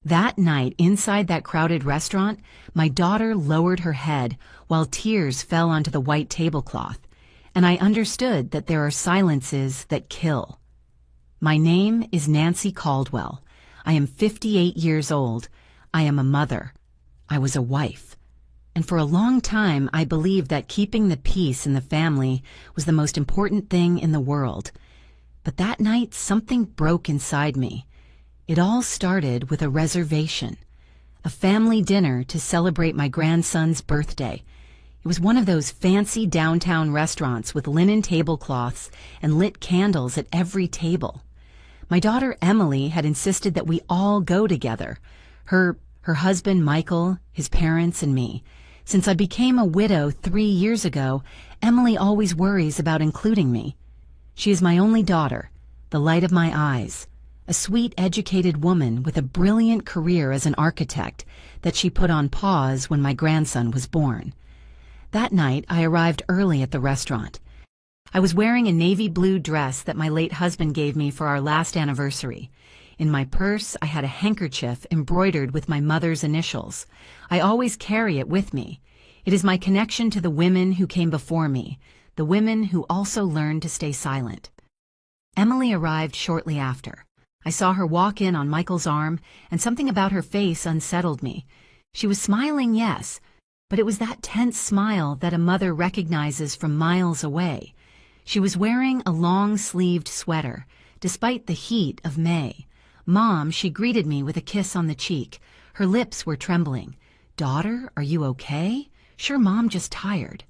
That night, inside that crowded restaurant, my daughter lowered her head while tears fell onto the white tablecloth, and I understood that there are silences that kill. My name is Nancy Caldwell. I am 58 years old. I am a mother. I was a wife. And for a long time, I believed that keeping the peace in the family was the most important thing in the world. But that night, something broke inside me. It all started with a reservation, a family dinner to celebrate my grandson's birthday. It was one of those fancy downtown restaurants with linen tablecloths and lit candles at every table. My daughter Emily had insisted that we all go together, her husband Michael, his parents, and me. Since I became a widow 3 years ago, Emily always worries about including me. She is my only daughter, the light of my eyes, a sweet, educated woman with a brilliant career as an architect that she put on pause when my grandson was born. That night, I arrived early at the restaurant. I was wearing a navy blue dress that my late husband gave me for our last anniversary. In my purse, I had a handkerchief embroidered with my mother's initials. I always carry it with me. It is my connection to the women who came before me, the women who also learned to stay silent. Emily arrived shortly after. I saw her walk in on Michael's arm, and something about her face unsettled me. She was smiling, yes, but it was that tense smile that a mother recognizes from miles away. She was wearing a long-sleeved sweater, despite the heat of May. "Mom," she greeted me with a kiss on the cheek. Her lips were trembling. "Daughter, are you okay?" "Sure, Mom, just tired."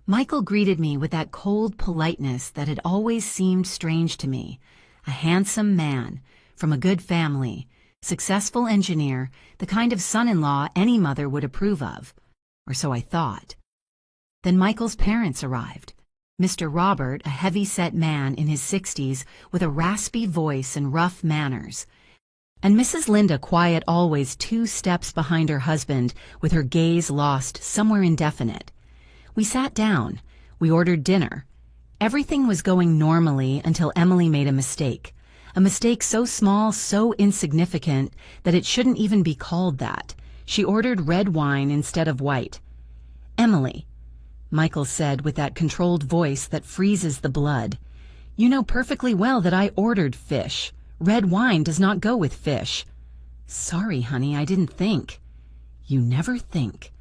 Michael greeted me with that cold politeness that had always seemed strange to me. A handsome man, from a good family, successful engineer, the kind of son-in-law any mother would approve of. Or so I thought. Then Michael's parents arrived. Mr. Robert, a heavy-set man in his 60s with a raspy voice and rough manners. And Mrs. Linda, quiet always 2 steps behind her husband, with her gaze lost somewhere indefinite. We sat down. We ordered dinner. Everything was going normally until Emily made a mistake. A mistake so small, so insignificant, that it shouldn't even be called that. She ordered red wine instead of white. "Emily," Michael said with that controlled voice that freezes the blood, "you know perfectly well that I ordered fish. Red wine does not go with fish." "Sorry, honey, I didn't think." "You never think."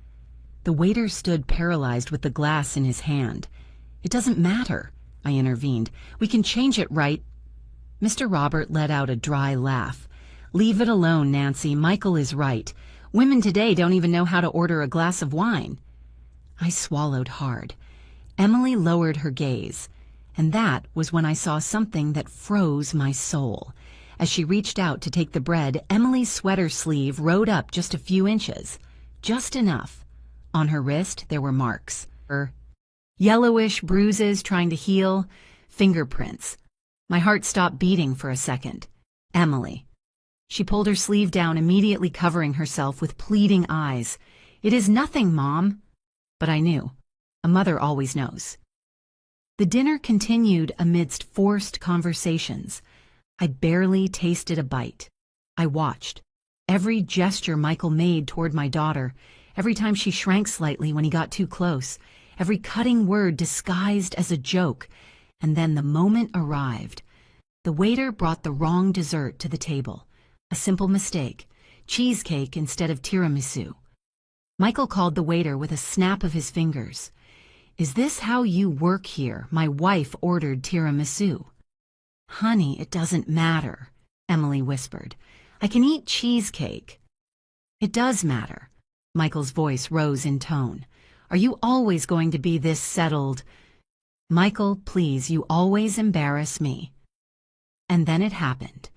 The waiter stood paralyzed with the glass in his hand. "It doesn't matter," I intervened. "We can change it right." Mr. Robert let out a dry laugh. "Leave it alone, Nancy. Michael is right. Women today don't even know how to order a glass of wine." I swallowed hard. Emily lowered her gaze, and that was when I saw something that froze my soul. As she reached out to take the bread, Emily's sweater sleeve rode up just a few inches. Just enough. On her wrist, there were marks. Yellowish bruises trying to heal. Fingerprints. My heart stopped beating for a second. Emily. She pulled her sleeve down, immediately covering herself with pleading eyes. "It is nothing, Mom." But I knew. A mother always knows. The dinner continued amidst forced conversations. I barely tasted a bite. I watched. Every gesture Michael made toward my daughter, every time she shrank slightly when he got too close, every cutting word disguised as a joke. And then the moment arrived. The waiter brought the wrong dessert to the table. A simple mistake. Cheesecake instead of tiramisu. Michael called the waiter with a snap of his fingers. "Is this how you work here? My wife ordered tiramisu." "Honey, it doesn't matter," Emily whispered. "I can eat cheesecake." "It does matter." Michael's voice rose in tone. "Are you always going to be this settled?" "Michael, please, you always embarrass me." And then it happened.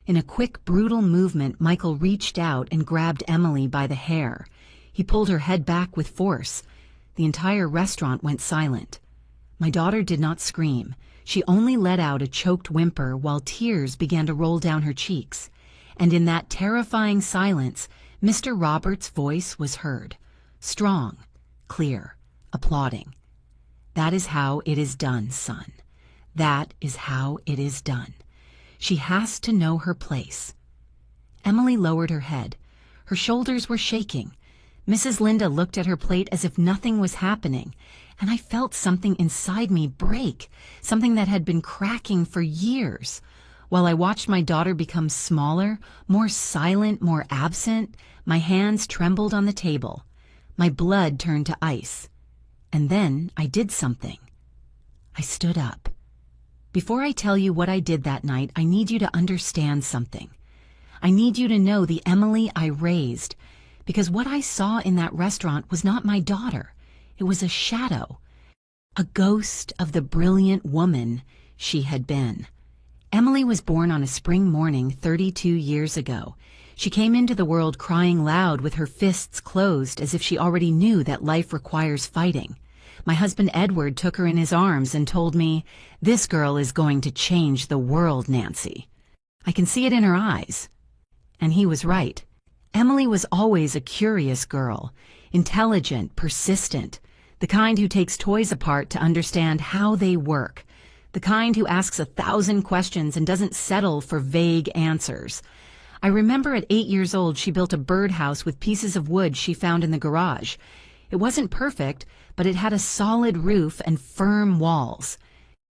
In a quick, brutal movement, Michael reached out and grabbed Emily by the hair. He pulled her head back with force. The entire restaurant went silent. My daughter did not scream. She only let out a choked whimper while tears began to roll down her cheeks. And in that terrifying silence, Mr. Roberts' voice was heard. Strong, clear, applauding. "That is how it is done, son. That is how it is done. She has to know her place." Emily lowered her head. Her shoulders were shaking. Mrs. Linda looked at her plate as if nothing was happening, and I felt something inside me break, something that had been cracking for years. While I watched my daughter become smaller, more silent, more absent, my hands trembled on the table. My blood turned to ice. And then I did something. I stood up. Before I tell you what I did that night, I need you to understand something. I need you to know the Emily I raised, because what I saw in that restaurant was not my daughter. It was a shadow, a ghost of the brilliant woman she had been. Emily was born on a spring morning 32 years ago. She came into the world crying loud with her fists closed as if she already knew that life requires fighting. My husband Edward took her in his arms and told me, "This girl is going to change the world, Nancy. I can see it in her eyes." And he was right. Emily was always a curious girl, intelligent, persistent, the kind who takes toys apart to understand how they work, the kind who asks 1,000 questions and doesn't settle for vague answers. I remember at 8 years old she built a birdhouse with pieces of wood she found in the garage. It wasn't perfect, but it had a solid roof and firm walls.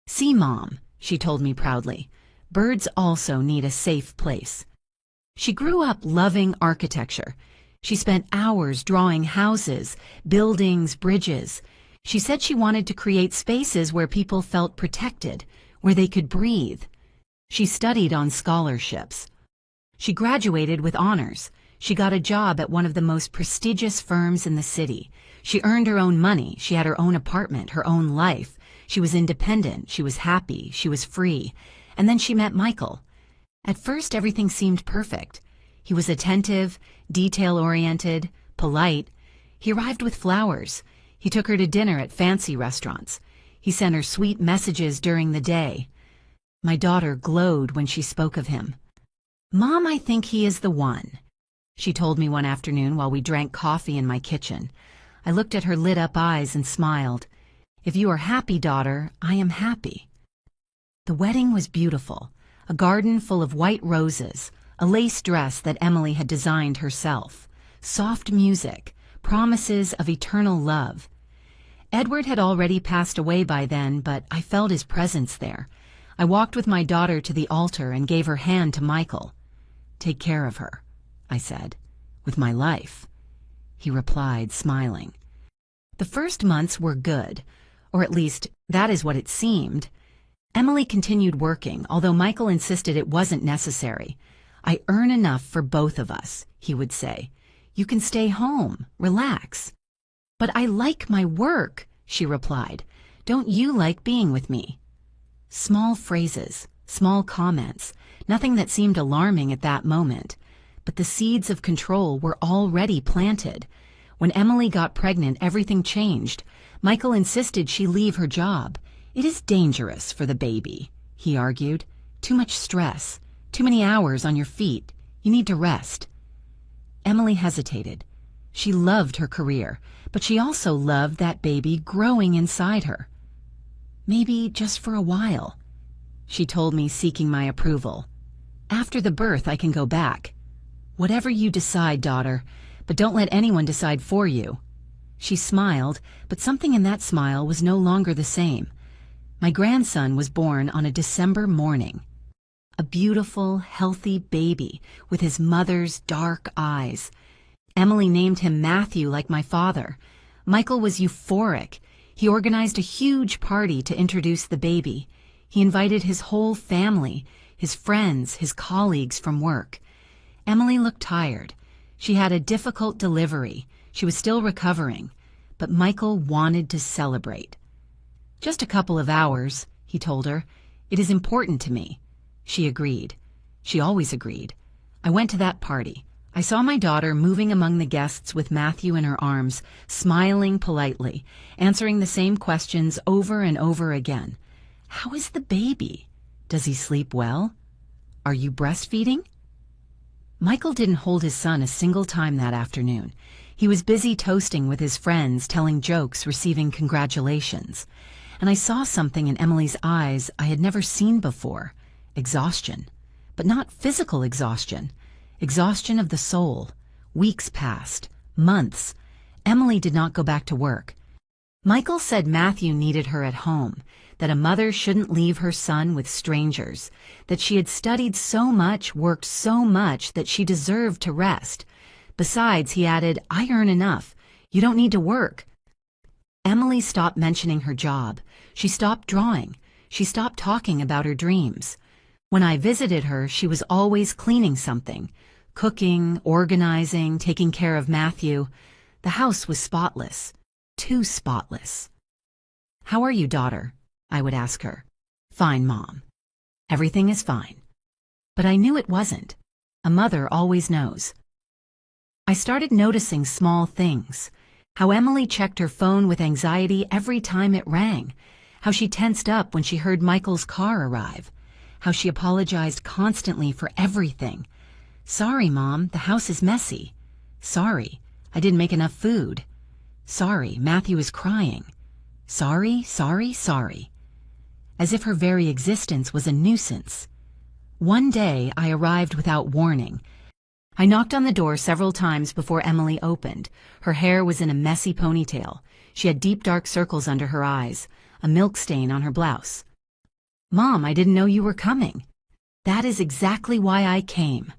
"See, Mom," she told me proudly, "birds also need a safe place." She grew up loving architecture. She spent hours drawing houses, buildings, bridges. She said she wanted to create spaces where people felt protected, where they could breathe. She studied on scholarships. She graduated with honors. She got a job at one of the most prestigious firms in the city. She earned her own money. She had her own apartment, her own life. She was independent. She was happy. She was free. And then she met Michael. At first, everything seemed perfect. He was attentive, detail-oriented, polite. He arrived with flowers. He took her to dinner at fancy restaurants. He sent her sweet messages during the day. My daughter glowed when she spoke of him. "Mom, I think he is the one," she told me one afternoon while we drank coffee in my kitchen. I looked at her lit-up eyes and smiled. "If you are happy, daughter, I am happy." The wedding was beautiful. A garden full of white roses, a lace dress that Emily had designed herself, soft music, promises of eternal love. Edward had already passed away by then, but I felt his presence there. I walked with my daughter to the altar and gave her hand to Michael. "Take care of her," I said, "with my life." He replied, smiling. The first months were good, or at least that is what it seemed. Emily continued working, although Michael insisted it wasn't necessary. "I earn enough for both of us," he would say. "You can stay home, relax." "But I like my work," she replied. "Don't you like being with me?" Small phrases, small comments, nothing that seemed alarming at that moment. But the seeds of control were already planted. When Emily got pregnant, everything changed. Michael insisted she leave her job. "It is dangerous for the baby," he argued. "Too much stress, too many hours on your feet. You need to rest." Emily hesitated. She loved her career, but she also loved that baby growing inside her. "Maybe just for a while," she told me, seeking my approval. "After the birth, I can go back." "Whatever you decide, daughter, but don't let anyone decide for you." She smiled, but something in that smile was no longer the same. My grandson was born on a December morning. A beautiful, healthy baby with his mother's dark eyes. Emily named him Matthew like my father. Michael was euphoric. He organized a huge party to introduce the baby. He invited his whole family, his friends, his colleagues from work. Emily looked tired. She had a difficult delivery. She was still recovering. But Michael wanted to celebrate. "Just a couple of hours," he told her. "It is important to me." She agreed. She always agreed. I went to that party. I saw my daughter moving among the guests with Matthew in her arms, smiling politely, answering the same questions over and over again. "How is the baby? Does he sleep well? Are you breastfeeding?" Michael didn't hold his son a single time that afternoon. He was busy toasting with his friends, telling jokes, receiving congratulations. And I saw something in Emily's eyes I had never seen before. Exhaustion. But not physical exhaustion. exhaustion of the soul. Weeks passed, months. Emily did not go back to work. Michael said Matthew needed her at home, that a mother shouldn't leave her son with strangers, that she had studied so much, worked so much that she deserved to rest. Besides, he added, I earn enough. You don't need to work. Emily stopped mentioning her job. She stopped drawing. She stopped talking about her dreams. When I visited her, she was always cleaning something, cooking, organizing, taking care of Matthew. The house was spotless, too spotless. How are you, daughter? I would ask her. Fine, Mom. Everything is fine. But I knew it wasn't. A mother always knows. I started noticing small things. How Emily checked her phone with anxiety every time it rang. How she tensed up when she heard Michael's car arrive. How she apologized constantly for everything. Sorry, Mom, the house is messy. Sorry, I didn't make enough food. Sorry, Matthew is crying. Sorry, sorry, sorry. As if her very existence was a nuisance. One day, I arrived without warning. I knocked on the door several times before Emily opened. Her hair was in a messy ponytail. She had deep dark circles under her eyes, a milk stain on her blouse. Mom, I didn't know you were coming. That is exactly why I came.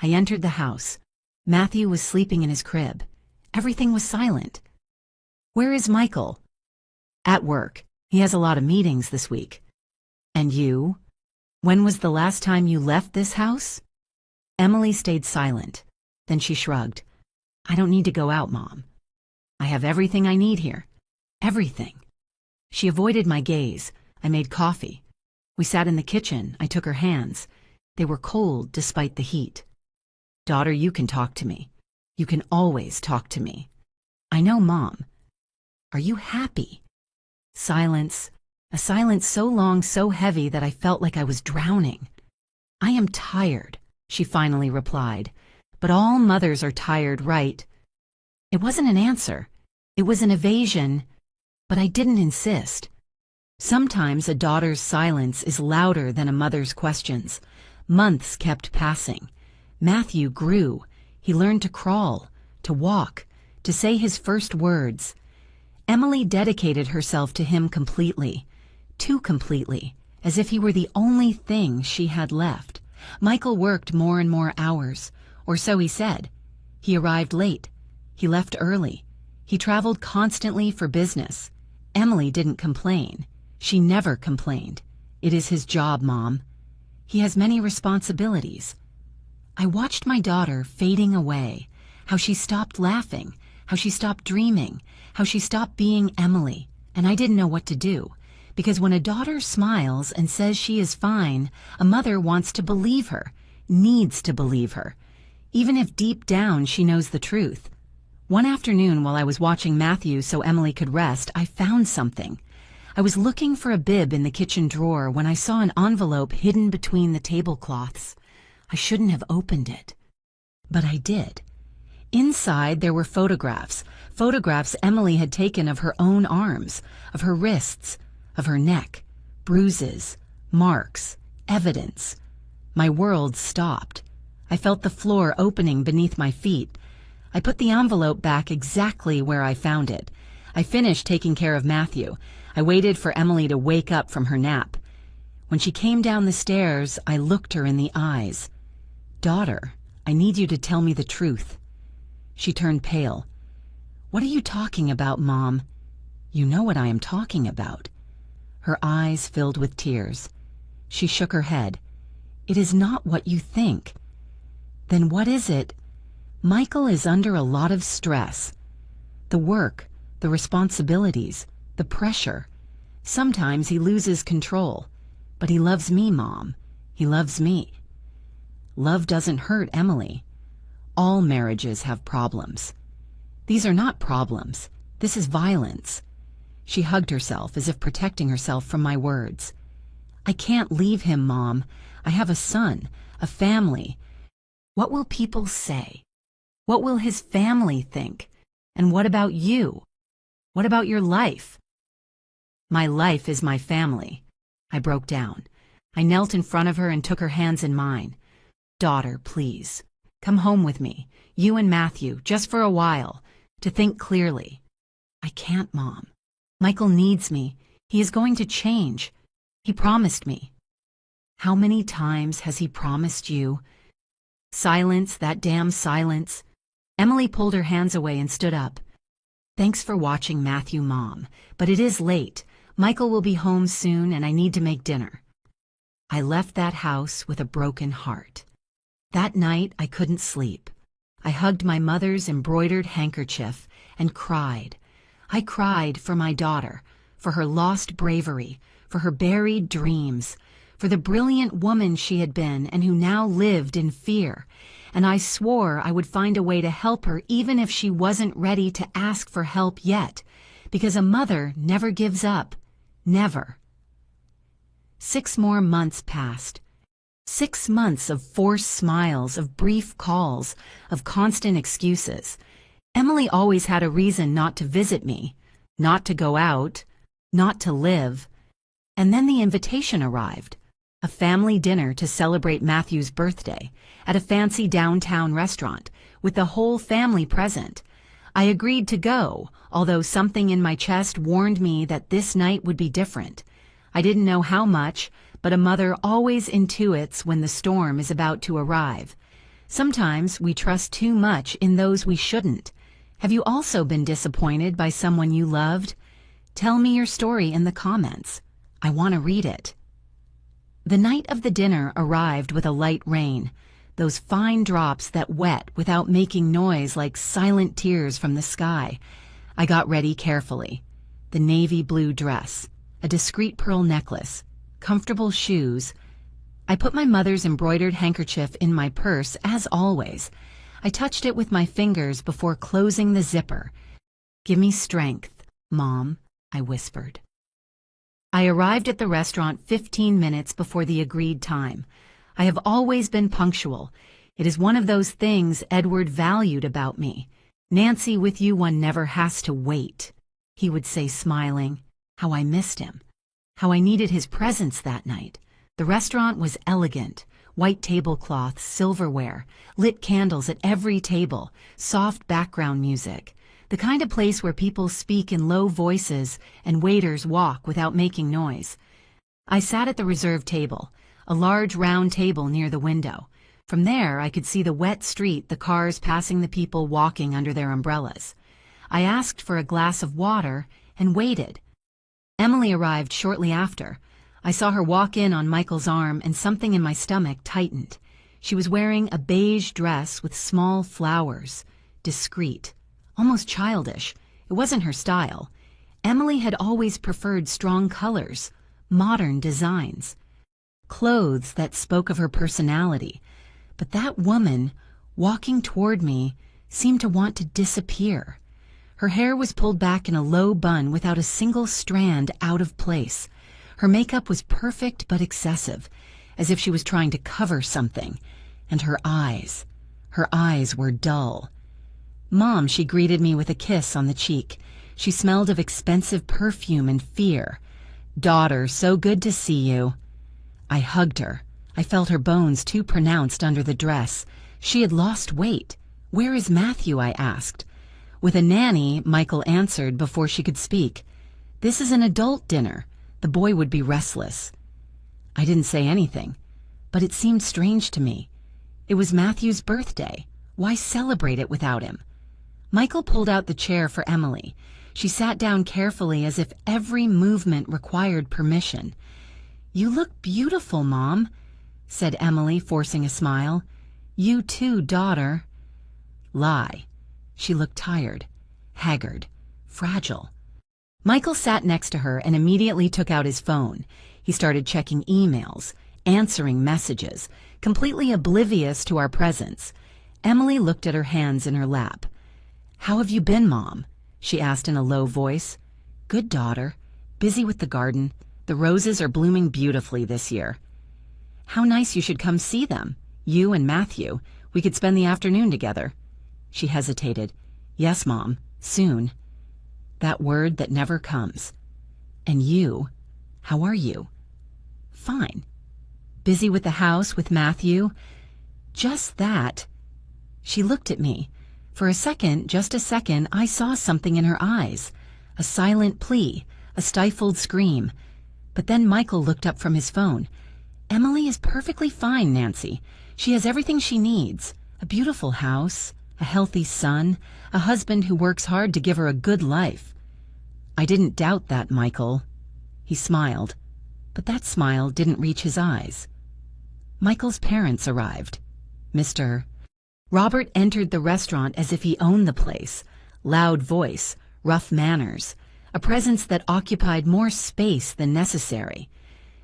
I entered the house. Matthew was sleeping in his crib. Everything was silent. Where is Michael? At work. He has a lot of meetings this week. And you? When was the last time you left this house? Emily stayed silent. Then she shrugged. I don't need to go out, Mom. I have everything I need here. Everything. She avoided my gaze. I made coffee. We sat in the kitchen. I took her hands. They were cold despite the heat. Daughter, you can talk to me. You can always talk to me. I know, Mom. Are you happy? Silence. A silence so long, so heavy that I felt like I was drowning. I am tired, she finally replied. But all mothers are tired, right? It wasn't an answer. It was an evasion, but I didn't insist. Sometimes a daughter's silence is louder than a mother's questions. Months kept passing. Matthew grew. He learned to crawl, to walk, to say his first words. Emily dedicated herself to him completely, too completely, as if he were the only thing she had left. Michael worked more and more hours, or so he said. He arrived late. He left early. He traveled constantly for business. Emily didn't complain. She never complained. It is his job, Mom. He has many responsibilities. I watched my daughter fading away, how she stopped laughing, how she stopped dreaming, how she stopped being Emily, and I didn't know what to do. Because when a daughter smiles and says she is fine, a mother wants to believe her, needs to believe her, even if deep down she knows the truth. One afternoon while I was watching Matthew so Emily could rest, I found something. I was looking for a bib in the kitchen drawer when I saw an envelope hidden between the tablecloths. I shouldn't have opened it, but I did. Inside there were photographs Emily had taken of her own arms, of her wrists, of her neck, bruises, marks, evidence. My world stopped. I felt the floor opening beneath my feet. I put the envelope back exactly where I found it. I finished taking care of Matthew. I waited for Emily to wake up from her nap. When she came down the stairs, I looked her in the eyes. Daughter, I need you to tell me the truth. She turned pale. What are you talking about, Mom? You know what I am talking about. Her eyes filled with tears. She shook her head. It is not what you think. Then what is it? Michael is under a lot of stress. The work, the responsibilities, the pressure. Sometimes he loses control. But he loves me, Mom. He loves me. Love doesn't hurt Emily. All marriages have problems. These are not problems. This is violence. She hugged herself as if protecting herself from my words. I can't leave him, Mom. I have a son, a family. What will people say? What will his family think? And what about you? What about your life? My life is my family. I broke down. I knelt in front of her and took her hands in mine. Daughter, please. Come home with me, you and Matthew, just for a while, to think clearly. I can't, Mom. Michael needs me. He is going to change. He promised me. How many times has he promised you? Silence, that damn silence. Emily pulled her hands away and stood up. Thanks for watching, Matthew, Mom, but it is late. Michael will be home soon and I need to make dinner. I left that house with a broken heart. That night I couldn't sleep. I hugged my mother's embroidered handkerchief and cried. I cried for my daughter, for her lost bravery, for her buried dreams, for the brilliant woman she had been and who now lived in fear. And I swore I would find a way to help her even if she wasn't ready to ask for help yet, because a mother never gives up. Never. 6 more months passed. 6 months of forced smiles, of brief calls, of constant excuses. Emily always had a reason not to visit me, not to go out, not to live. And then the invitation arrived. A family dinner to celebrate Matthew's birthday at a fancy downtown restaurant with the whole family present. I agreed to go, although something in my chest warned me that this night would be different. I didn't know how much, but a mother always intuits when the storm is about to arrive. Sometimes we trust too much in those we shouldn't. Have you also been disappointed by someone you loved? Tell me your story in the comments. I want to read it. The night of the dinner arrived with a light rain, those fine drops that wet without making noise like silent tears from the sky. I got ready carefully. The navy blue dress, a discreet pearl necklace, comfortable shoes. I put my mother's embroidered handkerchief in my purse, as always. I touched it with my fingers before closing the zipper. Give me strength, Mom, I whispered. I arrived at the restaurant 15 minutes before the agreed time. I have always been punctual. It is one of those things Edward valued about me. Nancy, with you one never has to wait, he would say, smiling. How I missed him. How I needed his presence that night. The restaurant was elegant. White tablecloths, silverware, lit candles at every table, soft background music. The kind of place where people speak in low voices and waiters walk without making noise. I sat at the reserved table, a large round table near the window. From there I could see the wet street, the cars passing, the people walking under their umbrellas. I asked for a glass of water and waited. Emily arrived shortly after. I saw her walk in on Michael's arm and something in my stomach tightened. She was wearing a beige dress with small flowers, discreet. Almost childish. It wasn't her style. Emily had always preferred strong colors, modern designs, clothes that spoke of her personality. But that woman, walking toward me, seemed to want to disappear. Her hair was pulled back in a low bun without a single strand out of place. Her makeup was perfect but excessive, as if she was trying to cover something. And her eyes were dull. Mom, she greeted me with a kiss on the cheek. She smelled of expensive perfume and fear. Daughter, so good to see you. I hugged her. I felt her bones too pronounced under the dress. She had lost weight. Where is Matthew? I asked. With a nanny, Michael answered before she could speak. This is an adult dinner. The boy would be restless. I didn't say anything, but it seemed strange to me. It was Matthew's birthday. Why celebrate it without him? Michael pulled out the chair for Emily. She sat down carefully as if every movement required permission. You look beautiful, Mom, said Emily, forcing a smile. You too, daughter. Lie. She looked tired, haggard, fragile. Michael sat next to her and immediately took out his phone. He started checking emails, answering messages, completely oblivious to our presence. Emily looked at her hands in her lap. How have you been, Mom? She asked in a low voice. Good, daughter. Busy with the garden. The roses are blooming beautifully this year. How nice you should come see them. You and Matthew. We could spend the afternoon together. She hesitated. Yes, Mom. Soon. That word that never comes. And you? How are you? Fine. Busy with the house, with Matthew? Just that. She looked at me. For a second, just a second, I saw something in her eyes. A silent plea, a stifled scream. But then Michael looked up from his phone. "Emily is perfectly fine, Nancy. She has everything she needs. A beautiful house, a healthy son, a husband who works hard to give her a good life." "I didn't doubt that, Michael." He smiled, but that smile didn't reach his eyes. Michael's parents arrived. Mr. Robert entered the restaurant as if he owned the place. Loud voice, rough manners, a presence that occupied more space than necessary.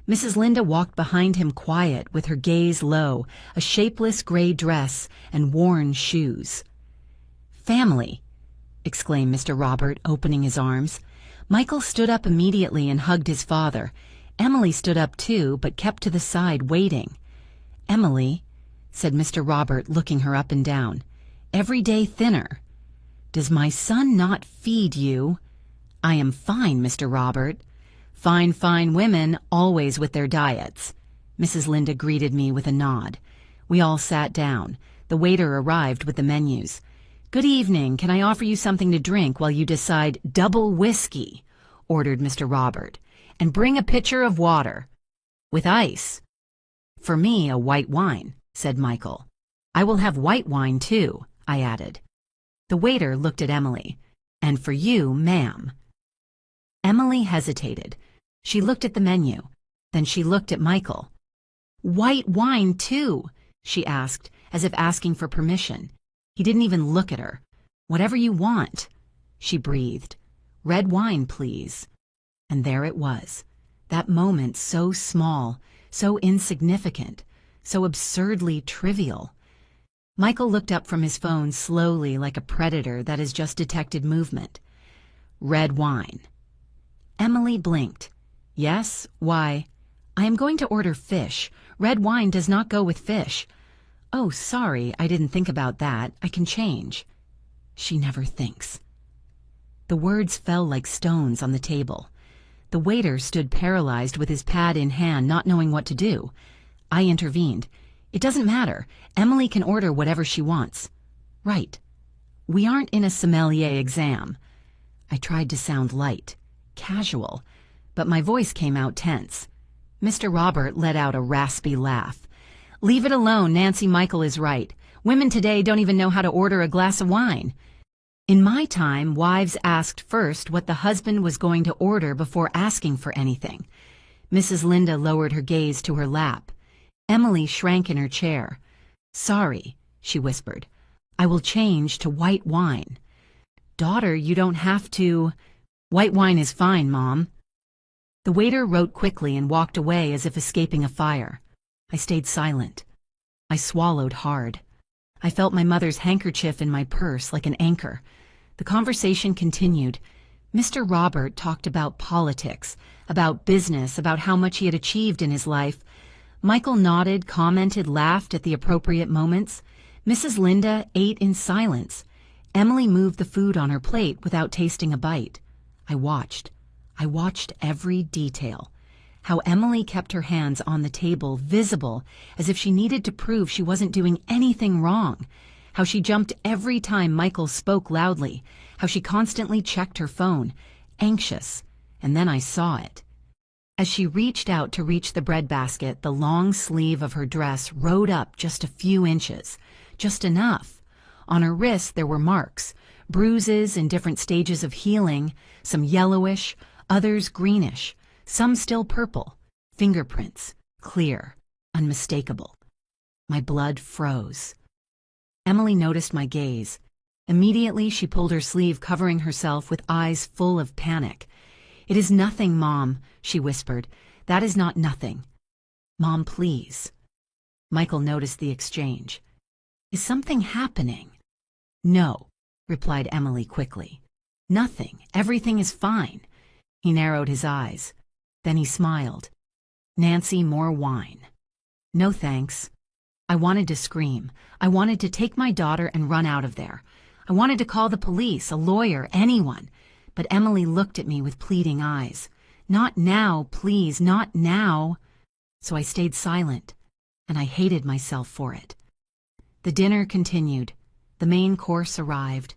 Mrs. Linda walked behind him quiet, with her gaze low, a shapeless gray dress and worn shoes. "Family," exclaimed Mr. Robert, opening his arms. Michael stood up immediately and hugged his father. Emily stood up too, but kept to the side, waiting. "Emily," said Mr. Robert, looking her up and down, "every day thinner. Does my son not feed you?" "I am fine, Mr. Robert." "Fine, fine women, always with their diets." Mrs. Linda greeted me with a nod. We all sat down. The waiter arrived with the menus. "Good evening. Can I offer you something to drink while you decide?" "Double whiskey," ordered Mr. Robert. "And bring a pitcher of water." "With ice." "For me, a white wine," said Michael. "I will have white wine, too," I added. The waiter looked at Emily. "And for you, ma'am." Emily hesitated. She looked at the menu. Then she looked at Michael. "White wine, too?" she asked, as if asking for permission. He didn't even look at her. "Whatever you want," she breathed. "Red wine, please." And there it was. That moment so small, so insignificant, so absurdly trivial. Michael looked up from his phone slowly, like a predator that has just detected movement. "Red wine." Emily blinked. "Yes, why?" "I am going to order fish. Red wine does not go with fish." "Oh, sorry, I didn't think about that. I can change." She never thinks. The words fell like stones on the table. The waiter stood paralyzed with his pad in hand, not knowing what to do. I intervened. "It doesn't matter. Emily can order whatever she wants." "Right. We aren't in a sommelier exam." I tried to sound light, casual, but my voice came out tense. Mr. Robert let out a raspy laugh. "Leave it alone. Nancy, Michael is right. Women today don't even know how to order a glass of wine. In my time, wives asked first what the husband was going to order before asking for anything." Mrs. Linda lowered her gaze to her lap. Emily shrank in her chair. "Sorry," she whispered. "I will change to white wine." "Daughter, you don't have to." "White wine is fine, Mom." The waiter wrote quickly and walked away as if escaping a fire. I stayed silent. I swallowed hard. I felt my mother's handkerchief in my purse like an anchor. The conversation continued. Mr. Robert talked about politics, about business, about how much he had achieved in his life. Michael nodded, commented, laughed at the appropriate moments. Mrs. Linda ate in silence. Emily moved the food on her plate without tasting a bite. I watched. I watched every detail. How Emily kept her hands on the table, visible, as if she needed to prove she wasn't doing anything wrong. How she jumped every time Michael spoke loudly. How she constantly checked her phone, anxious. And then I saw it. As she reached out to reach the bread basket, the long sleeve of her dress rode up just a few inches. Just enough. On her wrist there were marks, bruises in different stages of healing, some yellowish, others greenish, some still purple, fingerprints, clear, unmistakable. My blood froze. Emily noticed my gaze. Immediately she pulled her sleeve, covering herself with eyes full of panic. "It is nothing, Mom," she whispered. "That is not nothing." "Mom, please." Michael noticed the exchange. "Is something happening?" "No," replied Emily quickly. "Nothing. Everything is fine." He narrowed his eyes. Then he smiled. "Nancy, more wine." "No thanks." I wanted to scream. I wanted to take my daughter and run out of there. I wanted to call the police, a lawyer, anyone. But Emily looked at me with pleading eyes. "Not now, please, not now." So I stayed silent, and I hated myself for it. The dinner continued. The main course arrived.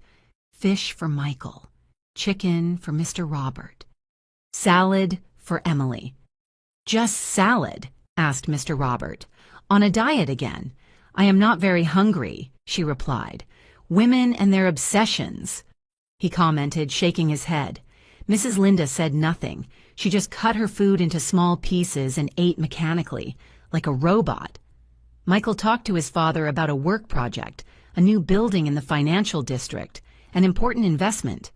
Fish for Michael, chicken for Mr. Robert, salad for Emily. "Just salad?" asked Mr. Robert. "On a diet again?" "I am not very hungry," she replied. "Women and their obsessions," he commented, shaking his head. Mrs. Linda said nothing. She just cut her food into small pieces and ate mechanically, like a robot. Michael talked to his father about a work project, a new building in the financial district, an important investment.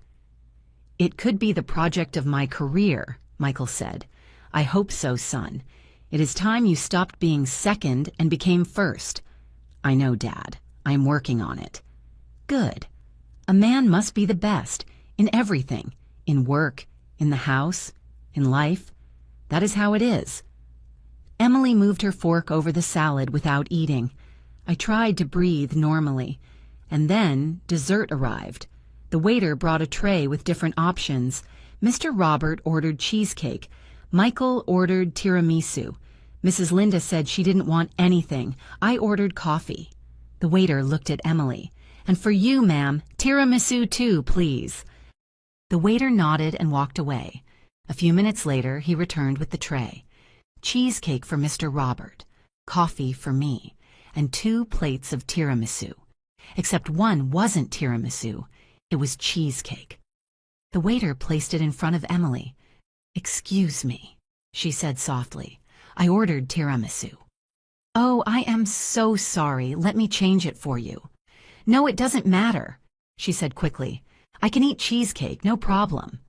"It could be the project of my career," Michael said. "I hope so, son. It is time you stopped being second and became first." "I know, Dad. I am working on it." "Good. A man must be the best in everything, in work, in the house, in life. That is how it is." Emily moved her fork over the salad without eating. I tried to breathe normally. And then dessert arrived. The waiter brought a tray with different options. Mr. Robert ordered cheesecake. Michael ordered tiramisu. Mrs. Linda said she didn't want anything. I ordered coffee. The waiter looked at Emily. "And for you, ma'am, tiramisu too, please." The waiter nodded and walked away. A few minutes later, he returned with the tray. Cheesecake for Mr. Robert, coffee for me, and 2 plates of tiramisu. Except one wasn't tiramisu, it was cheesecake. The waiter placed it in front of Emily. "Excuse me," she said softly. "I ordered tiramisu." "Oh, I am so sorry. Let me change it for you." "No, it doesn't matter," she said quickly. "I can eat cheesecake, no problem."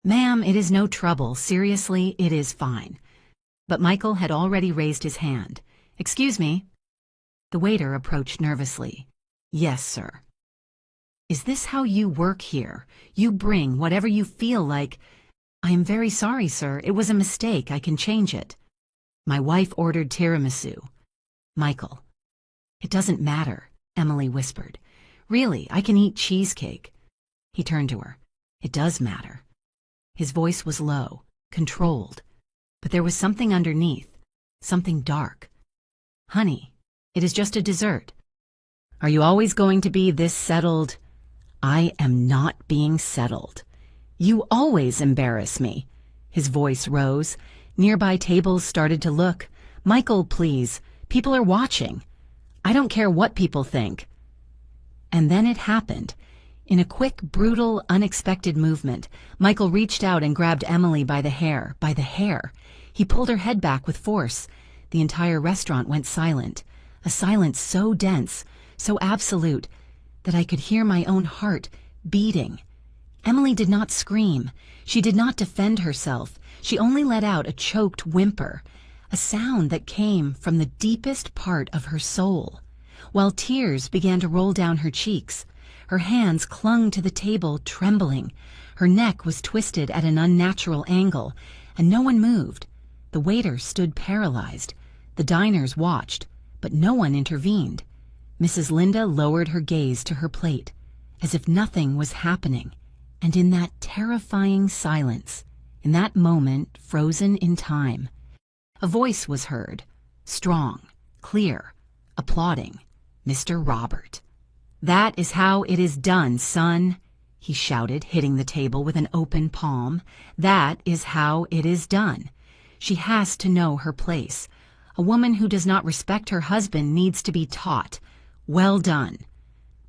"Ma'am, it is no trouble. Seriously, it is fine." But Michael had already raised his hand. "Excuse me." The waiter approached nervously. "Yes, sir." "Is this how you work here? You bring whatever you feel like—" "I am very sorry, sir. It was a mistake. I can change it." "My wife ordered tiramisu." "Michael." "It doesn't matter," Emily whispered. "Really, I can eat cheesecake." He turned to her. "It does matter." His voice was low, controlled, but there was something underneath, something dark. "Honey, it is just a dessert. Are you always going to be this settled?" "I am not being settled. You always embarrass me." His voice rose. Nearby tables started to look. "Michael, please. People are watching. I don't care what people think." And then it happened. In a quick, brutal, unexpected movement, Michael reached out and grabbed Emily by the hair. He pulled her head back with force. The entire restaurant went silent. A silence so dense, so absolute, that I could hear my own heart beating. Emily did not scream. She did not defend herself. She only let out a choked whimper, a sound that came from the deepest part of her soul. While tears began to roll down her cheeks, her hands clung to the table, trembling. Her neck was twisted at an unnatural angle, and no one moved. The waiter stood paralyzed. The diners watched, but no one intervened. Mrs. Linda lowered her gaze to her plate, as if nothing was happening. And in that terrifying silence, in that moment frozen in time, a voice was heard, strong, clear, applauding. Mr. Robert. "That is how it is done, son," he shouted, hitting the table with an open palm. "That is how it is done. She has to know her place. A woman who does not respect her husband needs to be taught. Well done."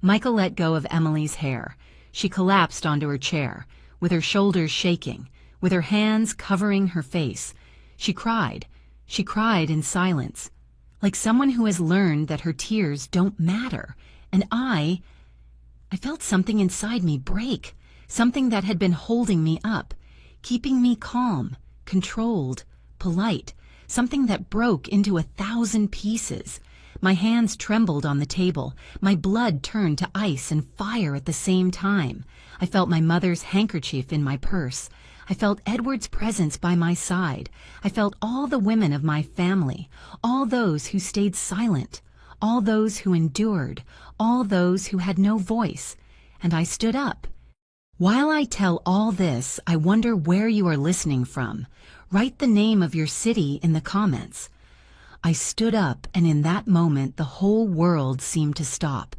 Michael let go of Emily's hair. She collapsed onto her chair, with her shoulders shaking, with her hands covering her face. She cried in silence, like someone who has learned that her tears don't matter. And I felt something inside me break, something that had been holding me up, keeping me calm, controlled, polite, something that broke into 1,000 pieces. My hands trembled on the table. My blood turned to ice and fire at the same time. I felt my mother's handkerchief in my purse. I felt Edward's presence by my side. I felt all the women of my family, all those who stayed silent, all those who endured, all those who had no voice. And I stood up. While I tell all this, I wonder where you are listening from. Write the name of your city in the comments. I stood up, and in that moment the whole world seemed to stop.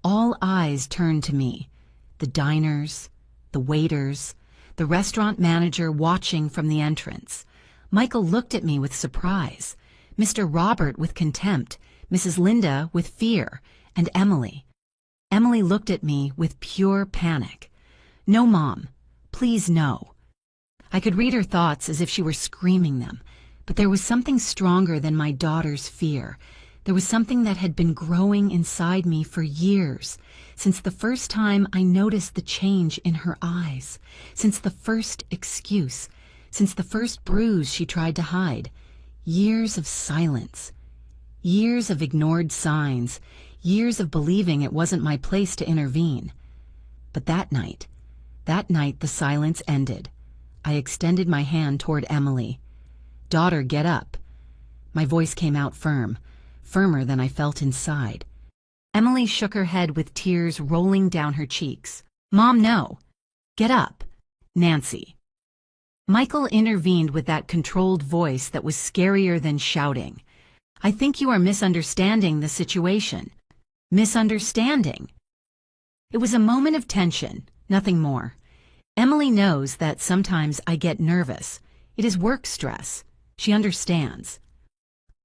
All eyes turned to me. The diners, the waiters, the restaurant manager watching from the entrance. Michael looked at me with surprise, Mr. Robert with contempt, Mrs. Linda with fear, and Emily. Emily looked at me with pure panic. "No, Mom. Please, no." I could read her thoughts as if she were screaming them, but there was something stronger than my daughter's fear. There was something that had been growing inside me for years, since the first time I noticed the change in her eyes, since the first excuse, since the first bruise she tried to hide. Years of silence, years of ignored signs, years of believing it wasn't my place to intervene. But that night the silence ended. I extended my hand toward Emily. "Daughter, get up." My voice came out firm, firmer than I felt inside. Emily shook her head with tears rolling down her cheeks. "Mom, no. Get up. Nancy." Michael intervened with that controlled voice that was scarier than shouting. "I think you are misunderstanding the situation." Misunderstanding. It was a moment of tension, nothing more. Emily knows that sometimes I get nervous. It is work stress. She understands.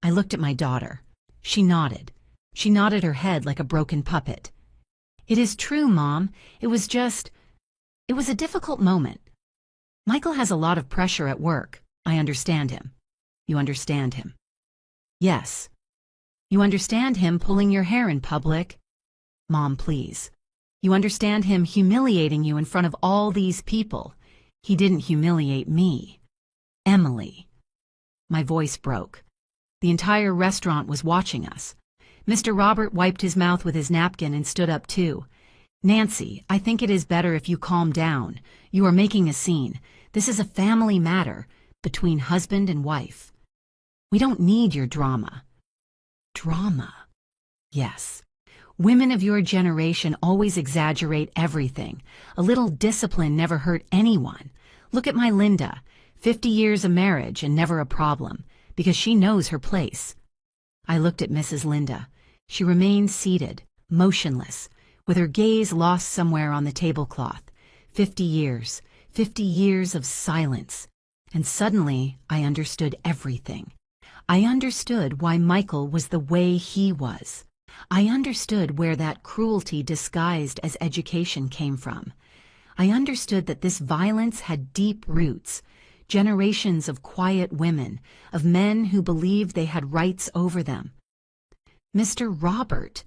I looked at my daughter. She nodded. She nodded her head like a broken puppet. "It is true, Mom. It was a difficult moment. Michael has a lot of pressure at work. I understand him." "You understand him?" "Yes." "You understand him pulling your hair in public?" "Mom, please." "You understand him humiliating you in front of all these people?" "He didn't humiliate me." "Emily." My voice broke. The entire restaurant was watching us. Mr. Robert wiped his mouth with his napkin and stood up too. "Nancy, I think it is better if you calm down. You are making a scene. This is a family matter between husband and wife. We don't need your drama." Drama. Yes. Women of your generation always exaggerate everything. A little discipline never hurt anyone. Look at my Linda, 50 years of marriage and never a problem, because she knows her place. I looked at Mrs. Linda. She remained seated, motionless, with her gaze lost somewhere on the tablecloth. 50 years of silence. And suddenly I understood everything. I understood why Michael was the way he was. I understood where that cruelty disguised as education came from. I understood that this violence had deep roots, generations of quiet women, of men who believed they had rights over them. "Mr. Robert,"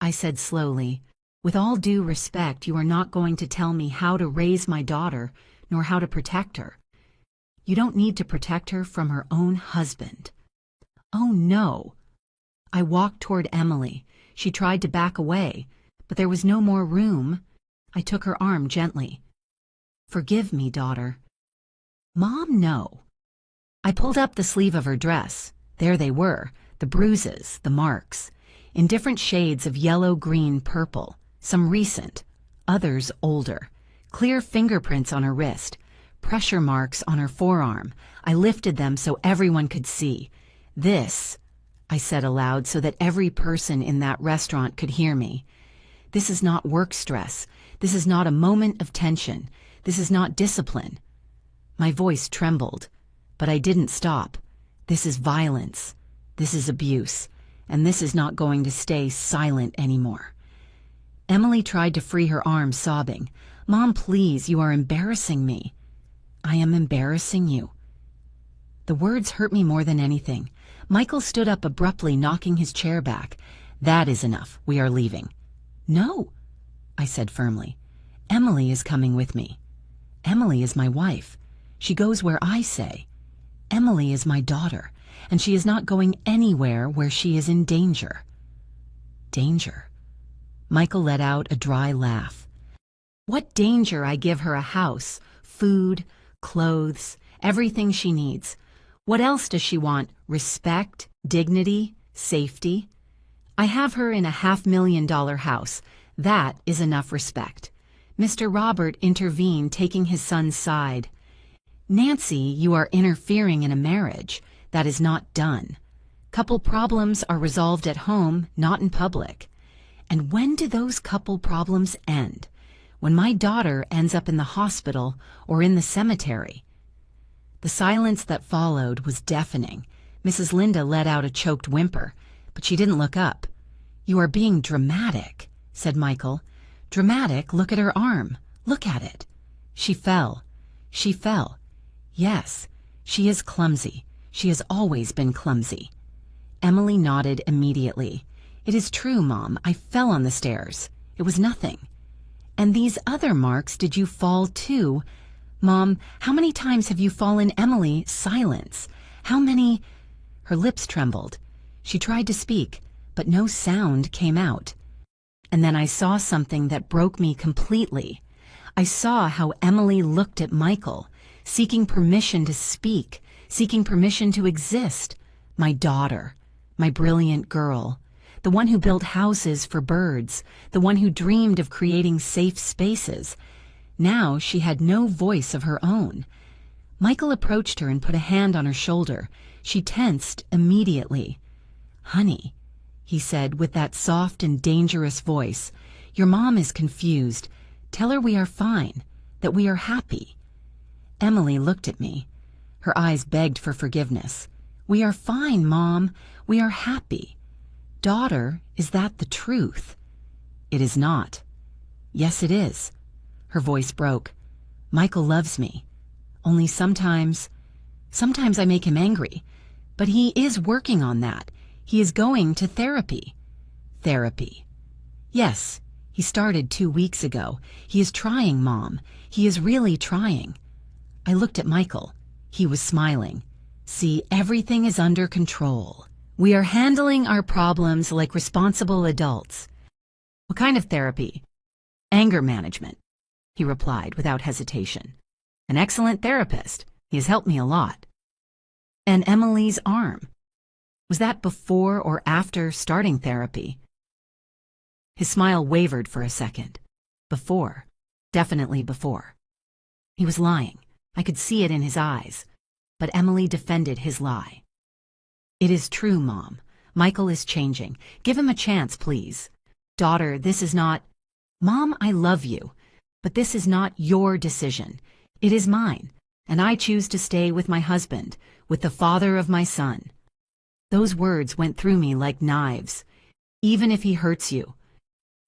I said slowly, "with all due respect, you are not going to tell me how to raise my daughter, nor how to protect her. You don't need to protect her from her own husband." "Oh, no." I walked toward Emily. She tried to back away, but there was no more room. I took her arm gently. "Forgive me, daughter." "Mom, no." I pulled up the sleeve of her dress. There they were, the bruises, the marks, in different shades of yellow, green, purple, some recent, others older, clear fingerprints on her wrist, pressure marks on her forearm. I lifted them so everyone could see. "This," I said aloud so that every person in that restaurant could hear me. "This is not work stress. This is not a moment of tension. This is not discipline." My voice trembled, but I didn't stop. This is violence. This is abuse. And this is not going to stay silent anymore. Emily tried to free her arm, sobbing. "Mom, please, you are embarrassing me." "I am embarrassing you." The words hurt me more than anything. Michael stood up abruptly, knocking his chair back. "That is enough. We are leaving." "No," I said firmly. "Emily is coming with me. Emily is my wife. She goes where I say. Emily is my daughter, and she is not going anywhere where she is in danger." Danger? Michael let out a dry laugh. "What danger? I give her a house, food, clothes, everything she needs. What else does she want? Respect, dignity, safety? I have her in a $500,000 house. That is enough respect." Mr. Robert intervened, taking his son's side. "Nancy, you are interfering in a marriage. That is not done. Couple problems are resolved at home, not in public. And when do those couple problems end? When my daughter ends up in the hospital or in the cemetery. The silence that followed was deafening. Mrs. Linda let out a choked whimper, but she didn't look up. "You are being dramatic," said Michael. "Dramatic? Look at her arm. Look at it. She fell. She fell. Yes, she is clumsy. She has always been clumsy." Emily nodded immediately. "It is true, Mom. I fell on the stairs. It was nothing." "And these other marks, did you fall too? Mom, how many times have you fallen?" "Emily, silence. How many—" Her lips trembled. She tried to speak, but no sound came out. And then I saw something that broke me completely. I saw how Emily looked at Michael, seeking permission to speak, seeking permission to exist. My daughter, my brilliant girl, the one who built houses for birds, the one who dreamed of creating safe spaces. Now she had no voice of her own. Michael approached her and put a hand on her shoulder. She tensed immediately. "Honey," he said with that soft and dangerous voice, "your mom is confused. Tell her we are fine, that we are happy." Emily looked at me. Her eyes begged for forgiveness. "We are fine, Mom. We are happy." "Daughter, is that the truth?" "It is not." "Yes, it is." Her voice broke. "Michael loves me. Only sometimes I make him angry. But he is working on that. He is going to therapy." "Therapy?" "Yes. He started 2 weeks ago. He is trying, Mom. He is really trying." I looked at Michael. He was smiling. "See, everything is under control. We are handling our problems like responsible adults." "What kind of therapy?" "Anger management," he replied without hesitation. "An excellent therapist. He has helped me a lot." "And Emily's arm? Was that before or after starting therapy?" His smile wavered for a second. "Before. Definitely before." He was lying. I could see it in his eyes. But Emily defended his lie. "It is true, Mom. Michael is changing. Give him a chance, please. Daughter, this is not—" "Mom, I love you. But this is not your decision. It is mine. And I choose to stay with my husband, with the father of my son." Those words went through me like knives. "Even if he hurts you."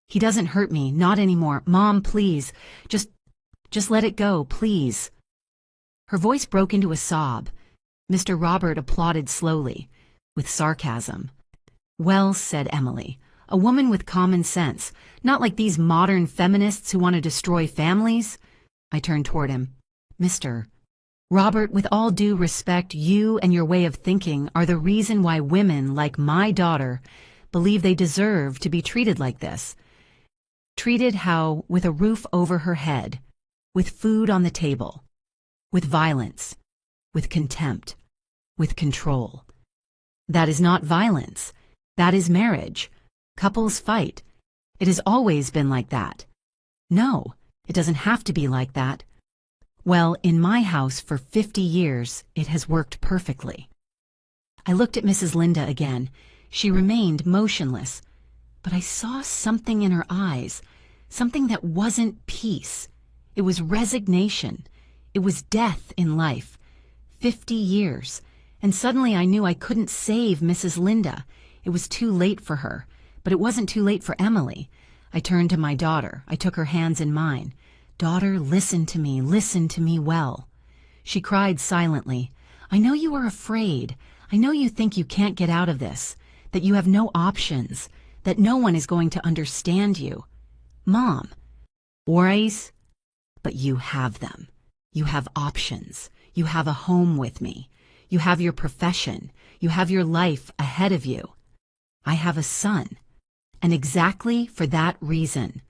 "He doesn't hurt me, not anymore. Mom, please. Just let it go, please." Her voice broke into a sob. Mr. Robert applauded slowly, with sarcasm. "Well," said Emily, "a woman with common sense, not like these modern feminists who want to destroy families." I turned toward him. "Mr. Robert, with all due respect, you and your way of thinking are the reason why women like my daughter believe they deserve to be treated like this. Treated how? With a roof over her head, with food on the table, with violence, with contempt, with control. That is not violence. That is marriage. Couples fight. It has always been like that. No, it doesn't have to be like that. Well, in my house for 50 years, it has worked perfectly." I looked at Mrs. Linda again. She remained motionless. But I saw something in her eyes, something that wasn't peace. It was resignation. It was death in life. 50 years. And suddenly I knew I couldn't save Mrs. Linda. It was too late for her. But it wasn't too late for Emily. I turned to my daughter. I took her hands in mine. "Daughter, listen to me well." She cried silently. "I know you are afraid. I know you think you can't get out of this, that you have no options, that no one is going to understand you. Mom, worries? But you have them. You have options. You have a home with me. You have your profession. You have your life ahead of you. I have a son. And exactly for that reason.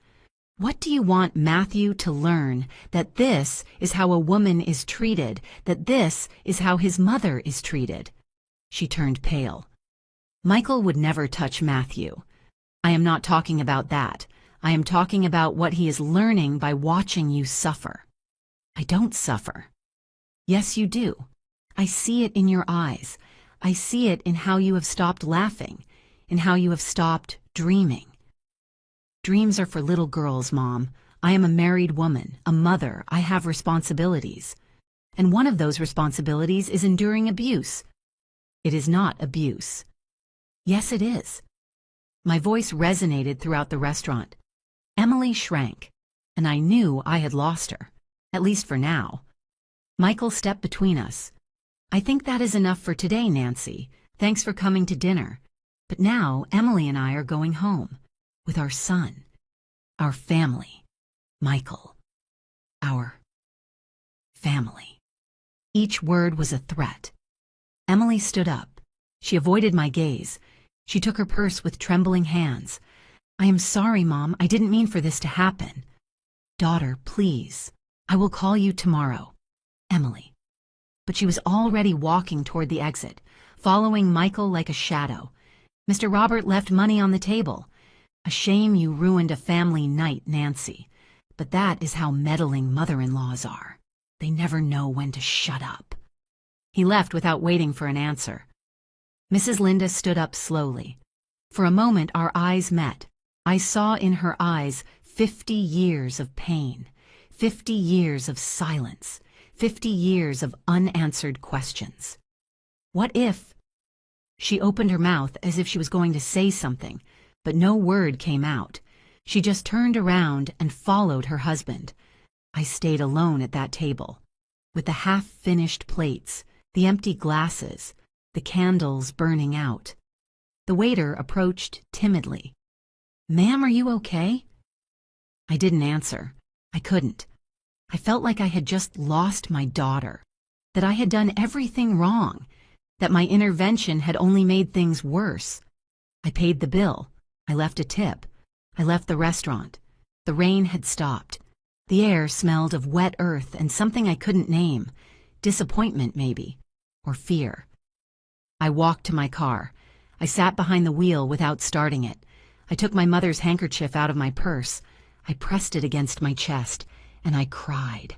What do you want Matthew to learn? That this is how a woman is treated, that this is how his mother is treated." She turned pale. "Michael would never touch Matthew. I am not talking about that. I am talking about what he is learning by watching you suffer." "I don't suffer." "Yes, you do. I see it in your eyes. I see it in how you have stopped laughing, in how you have stopped dreaming. Dreams are for little girls, Mom. I am a married woman, a mother. I have responsibilities. And one of those responsibilities is enduring abuse. It is not abuse. Yes, it is. My voice resonated throughout the restaurant. Emily shrank, and I knew I had lost her, at least for now. Michael stepped between us. I think that is enough for today, Nancy. Thanks for coming to dinner. But now Emily and I are going home with our son, our family, Michael, our family. Each word was a threat. Emily stood up. She avoided my gaze. She took her purse with trembling hands. I am sorry, Mom. I didn't mean for this to happen. Daughter, please. I will call you tomorrow. Emily. But she was already walking toward the exit, following Michael like a shadow. Mr. Robert left money on the table. A shame you ruined a family night, Nancy. But that is how meddling mother-in-laws are. They never know when to shut up. He left without waiting for an answer. Mrs. Linda stood up slowly. For a moment our eyes met. I saw in her eyes 50 years of pain, 50 years of silence, 50 years of unanswered questions. What if? She opened her mouth as if she was going to say something, but no word came out. She just turned around and followed her husband. I stayed alone at that table, with the half-finished plates, the empty glasses, the candles burning out. The waiter approached timidly. Ma'am, are you okay? I didn't answer. I couldn't. I felt like I had just lost my daughter, that I had done everything wrong, that my intervention had only made things worse. I paid the bill. I left a tip. I left the restaurant. The rain had stopped. The air smelled of wet earth and something I couldn't name. Disappointment, maybe, or fear. I walked to my car. I sat behind the wheel without starting it. I took my mother's handkerchief out of my purse. I pressed it against my chest, and I cried.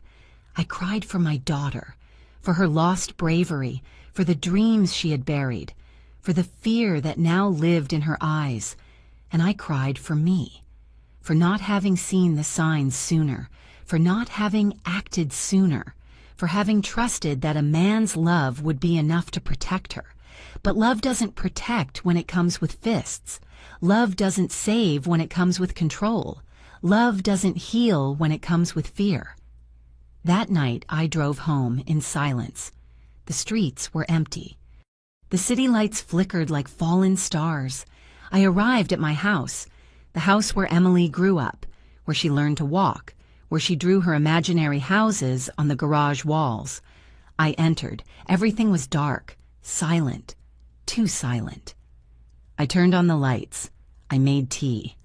I cried for my daughter, for her lost bravery, for the dreams she had buried, for the fear that now lived in her eyes. And I cried for me, for not having seen the signs sooner, for not having acted sooner, for having trusted that a man's love would be enough to protect her. But love doesn't protect when it comes with fists. Love doesn't save when it comes with control. Love doesn't heal when it comes with fear. That night I drove home in silence. The streets were empty. The city lights flickered like fallen stars. I arrived at my house, the house where Emily grew up, where she learned to walk, where she drew her imaginary houses on the garage walls. I entered. Everything was dark, silent, too silent. I turned on the lights. I made tea.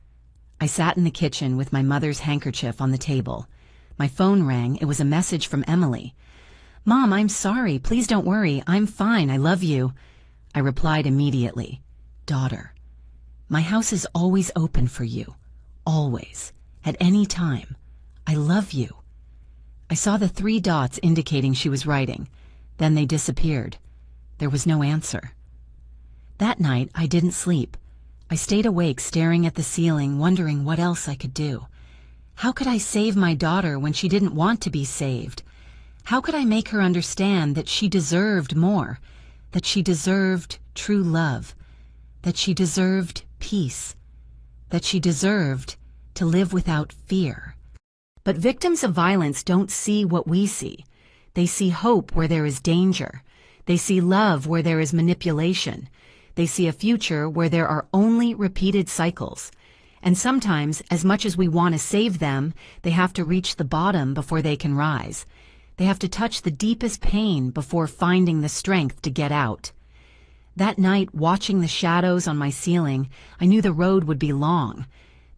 I sat in the kitchen with my mother's handkerchief on the table. My phone rang. It was a message from Emily. Mom, I'm sorry. Please don't worry. I'm fine. I love you. I replied immediately. Daughter, my house is always open for you. Always. At any time. I love you. I saw the 3 dots indicating she was writing. Then they disappeared. There was no answer. That night, I didn't sleep. I stayed awake staring at the ceiling, wondering what else I could do. How could I save my daughter when she didn't want to be saved? How could I make her understand that she deserved more, that she deserved true love, that she deserved peace, that she deserved to live without fear? But victims of violence don't see what we see. They see hope where there is danger. They see love where there is manipulation. They see a future where there are only repeated cycles. And sometimes, as much as we want to save them, they have to reach the bottom before they can rise. They have to touch the deepest pain before finding the strength to get out. That night, watching the shadows on my ceiling, I knew the road would be long,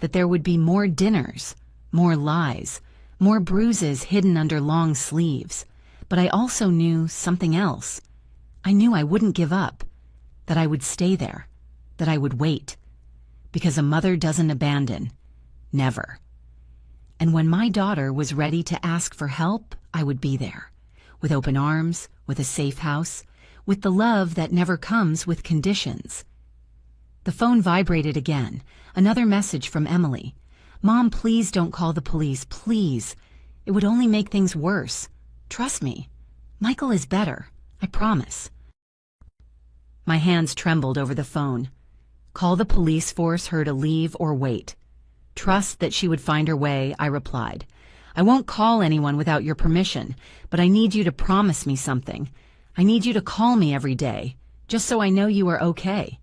that there would be more dinners, more lies, more bruises hidden under long sleeves. But I also knew something else. I knew I wouldn't give up, that I would stay there, that I would wait. Because a mother doesn't abandon. Never. And when my daughter was ready to ask for help, I would be there. With open arms, with a safe house, with the love that never comes with conditions. The phone vibrated again. Another message from Emily. Mom, please don't call the police, please. It would only make things worse. Trust me. Michael is better, I promise. My hands trembled over the phone. Call the police, force her to leave, or wait. Trust that she would find her way, I replied. I won't call anyone without your permission, but I need you to promise me something. I need you to call me every day, just so I know you are okay.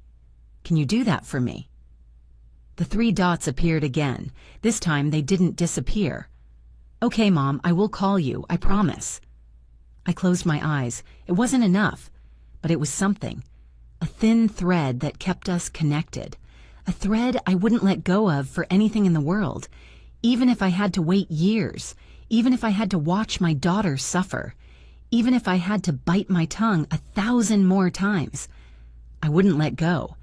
Can you do that for me? The 3 dots appeared again. This time they didn't disappear. Okay, Mom, I will call you, I promise. I closed my eyes. It wasn't enough, but it was something. A thin thread that kept us connected. A thread I wouldn't let go of for anything in the world, even if I had to wait years, even if I had to watch my daughter suffer, even if I had to bite my tongue 1,000 more times. I wouldn't let go,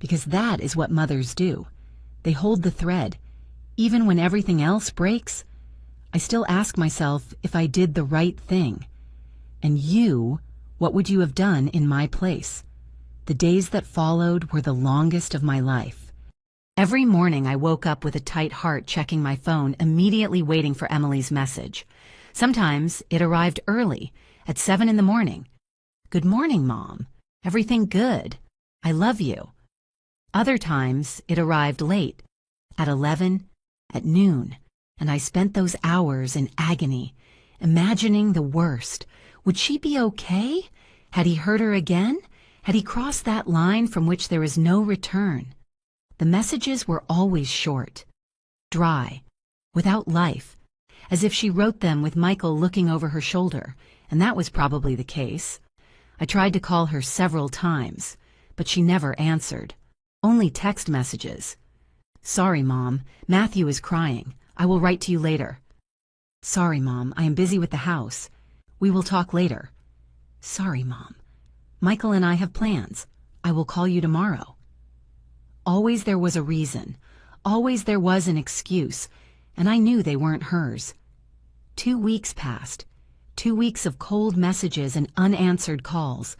because that is what mothers do. They hold the thread. Even when everything else breaks, I still ask myself if I did the right thing. And you, what would you have done in my place? The days that followed were the longest of my life. Every morning I woke up with a tight heart, checking my phone, immediately waiting for Emily's message. Sometimes it arrived early, at 7 in the morning. Good morning, Mom. Everything good? I love you. Other times it arrived late, at 11, at noon, and I spent those hours in agony, imagining the worst. Would she be okay? Had he hurt her again? Had he crossed that line from which there is no return? The messages were always short, dry, without life, as if she wrote them with Michael looking over her shoulder, and that was probably the case. I tried to call her several times, but she never answered. Only text messages. Sorry, Mom. Matthew is crying. I will write to you later. Sorry, Mom. I am busy with the house. We will talk later. Sorry, Mom. Michael and I have plans. I will call you tomorrow. Always there was a reason. Always there was an excuse, and I knew they weren't hers. 2 weeks passed. 2 weeks of cold messages and unanswered calls.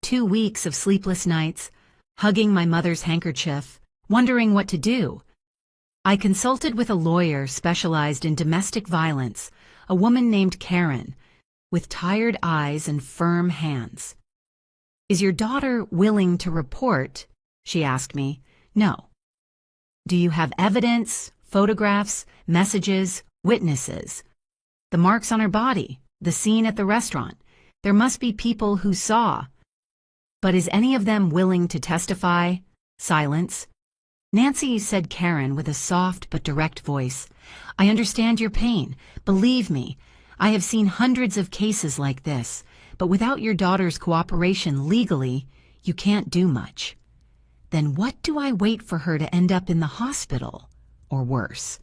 2 weeks of sleepless nights, hugging my mother's handkerchief, wondering what to do. I consulted with a lawyer specialized in domestic violence, a woman named Karen, with tired eyes and firm hands. Is your daughter willing to report? She asked me. No. Do you have evidence, photographs, messages, witnesses? The marks on her body, the scene at the restaurant. There must be people who saw. But is any of them willing to testify? Silence. Nancy, said Karen with a soft but direct voice. I understand your pain. Believe me, I have seen hundreds of cases like this, but without your daughter's cooperation legally, you can't do much. Then what do I wait for her to end up in the hospital? Or worse?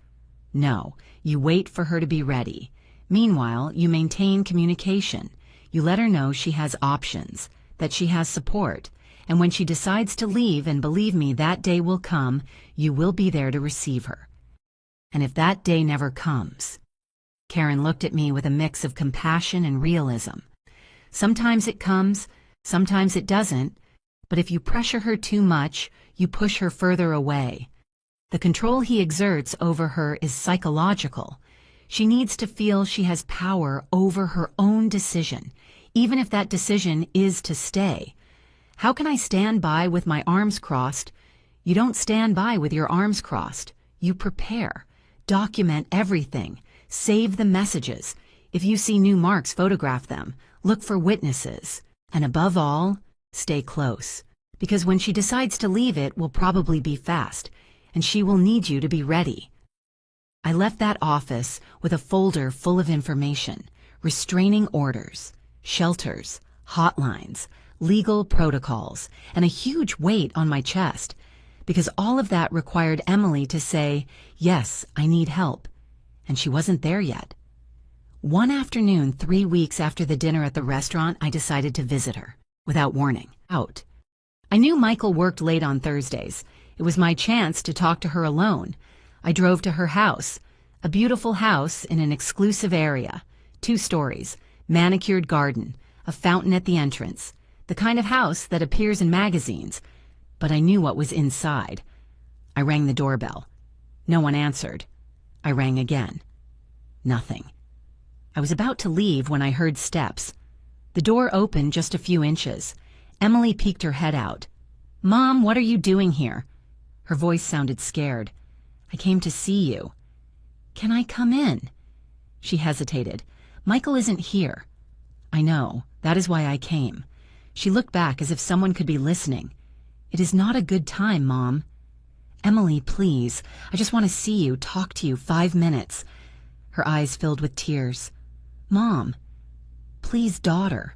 No, you wait for her to be ready. Meanwhile, you maintain communication. You let her know she has options, that she has support, and when she decides to leave, and believe me, that day will come, you will be there to receive her. And if that day never comes... Karen looked at me with a mix of compassion and realism. Sometimes it comes, sometimes it doesn't, but if you pressure her too much, you push her further away. The control he exerts over her is psychological. She needs to feel she has power over her own decision, even if that decision is to stay. How can I stand by with my arms crossed? You don't stand by with your arms crossed. You prepare. Document everything. Save the messages. If you see new marks, photograph them. Look for witnesses. And above all, stay close. Because when she decides to leave, it will probably be fast, and she will need you to be ready. I left that office with a folder full of information, restraining orders, shelters, hotlines, legal protocols, and a huge weight on my chest, because all of that required Emily to say, yes, I need help. And she wasn't there yet. One afternoon, 3 weeks after the dinner at the restaurant, I decided to visit her, without warning, out. I knew Michael worked late on Thursdays. It was my chance to talk to her alone. I drove to her house, a beautiful house in an exclusive area, 2 stories, manicured garden, a fountain at the entrance, the kind of house that appears in magazines. But I knew what was inside. I rang the doorbell. No one answered. I rang again. Nothing. I was about to leave when I heard steps. The door opened just a few inches. Emily peeked her head out. "Mom, what are you doing here?" Her voice sounded scared. "I came to see you." "Can I come in?" She hesitated. "Michael isn't here." "I know. That is why I came." She looked back as if someone could be listening. "It is not a good time, Mom." "Emily, please. I just want to see you, talk to you 5 minutes." Her eyes filled with tears. "Mom." "Please, daughter."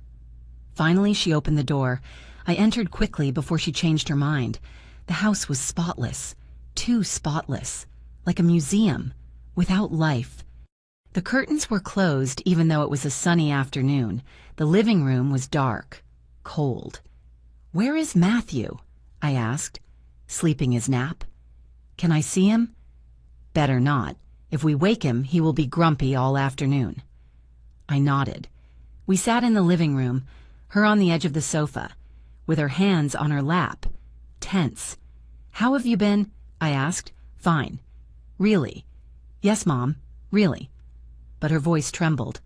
Finally, she opened the door. I entered quickly before she changed her mind. The house was spotless. Too spotless. Like a museum. Without life. The curtains were closed even though it was a sunny afternoon. The living room was dark. Cold. "Where is Matthew?" I asked. "Sleeping his nap." "Can I see him?" "Better not. If we wake him, he will be grumpy all afternoon." I nodded. We sat in the living room, her on the edge of the sofa, with her hands on her lap, tense. "How have you been?" I asked. "Fine." "Really?" "Yes, Mom, really." But her voice trembled.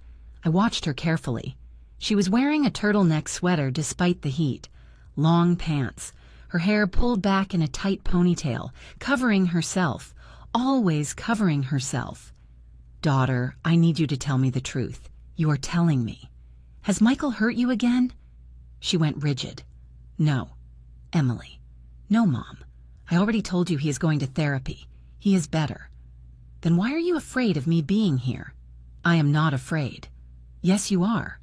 I watched her carefully. She was wearing a turtleneck sweater despite the heat, long pants, her hair pulled back in a tight ponytail, covering herself, always covering herself. "Daughter, I need you to tell me the truth. You are telling me. Has Michael hurt you again?" She went rigid. "No." "Emily." "No, Mom. I already told you he is going to therapy. He is better." "Then why are you afraid of me being here?" "I am not afraid." "Yes, you are.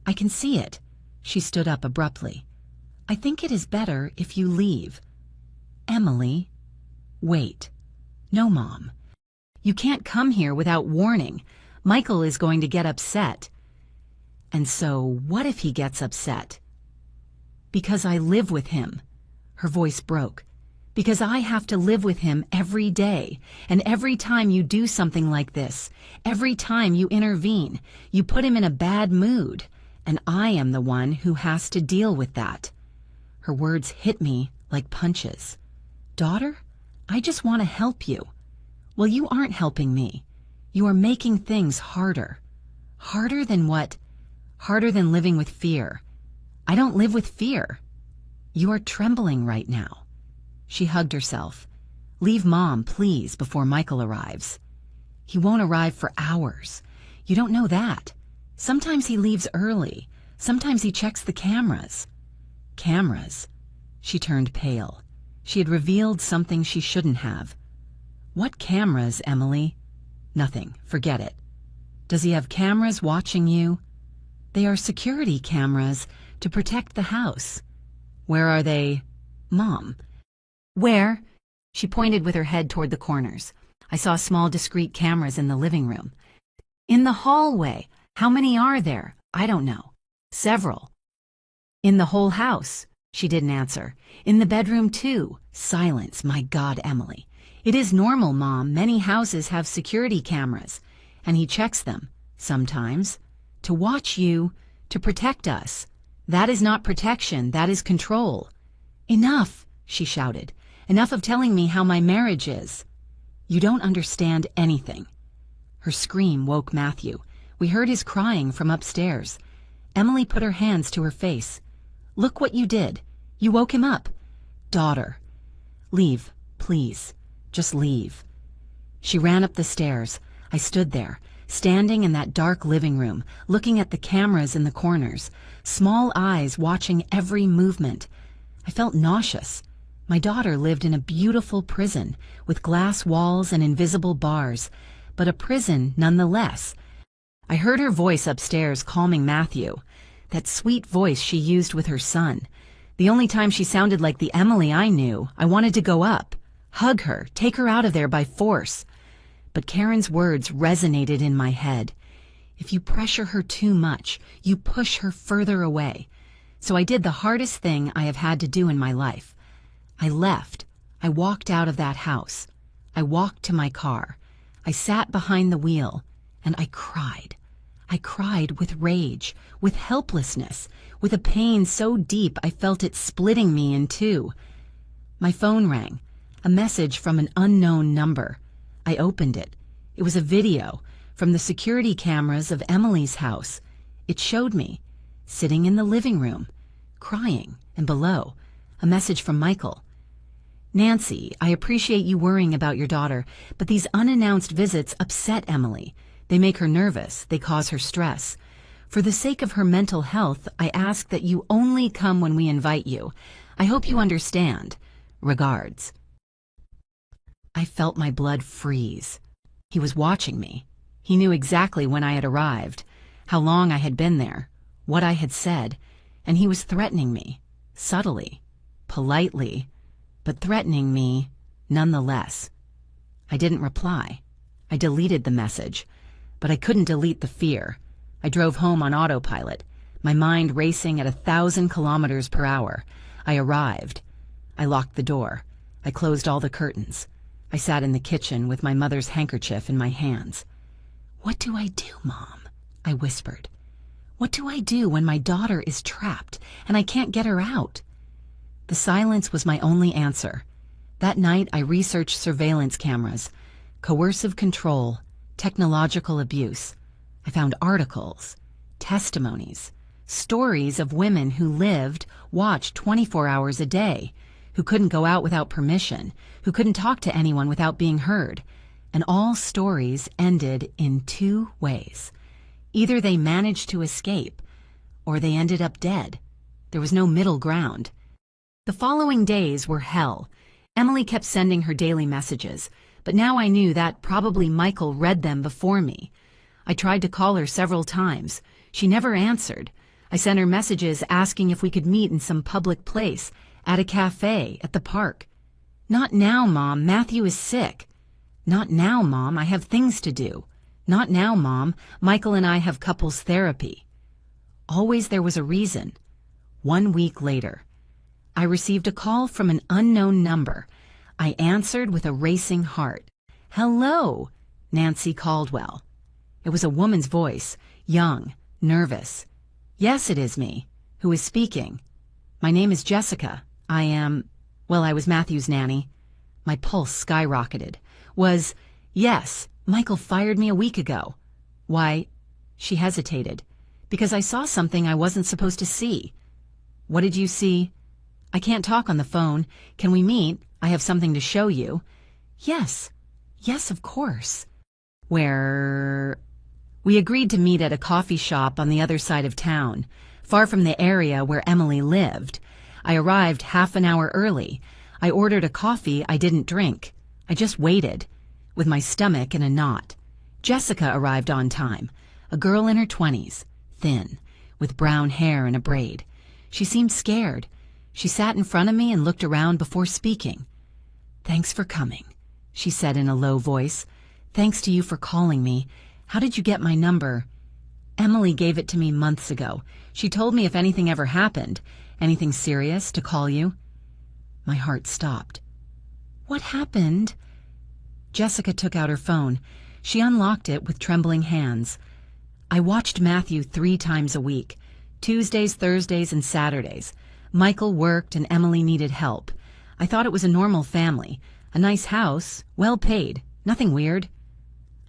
I can see it." She stood up abruptly. "I think it is better if you leave." "Emily." "Wait." "No, Mom. You can't come here without warning. Michael is going to get upset." "And so, what if he gets upset?" "Because I live with him." Her voice broke. "Because I have to live with him every day. And every time you do something like this, every time you intervene, you put him in a bad mood. And I am the one who has to deal with that." Her words hit me like punches. "Daughter, I just want to help you." "Well, you aren't helping me. You are making things harder." "Harder than what?" "Harder than living with fear." "I don't live with fear." "You are trembling right now." She hugged herself. "Leave Mom, please, before Michael arrives." "He won't arrive for hours. You don't know that. Sometimes he leaves early. Sometimes he checks the cameras." "Cameras?" She turned pale. She had revealed something she shouldn't have. "What cameras, Emily?" "Nothing. Forget it." "Does he have cameras watching you?" "They are security cameras to protect the house." "Where are they?" "Mom." "Where?" She pointed with her head toward the corners. I saw small discrete cameras in the living room. "In the hallway. How many are there?" "I don't know." "Several." "In the whole house?" She didn't answer. "In the bedroom too." Silence. My God, Emily. "It is normal, Mom. Many houses have security cameras. And he checks them. Sometimes. To watch you. To protect us. That is not protection. That is control." "Enough," she shouted. "Enough of telling me how my marriage is." "You don't understand anything." Her scream woke Matthew. We heard his crying from upstairs. Emily put her hands to her face. "Look what you did. You woke him up." "Daughter." "Leave, please. Just leave." She ran up the stairs. I stood there, standing in that dark living room, looking at the cameras in the corners, small eyes watching every movement. I felt nauseous. My daughter lived in a beautiful prison, with glass walls and invisible bars, but a prison nonetheless. I heard her voice upstairs calming Matthew, that sweet voice she used with her son. The only time she sounded like the Emily I knew. I wanted to go up, hug her, take her out of there by force. But Karen's words resonated in my head. If you pressure her too much, you push her further away. So I did the hardest thing I have had to do in my life. I left. I walked out of that house. I walked to my car. I sat behind the wheel, and I cried. I cried with rage, with helplessness, with a pain so deep I felt it splitting me in two. My phone rang, a message from an unknown number. I opened it. It was a video from the security cameras of Emily's house. It showed me, sitting in the living room, crying, and below, a message from Michael. "Nancy, I appreciate you worrying about your daughter, but these unannounced visits upset Emily. They make her nervous. They cause her stress. For the sake of her mental health, I ask that you only come when we invite you. I hope you understand. Regards." I felt my blood freeze. He was watching me. He knew exactly when I had arrived, how long I had been there, what I had said, and he was threatening me, subtly, politely, but threatening me nonetheless. I didn't reply. I deleted the message, but I couldn't delete the fear. I drove home on autopilot, my mind racing at 1,000 kilometers per hour. I arrived. I locked the door. I closed all the curtains. I sat in the kitchen with my mother's handkerchief in my hands. "What do I do, Mom?" I whispered. "What do I do when my daughter is trapped and I can't get her out?" The silence was my only answer. That night I researched surveillance cameras, coercive control, technological abuse. I found articles, testimonies, stories of women who lived, watched 24 hours a day, who couldn't go out without permission, who couldn't talk to anyone without being heard. And all stories ended in two ways. Either they managed to escape, or they ended up dead. There was no middle ground. The following days were hell. Emily kept sending her daily messages, but now I knew that probably Michael read them before me. I tried to call her several times. She never answered. I sent her messages asking if we could meet in some public place, at a cafe, at the park. "Not now, Mom. Matthew is sick." "Not now, Mom. I have things to do." "Not now, Mom. Michael and I have couples therapy." Always there was a reason. 1 week later, I received a call from an unknown number. I answered with a racing heart. "Hello, Nancy Caldwell." It was a woman's voice, young, nervous. "Yes, it is me. Who is speaking?" "My name is Jessica. I was Matthew's nanny." My pulse skyrocketed. Yes, Michael fired me a week ago." "Why?" She hesitated. "Because I saw something I wasn't supposed to see." "What did you see?" "I can't talk on the phone. Can we meet? I have something to show you." Yes, of course." "Where?" We agreed to meet at a coffee shop on the other side of town, far from the area where Emily lived. I arrived half an hour early. I ordered a coffee I didn't drink. I just waited, with my stomach in a knot. Jessica arrived on time, a girl in her 20s, thin, with brown hair and a braid. She seemed scared. She sat in front of me and looked around before speaking. "Thanks for coming," she said in a low voice. "Thanks to you for calling me. How did you get my number?" "Emily gave it to me months ago. She told me if anything ever happened, anything serious, to call you." My heart stopped. "What happened?" Jessica took out her phone. She unlocked it with trembling hands. "I watched Matthew 3 times a week, Tuesdays, Thursdays, and Saturdays. Michael worked and Emily needed help. I thought it was a normal family, a nice house, well paid, nothing weird."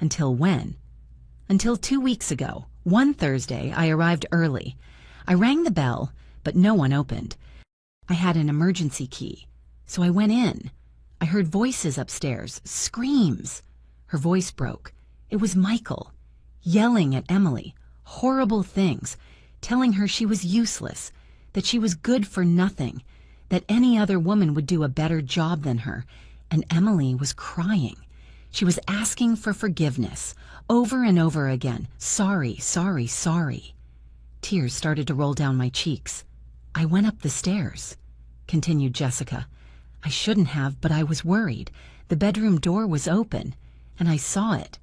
"Until when?" "Until 2 weeks ago. One Thursday, I arrived early. I rang the bell, but no one opened. I had an emergency key, so I went in. I heard voices upstairs, screams." Her voice broke. It was Michael, yelling at Emily, horrible things, telling her she was useless, that she was good for nothing, that any other woman would do a better job than her, and Emily was crying. She was asking for forgiveness, over and over again. "Sorry, sorry, sorry." Tears started to roll down my cheeks. "I went up the stairs," continued Jessica. "I shouldn't have, but I was worried. The bedroom door was open, and I saw it."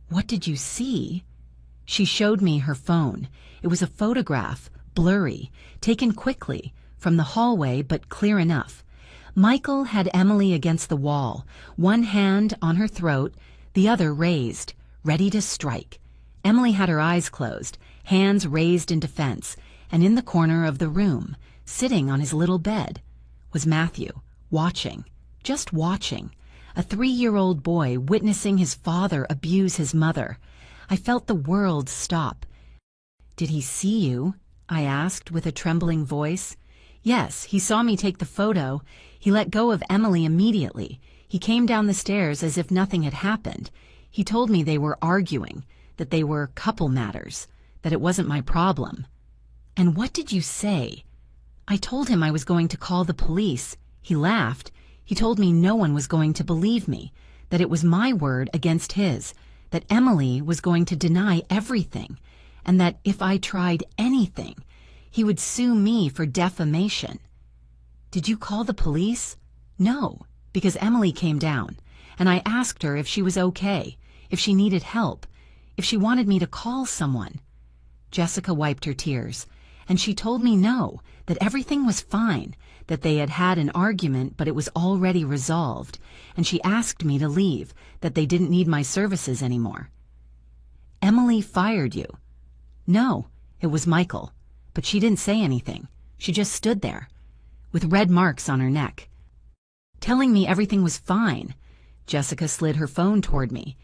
"What did you see?" She showed me her phone. It was a photograph, blurry, taken quickly, from the hallway, but clear enough. Michael had Emily against the wall, one hand on her throat, the other raised, ready to strike. Emily had her eyes closed, hands raised in defense, and in the corner of the room, sitting on his little bed, was Matthew, watching, just watching, a 3-year-old boy witnessing his father abuse his mother. I felt the world stop. "Did he see you?" I asked with a trembling voice. "Yes, he saw me take the photo. He let go of Emily immediately. He came down the stairs as if nothing had happened. He told me they were arguing, that they were couple matters, that it wasn't my problem." "And what did you say?" "I told him I was going to call the police." He laughed. He told me no one was going to believe me, that it was my word against his, that Emily was going to deny everything, and that if I tried anything, he would sue me for defamation. "Did you call the police?" "No, because Emily came down, and I asked her if she was okay, if she needed help, if she wanted me to call someone." Jessica wiped her tears, and she told me no, that everything was fine, that they had had an argument but it was already resolved, and she asked me to leave, that they didn't need my services anymore. "Emily fired you?" "No, it was Michael, but she didn't say anything. She just stood there, with red marks on her neck, telling me everything was fine." Jessica slid her phone toward me.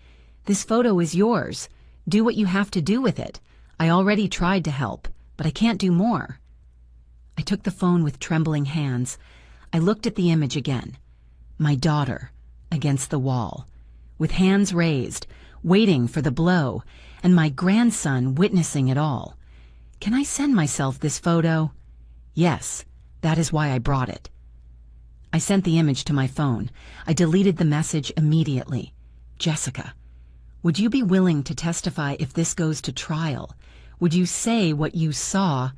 "This photo is yours. Do what you have to do with it. I already tried to help, but I can't do more." I took the phone with trembling hands. I looked at the image again. My daughter, against the wall, with hands raised, waiting for the blow, and my grandson witnessing it all. Can I send myself this photo? Yes, that is why I brought it. I sent the image to my phone. I deleted the message immediately. "Jessica, would you be willing to testify if this goes to trial? Would you say what you saw?"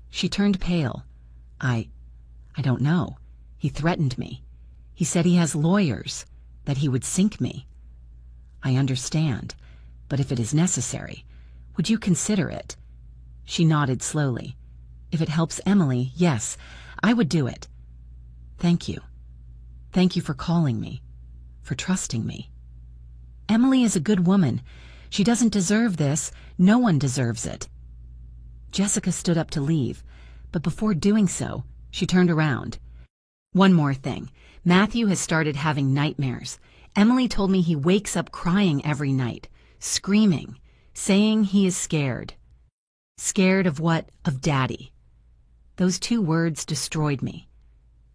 She turned pale. I don't know. He threatened me. He said he has lawyers, that he would sink me." "I understand, but if it is necessary, would you consider it?" She nodded slowly. "If it helps Emily, yes, I would do it." "Thank you. Thank you for calling me, for trusting me. Emily is a good woman. She doesn't deserve this. No one deserves it." Jessica stood up to leave, but before doing so, she turned around. "One more thing. Matthew has started having nightmares. Emily told me he wakes up crying every night, screaming, saying he is scared." "Scared of what? Of Daddy." Those 2 words destroyed me.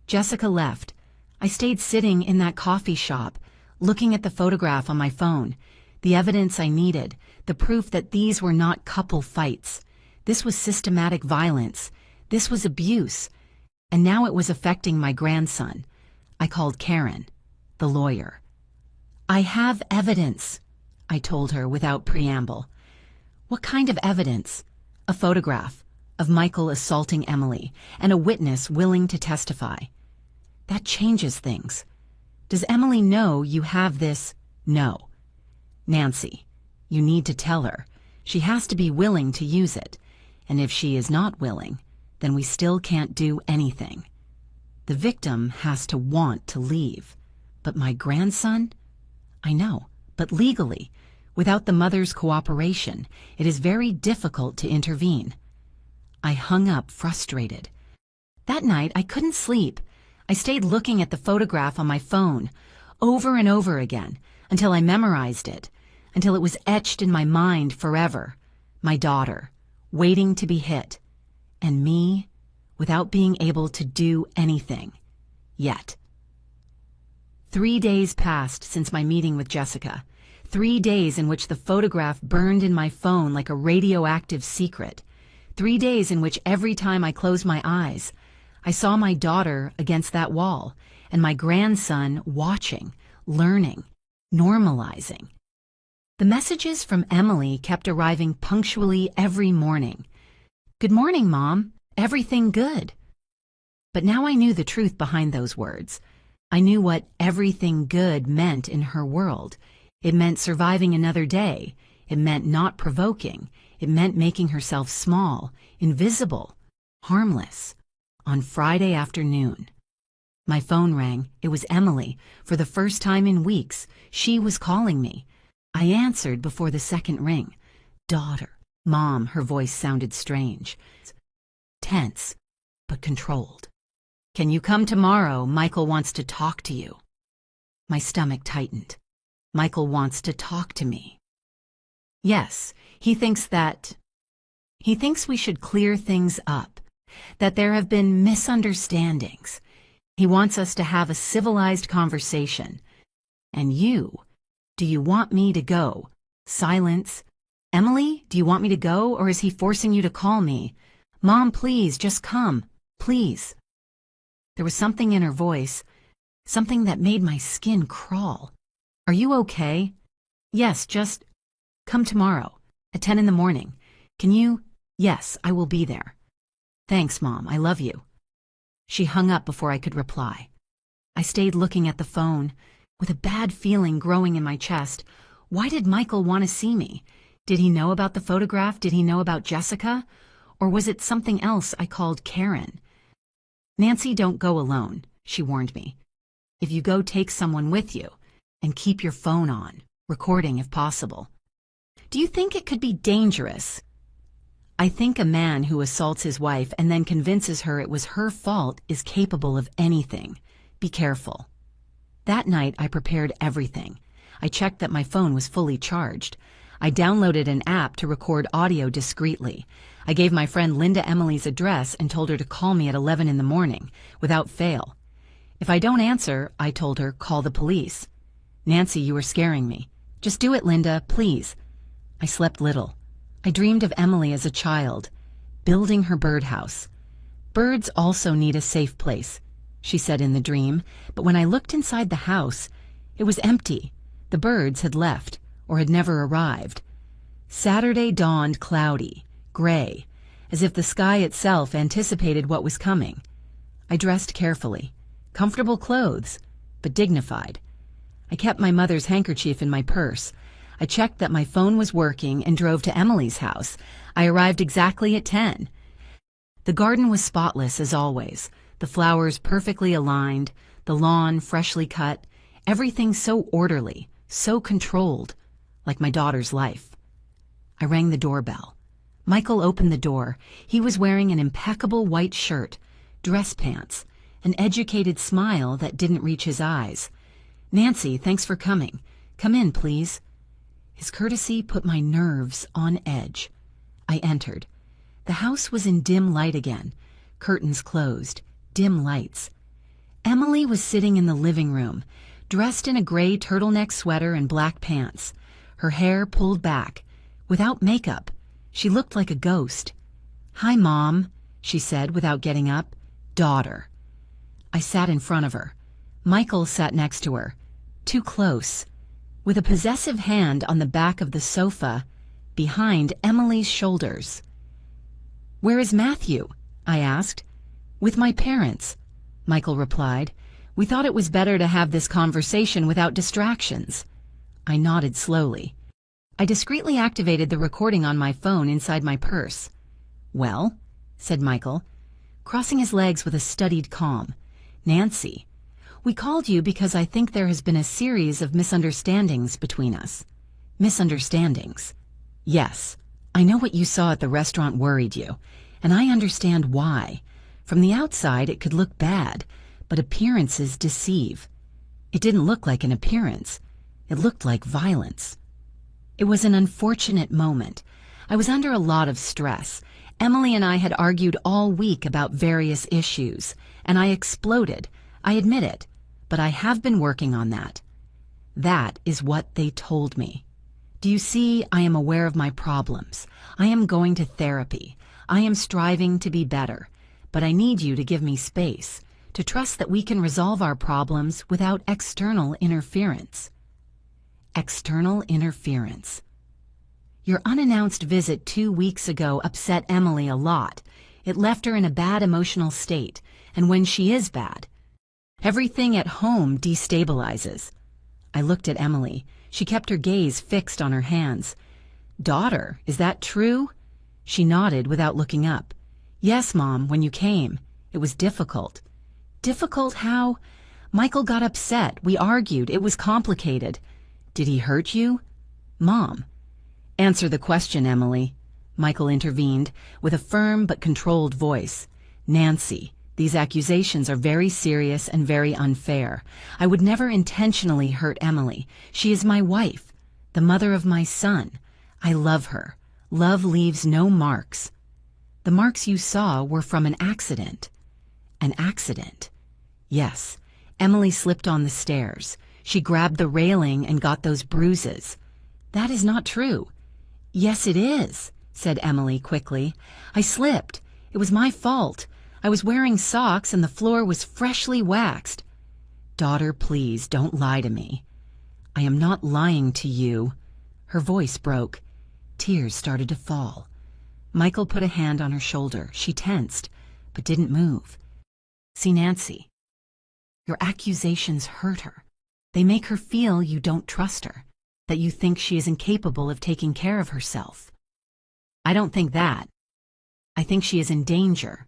Jessica left. I stayed sitting in that coffee shop, looking at the photograph on my phone, the evidence I needed, the proof that these were not couple fights. This was systematic violence. This was abuse. And now it was affecting my grandson. I called Karen, the lawyer. "I have evidence," I told her without preamble. "What kind of evidence?" "A photograph of Michael assaulting Emily, and a witness willing to testify." "That changes things. Does Emily know you have this?" "No." "Nancy, you need to tell her. She has to be willing to use it. And if she is not willing, then we still can't do anything. The victim has to want to leave. But my grandson? I know, but legally, without the mother's cooperation, it is very difficult to intervene." I hung up frustrated. That night, I couldn't sleep. I stayed looking at the photograph on my phone, over and over again, until I memorized it, until it was etched in my mind forever. My daughter, waiting to be hit, and me, without being able to do anything. Yet. 3 days passed since my meeting with Jessica. 3 days in which the photograph burned in my phone like a radioactive secret. 3 days in which every time I closed my eyes, I saw my daughter against that wall, and my grandson watching, learning, normalizing. The messages from Emily kept arriving punctually every morning. "Good morning, Mom. Everything good?" But now I knew the truth behind those words. I knew what everything good meant in her world. It meant surviving another day. It meant not provoking. It meant making herself small, invisible, harmless. On Friday afternoon, my phone rang. It was Emily. For the first time in weeks, she was calling me. I answered before the second ring. "Daughter." "Mom," her voice sounded strange. Tense, but controlled. "Can you come tomorrow? Michael wants to talk to you." My stomach tightened. Michael wants to talk to me. Yes, he thinks we should clear things up, that there have been misunderstandings. He wants us to have a civilized conversation. And do you want me to go? Silence. Emily, do you want me to go, or is he forcing you to call me? Mom, please, just come, please. There was something in her voice, something that made my skin crawl. Are you okay? Yes, just come tomorrow, at 10 in the morning. Can you? Yes, I will be there. Thanks, Mom, I love you. She hung up before I could reply. I stayed looking at the phone, with a bad feeling growing in my chest. Why did Michael want to see me? Did he know about the photograph? Did he know about Jessica? Or was it something else I called Karen? Nancy, don't go alone, she warned me. If you go, take someone with you, and keep your phone on, recording if possible. Do you think it could be dangerous? I think a man who assaults his wife and then convinces her it was her fault is capable of anything. Be careful. That night, I prepared everything. I checked that my phone was fully charged. I downloaded an app to record audio discreetly. I gave my friend Linda Emily's address and told her to call me at 11 in the morning, without fail. If I don't answer, I told her, call the police. Nancy, you are scaring me. Just do it, Linda, please. I slept little. I dreamed of Emily as a child, building her birdhouse. Birds also need a safe place, she said in the dream, but when I looked inside the house, it was empty. The birds had left, or had never arrived. Saturday dawned cloudy, gray, as if the sky itself anticipated what was coming. I dressed carefully, comfortable clothes, but dignified. I kept my mother's handkerchief in my purse. I checked that my phone was working and drove to Emily's house. I arrived exactly at 10. The garden was spotless as always, the flowers perfectly aligned, the lawn freshly cut, everything so orderly, so controlled, like my daughter's life. I rang the doorbell. Michael opened the door. He was wearing an impeccable white shirt, dress pants, an educated smile that didn't reach his eyes. Nancy, thanks for coming. Come in, please. His courtesy put my nerves on edge. I entered. The house was in dim light again, curtains closed, dim lights. Emily was sitting in the living room, dressed in a gray turtleneck sweater and black pants, her hair pulled back. Without makeup, she looked like a ghost. Hi, Mom, she said without getting up. Daughter. I sat in front of her. Michael sat next to her, too close, with a possessive hand on the back of the sofa, behind Emily's shoulders. Where is Matthew? I asked. With my parents, Michael replied. We thought it was better to have this conversation without distractions. I nodded slowly. I discreetly activated the recording on my phone inside my purse. Well, said Michael, crossing his legs with a studied calm. Nancy, we called you because I think there has been a series of misunderstandings between us. Misunderstandings. Yes, I know what you saw at the restaurant worried you, and I understand why. From the outside, it could look bad, but appearances deceive. It didn't look like an appearance. It looked like violence. It was an unfortunate moment. I was under a lot of stress. Emily and I had argued all week about various issues, and I exploded. I admit it, but I have been working on that. That is what they told me. Do you see, I am aware of my problems. I am going to therapy. I am striving to be better. But I need you to give me space, to trust that we can resolve our problems without external interference. External interference. Your unannounced visit 2 weeks ago upset Emily a lot. It left her in a bad emotional state, and when she is bad, everything at home destabilizes. I looked at Emily. She kept her gaze fixed on her hands. Daughter, is that true? She nodded without looking up. Yes, Mom, when you came. It was difficult. Difficult how? Michael got upset. We argued. It was complicated. Did he hurt you? Mom. Answer the question, Emily. Michael intervened with a firm but controlled voice. Nancy, These accusations are very serious and very unfair. I would never intentionally hurt Emily. She is my wife, the mother of my son. I love her. Love leaves no marks. The marks you saw were from an accident. An accident. Yes, Emily slipped on the stairs. She grabbed the railing and got those bruises. That is not true. Yes, it is, said Emily quickly. I slipped. It was my fault. I was wearing socks and the floor was freshly waxed. Daughter, please, don't lie to me. I am not lying to you. Her voice broke. Tears started to fall. Michael put a hand on her shoulder. She tensed, but didn't move. See, Nancy, your accusations hurt her. They make her feel you don't trust her, that you think she is incapable of taking care of herself. I don't think that. I think she is in danger.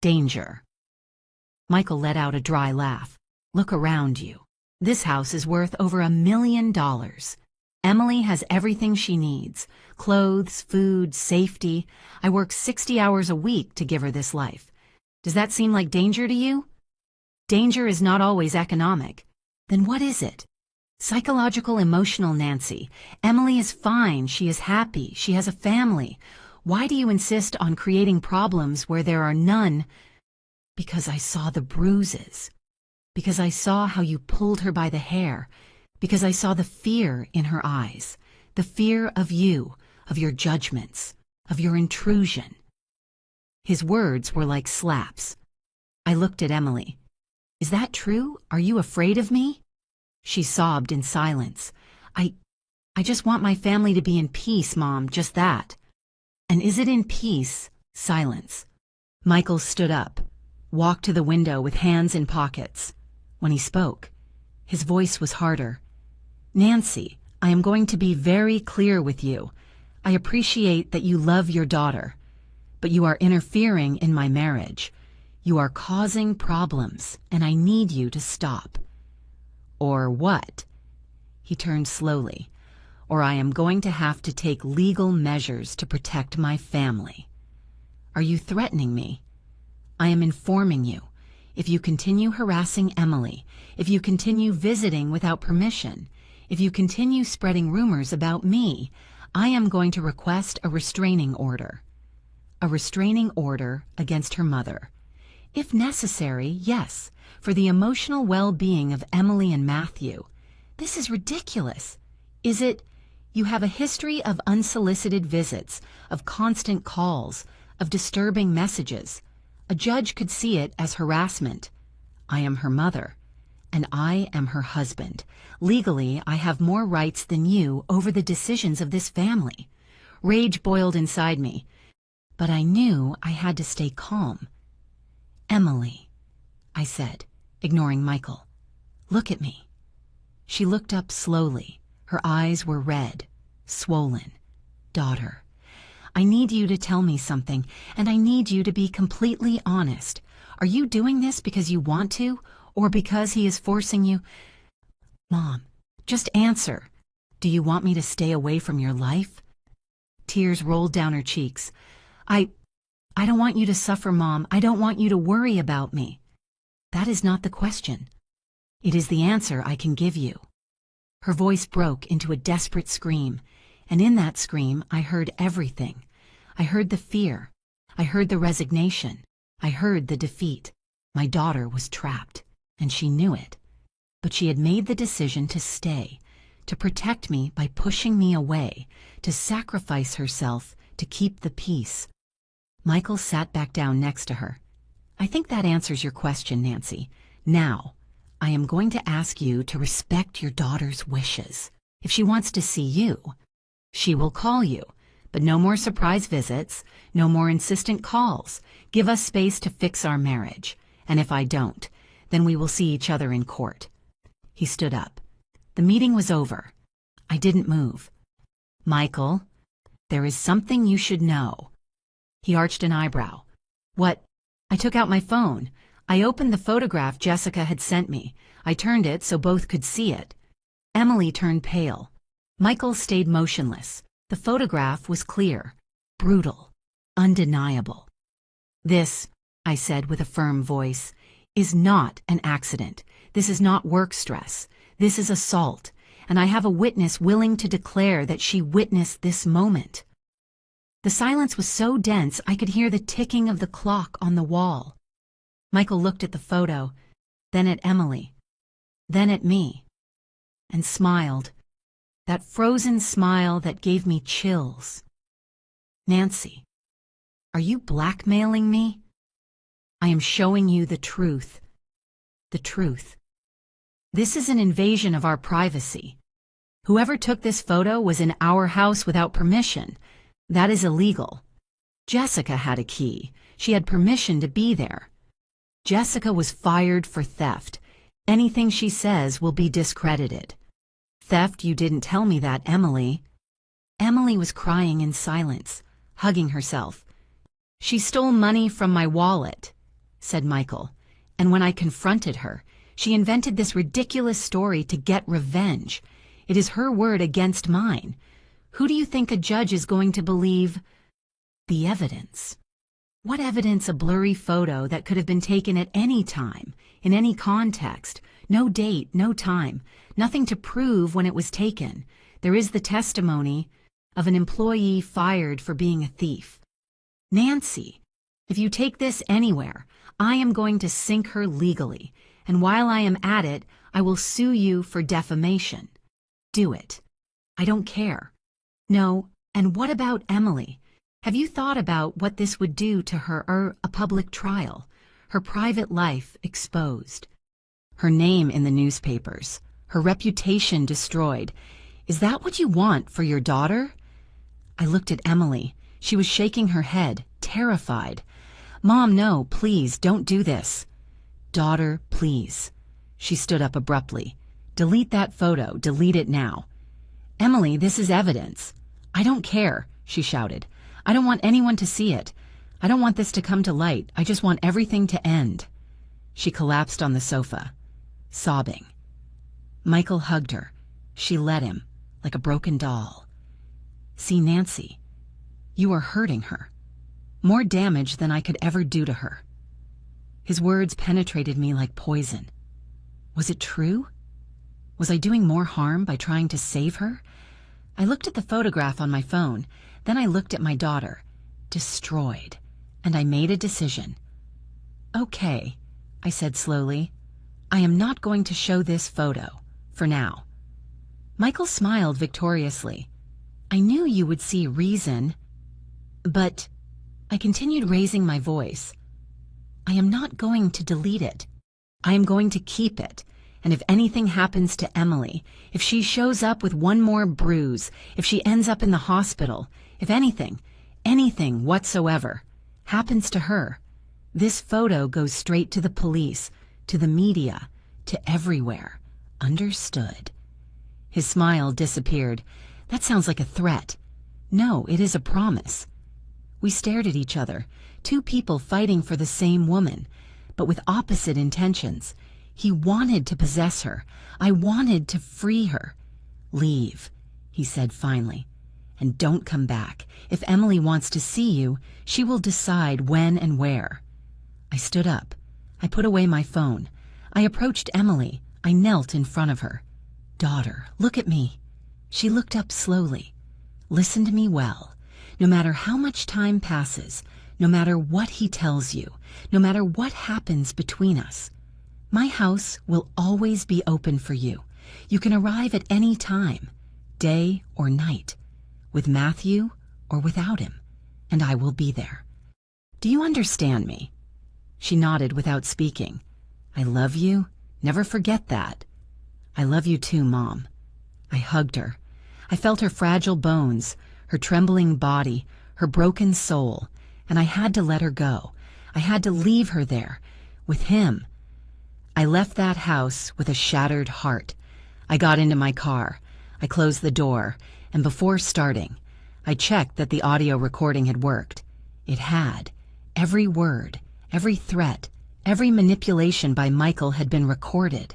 Danger. Michael let out a dry laugh. Look around you. This house is worth over $1 million. Emily has everything she needs. Clothes, food, safety. I work 60 hours a week to give her this life. Does that seem like danger to you? Danger is not always economic. Then what is it? Psychological, emotional, Nancy. Emily is fine. She is happy. She has a family. Why do you insist on creating problems where there are none? Because I saw the bruises. Because I saw how you pulled her by the hair. Because I saw the fear in her eyes. The fear of you, of your judgments, of your intrusion. His words were like slaps. I looked at Emily. Is that true? Are you afraid of me? She sobbed in silence. I just want my family to be in peace, Mom, just that. And is it in peace? Silence. Michael stood up, walked to the window with hands in pockets. When he spoke, his voice was harder. Nancy, I am going to be very clear with you. I appreciate that you love your daughter, but you are interfering in my marriage. You are causing problems, and I need you to stop. Or what? He turned slowly. Or I am going to have to take legal measures to protect my family. Are you threatening me? I am informing you. If you continue harassing Emily, if you continue visiting without permission, if you continue spreading rumors about me, I am going to request a restraining order. A restraining order against her mother. If necessary, yes, for the emotional well-being of Emily and Matthew. This is ridiculous. Is it? You have a history of unsolicited visits, of constant calls, of disturbing messages. A judge could see it as harassment. I am her mother, and I am her husband. Legally, I have more rights than you over the decisions of this family. Rage boiled inside me, but I knew I had to stay calm. Emily, I said, ignoring Michael, look at me. She looked up slowly. Her eyes were red, swollen. Daughter, I need you to tell me something, and I need you to be completely honest. Are you doing this because you want to, or because he is forcing you? Mom, just answer. Do you want me to stay away from your life? Tears rolled down her cheeks. I don't want you to suffer, Mom. I don't want you to worry about me. That is not the question. It is the answer I can give you. Her voice broke into a desperate scream, and in that scream I heard everything. I heard the fear. I heard the resignation. I heard the defeat. My daughter was trapped, and she knew it. But she had made the decision to stay, to protect me by pushing me away, to sacrifice herself to keep the peace. Michael sat back down next to her. I think that answers your question, Nancy. Now, I am going to ask you to respect your daughter's wishes. If she wants to see you, she will call you. But no more surprise visits, no more insistent calls. Give us space to fix our marriage. And if I don't, then we will see each other in court. He stood up. The meeting was over. I didn't move. Michael, there is something you should know. He arched an eyebrow. What? I took out my phone. I opened the photograph Jessica had sent me. I turned it so both could see it. Emily turned pale. Michael stayed motionless. The photograph was clear, brutal, undeniable. This, I said with a firm voice, is not an accident. This is not work stress. This is assault, and I have a witness willing to declare that she witnessed this moment. The silence was so dense I could hear the ticking of the clock on the wall. Michael looked at the photo, then at Emily, then at me, and smiled. That frozen smile that gave me chills. Nancy, are you blackmailing me? I am showing you the truth. The truth. This is an invasion of our privacy. Whoever took this photo was in our house without permission. That is illegal. Jessica had a key. She had permission to be there. Jessica was fired for theft. Anything she says will be discredited. Theft, you didn't tell me that, Emily. Emily was crying in silence, hugging herself. She stole money from my wallet, said Michael, and when I confronted her, she invented this ridiculous story to get revenge. It is her word against mine. Who do you think a judge is going to believe? The evidence. What evidence? A blurry photo that could have been taken at any time, in any context. No date, no time, nothing to prove when it was taken. There is the testimony of an employee fired for being a thief. Nancy, if you take this anywhere, I am going to sink her legally, and while I am at it, I will sue you for defamation. Do it. I don't care. No, and what about Emily? Have you thought about what this would do to her, a public trial, her private life exposed? Her name in the newspapers, her reputation destroyed. Is that what you want for your daughter? I looked at Emily. She was shaking her head, terrified. Mom, no, please, don't do this. Daughter, please. She stood up abruptly. Delete that photo, delete it now. Emily, this is evidence. I don't care, she shouted. I don't want anyone to see it. I don't want this to come to light. I just want everything to end. She collapsed on the sofa, sobbing. Michael hugged her. She let him, like a broken doll. See, Nancy, you are hurting her. More damage than I could ever do to her. His words penetrated me like poison. Was it true? Was I doing more harm by trying to save her? I looked at the photograph on my phone, then I looked at my daughter, destroyed, and I made a decision. Okay, I said slowly. I am not going to show this photo, for now. Michael smiled victoriously. I knew you would see reason, but I continued raising my voice. I am not going to delete it. I am going to keep it. And if anything happens to Emily, if she shows up with one more bruise, if she ends up in the hospital, if anything whatsoever happens to her, this photo goes straight to the police, to the media, to everywhere. Understood? His smile disappeared. That sounds like a threat. No, it is a promise. We stared at each other, two people fighting for the same woman, but with opposite intentions. He wanted to possess her. I wanted to free her. Leave, he said finally, and don't come back. If Emily wants to see you, she will decide when and where. I stood up. I put away my phone. I approached Emily. I knelt in front of her. Daughter, look at me. She looked up slowly. Listen to me well. No matter how much time passes, no matter what he tells you, no matter what happens between us, my house will always be open for you. You can arrive at any time, day or night, with Matthew or without him, and I will be there. Do you understand me? She nodded without speaking. I love you. Never forget that. I love you too, Mom. I hugged her. I felt her fragile bones, her trembling body, her broken soul, and I had to let her go. I had to leave her there, with him. I left that house with a shattered heart. I got into my car. I closed the door, and before starting, I checked that the audio recording had worked. It had. Every word, every threat, every manipulation by Michael had been recorded.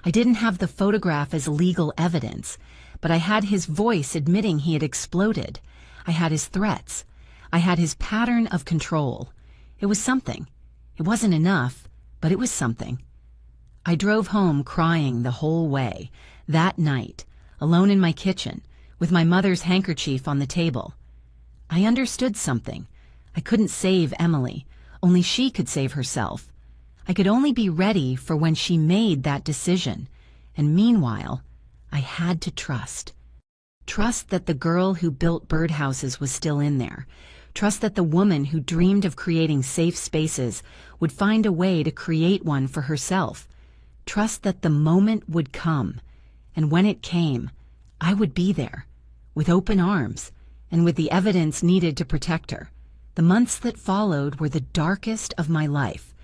I didn't have the photograph as legal evidence, but I had his voice admitting he had exploded. I had his threats. I had his pattern of control. It was something. It wasn't enough, but it was something. I drove home crying the whole way, that night, alone in my kitchen, with my mother's handkerchief on the table. I understood something. I couldn't save Emily. Only she could save herself. I could only be ready for when she made that decision. And meanwhile, I had to trust. Trust that the girl who built birdhouses was still in there. Trust that the woman who dreamed of creating safe spaces would find a way to create one for herself. Trust that the moment would come. And when it came, I would be there, with open arms, and with the evidence needed to protect her. The months that followed were the darkest of my life.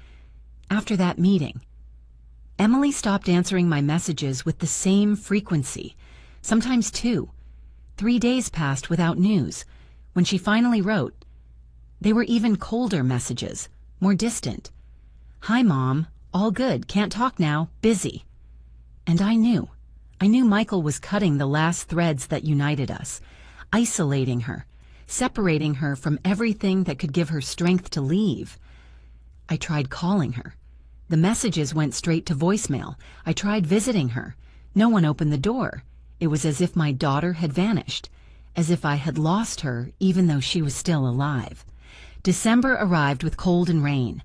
After that meeting, Emily stopped answering my messages with the same frequency, sometimes 2. 3 days passed without news. When she finally wrote, they were even colder messages, more distant. "Hi, Mom. All good. Can't talk now. Busy." And I knew Michael was cutting the last threads that united us, isolating her, separating her from everything that could give her strength to leave. I tried calling her. The messages went straight to voicemail. I tried visiting her. No one opened the door. It was as if my daughter had vanished, as if I had lost her even though she was still alive. December arrived with cold and rain.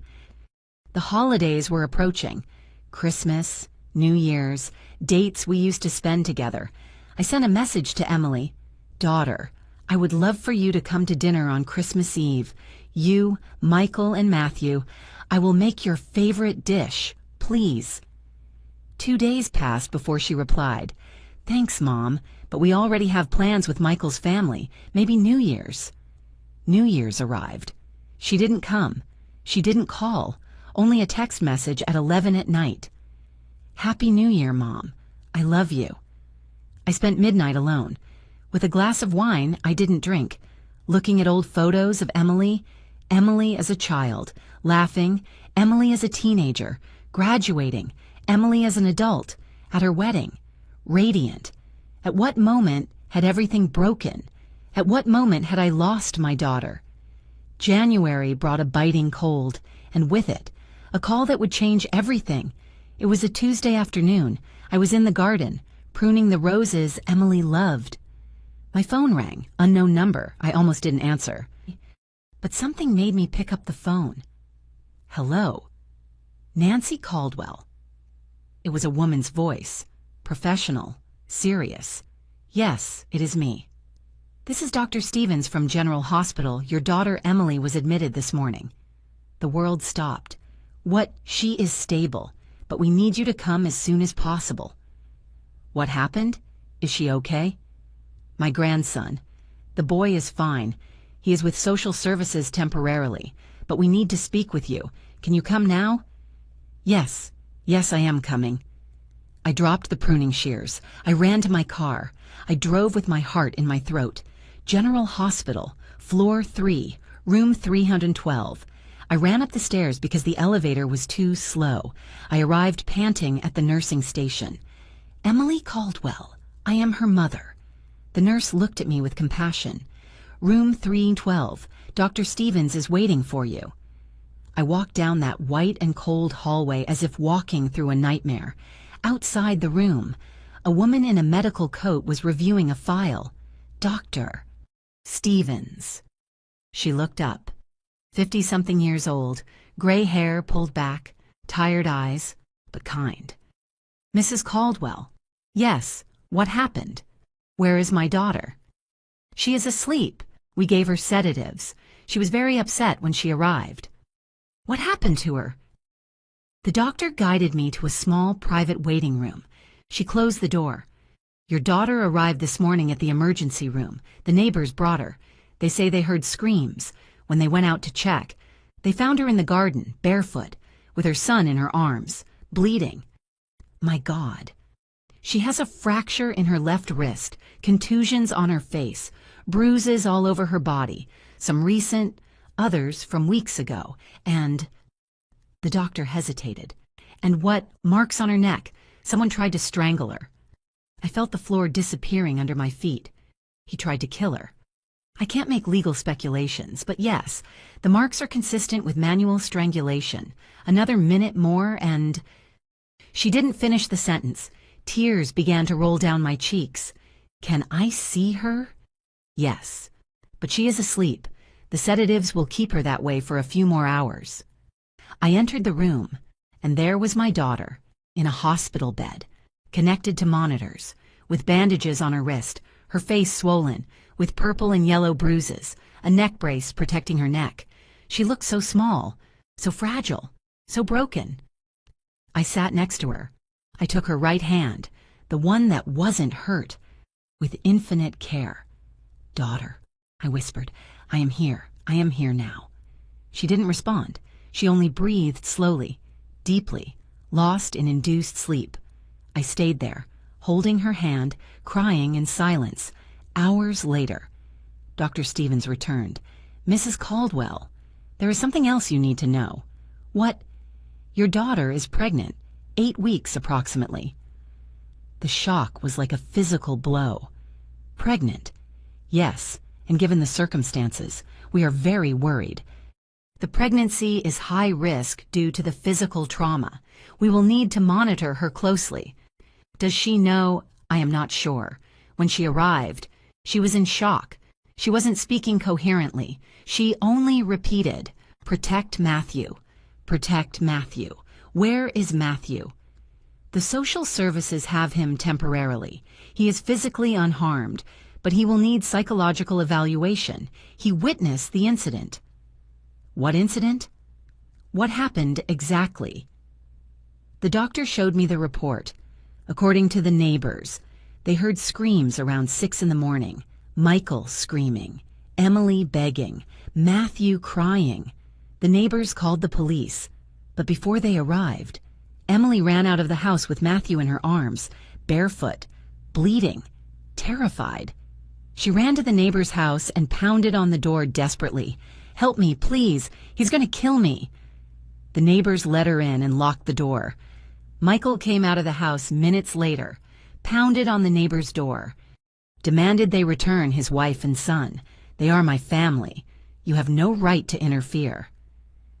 The holidays were approaching. Christmas, New Year's, dates we used to spend together. I sent a message to Emily. "Daughter, I would love for you to come to dinner on Christmas Eve. You, Michael, and Matthew. I will make your favorite dish, please." 2 days passed before she replied. "Thanks, Mom, but we already have plans with Michael's family. Maybe New Year's." New Year's arrived. She didn't come. She didn't call. Only a text message at 11 at night. "Happy New Year, Mom. I love you." I spent midnight alone. With a glass of wine I didn't drink, looking at old photos of Emily as a child, laughing, Emily as a teenager, graduating, Emily as an adult, at her wedding, radiant. At what moment had everything broken? At what moment had I lost my daughter? January brought a biting cold, and with it, a call that would change everything. It was a Tuesday afternoon. I was in the garden, pruning the roses Emily loved. My phone rang, unknown number. I almost didn't answer. But something made me pick up the phone. Hello. Nancy Caldwell. It was a woman's voice, professional, serious. "Yes, it is me. This is Dr. Stevens from General Hospital. Your daughter Emily was admitted this morning." The world stopped. "What? She is stable, but we need you to come as soon as possible." "What happened? Is she okay?" "My grandson. The boy is fine. He is with social services temporarily, but we need to speak with you. Can you come now?" Yes, I am coming." I dropped the pruning shears. I ran to my car. I drove with my heart in my throat. General Hospital, floor 3, room 312. I ran up the stairs because the elevator was too slow. I arrived panting at the nursing station. "Emily Caldwell. I am her mother." The nurse looked at me with compassion. "Room 312. Dr. Stevens is waiting for you." I walked down that white and cold hallway as if walking through a nightmare. Outside the room, a woman in a medical coat was reviewing a file. "Dr. Stevens." She looked up. 50-something years old, gray hair pulled back, tired eyes, but kind. "Mrs. Caldwell." "Yes. What happened? Where is my daughter?" "She is asleep. We gave her sedatives. She was very upset when she arrived." "What happened to her?" The doctor guided me to a small private waiting room. She closed the door. "Your daughter arrived this morning at the emergency room. The neighbors brought her. They say they heard screams. When they went out to check, they found her in the garden, barefoot, with her son in her arms, bleeding. My God. She has a fracture in her left wrist, contusions on her face, bruises all over her body, some recent, others from weeks ago, and..." The doctor hesitated. "And what? Marks on her neck. Someone tried to strangle her." I felt the floor disappearing under my feet. He tried to kill her. I can't make legal speculations, but yes, the marks are consistent with manual strangulation. Another minute more and... She didn't finish the sentence. Tears began to roll down my cheeks. Can I see her? Yes. But she is asleep. The sedatives will keep her that way for a few more hours. I entered the room, and there was my daughter, in a hospital bed, connected to monitors, with bandages on her wrist, her face swollen, with purple and yellow bruises, a neck brace protecting her neck. She looked so small, so fragile, so broken. I sat next to her. I took her right hand, the one that wasn't hurt, with infinite care. "Daughter," I whispered, I am here now." She didn't respond. She only breathed slowly, deeply, lost in induced sleep. I stayed there, holding her hand, crying in silence. Hours later, Dr. Stevens returned. "Mrs. Caldwell, there is something else you need to know." "What?" "Your daughter is pregnant, 8 weeks approximately." The shock was like a physical blow. "Pregnant?" "Yes, and given the circumstances, we are very worried. The pregnancy is high risk due to the physical trauma. We will need to monitor her closely." "Does she know?" "I am not sure. When she arrived, she was in shock. She wasn't speaking coherently. She only repeated, 'Protect Matthew. Protect Matthew. Where is Matthew?' The social services have him temporarily. He is physically unharmed, but he will need psychological evaluation. He witnessed the incident." "What incident?" "What happened exactly?" The doctor showed me the report. According to the neighbors, they heard screams around 6 in the morning. Michael screaming, Emily begging, Matthew crying. The neighbors called the police, but before they arrived, Emily ran out of the house with Matthew in her arms, barefoot, bleeding, terrified. She ran to the neighbor's house and pounded on the door desperately. "Help me, please. He's going to kill me." The neighbors let her in and locked the door. Michael came out of the house minutes later, pounded on the neighbor's door, demanded they return his wife and son. "They are my family. You have no right to interfere."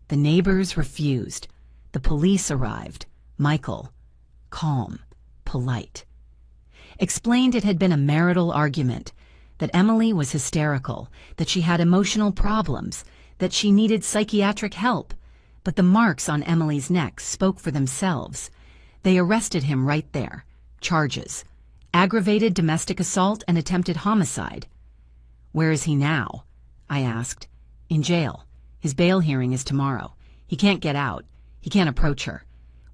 The neighbors refused. The police arrived. Michael, calm, polite, explained it had been a marital argument, that Emily was hysterical, that she had emotional problems, that she needed psychiatric help. But the marks on Emily's neck spoke for themselves. They arrested him right there. Charges: aggravated domestic assault and attempted homicide. "Where is he now?" I asked. "In jail. His bail hearing is tomorrow. He can't get out. He can't approach her.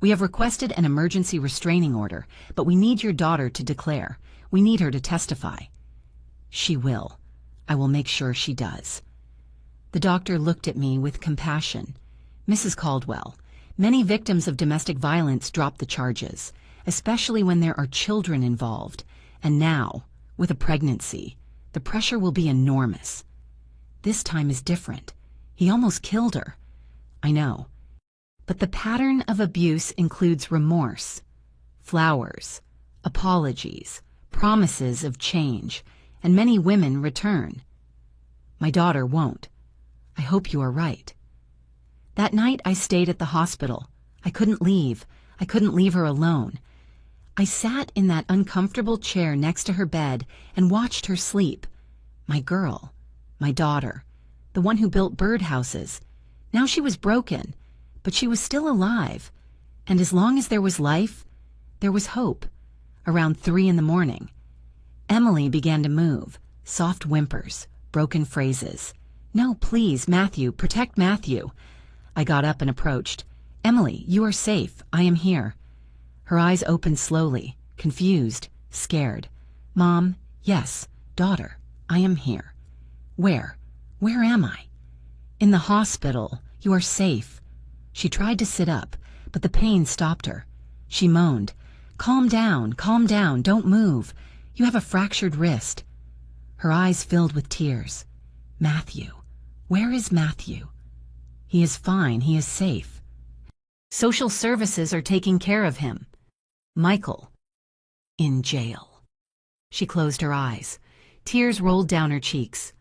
We have requested an emergency restraining order, but we need your daughter to declare. We need her to testify." "She will. I will make sure she does." The doctor looked at me with compassion. "Mrs. Caldwell, many victims of domestic violence drop the charges, especially when there are children involved. And now, with a pregnancy, the pressure will be enormous. This time is different. He almost killed her." "I know. But the pattern of abuse includes remorse, flowers, apologies, promises of change, and many women return. My daughter won't. I hope you are right." That night I stayed at the hospital. I couldn't leave. I couldn't leave her alone. I sat in that uncomfortable chair next to her bed and watched her sleep. My girl, my daughter, the one who built birdhouses. Now she was broken, but she was still alive. And as long as there was life, there was hope. Around 3 in the morning, Emily began to move, soft whimpers, broken phrases. "No, please, Matthew, protect Matthew." I got up and approached. "Emily, you are safe. I am here." Her eyes opened slowly, confused, scared. "Mom, yes, daughter, I am here." "Where? Where am I?" "In the hospital. You are safe." She tried to sit up, but the pain stopped her. She moaned, calm down, don't move. You have a fractured wrist." Her eyes filled with tears. "Matthew, where is Matthew?" "He is fine, he is safe. Social services are taking care of him." "Michael, in jail." She closed her eyes. Tears rolled down her cheeks.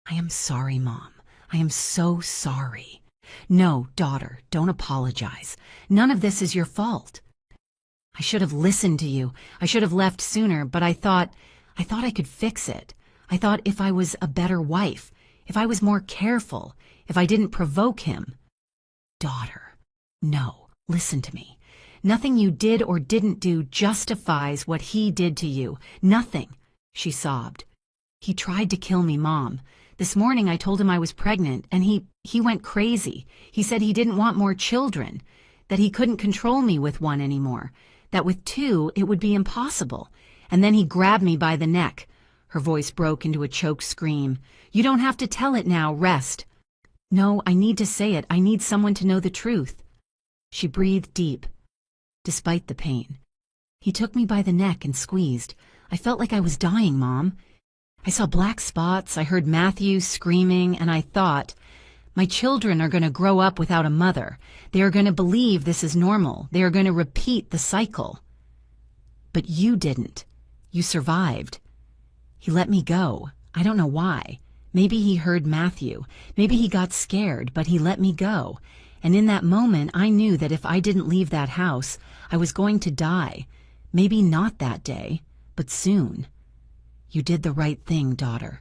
I am sorry, Mom. I am so sorry. No, daughter, don't apologize. None of this is your fault. I should have listened to you. I should have left sooner, but I thought I could fix it. I thought if I was a better wife, if I was more careful, if I didn't provoke him. Daughter, no, listen to me. Nothing you did or didn't do justifies what he did to you. Nothing, she sobbed. He tried to kill me, Mom. This morning I told him I was pregnant, and he went crazy. He said he didn't want more children, that he couldn't control me with one anymore, that with two it would be impossible. And then he grabbed me by the neck. Her voice broke into a choked scream. You don't have to tell it now, rest. No, I need to say it. I need someone to know the truth. She breathed deep, despite the pain. He took me by the neck and squeezed. I felt like I was dying, Mom. I saw black spots, I heard Matthew screaming, and I thought, my children are going to grow up without a mother. They are going to believe this is normal. They are going to repeat the cycle. But you didn't. You survived. He let me go. I don't know why. Maybe he heard Matthew. Maybe he got scared, but he let me go. And in that moment, I knew that if I didn't leave that house, I was going to die. Maybe not that day, but soon. You did the right thing, daughter.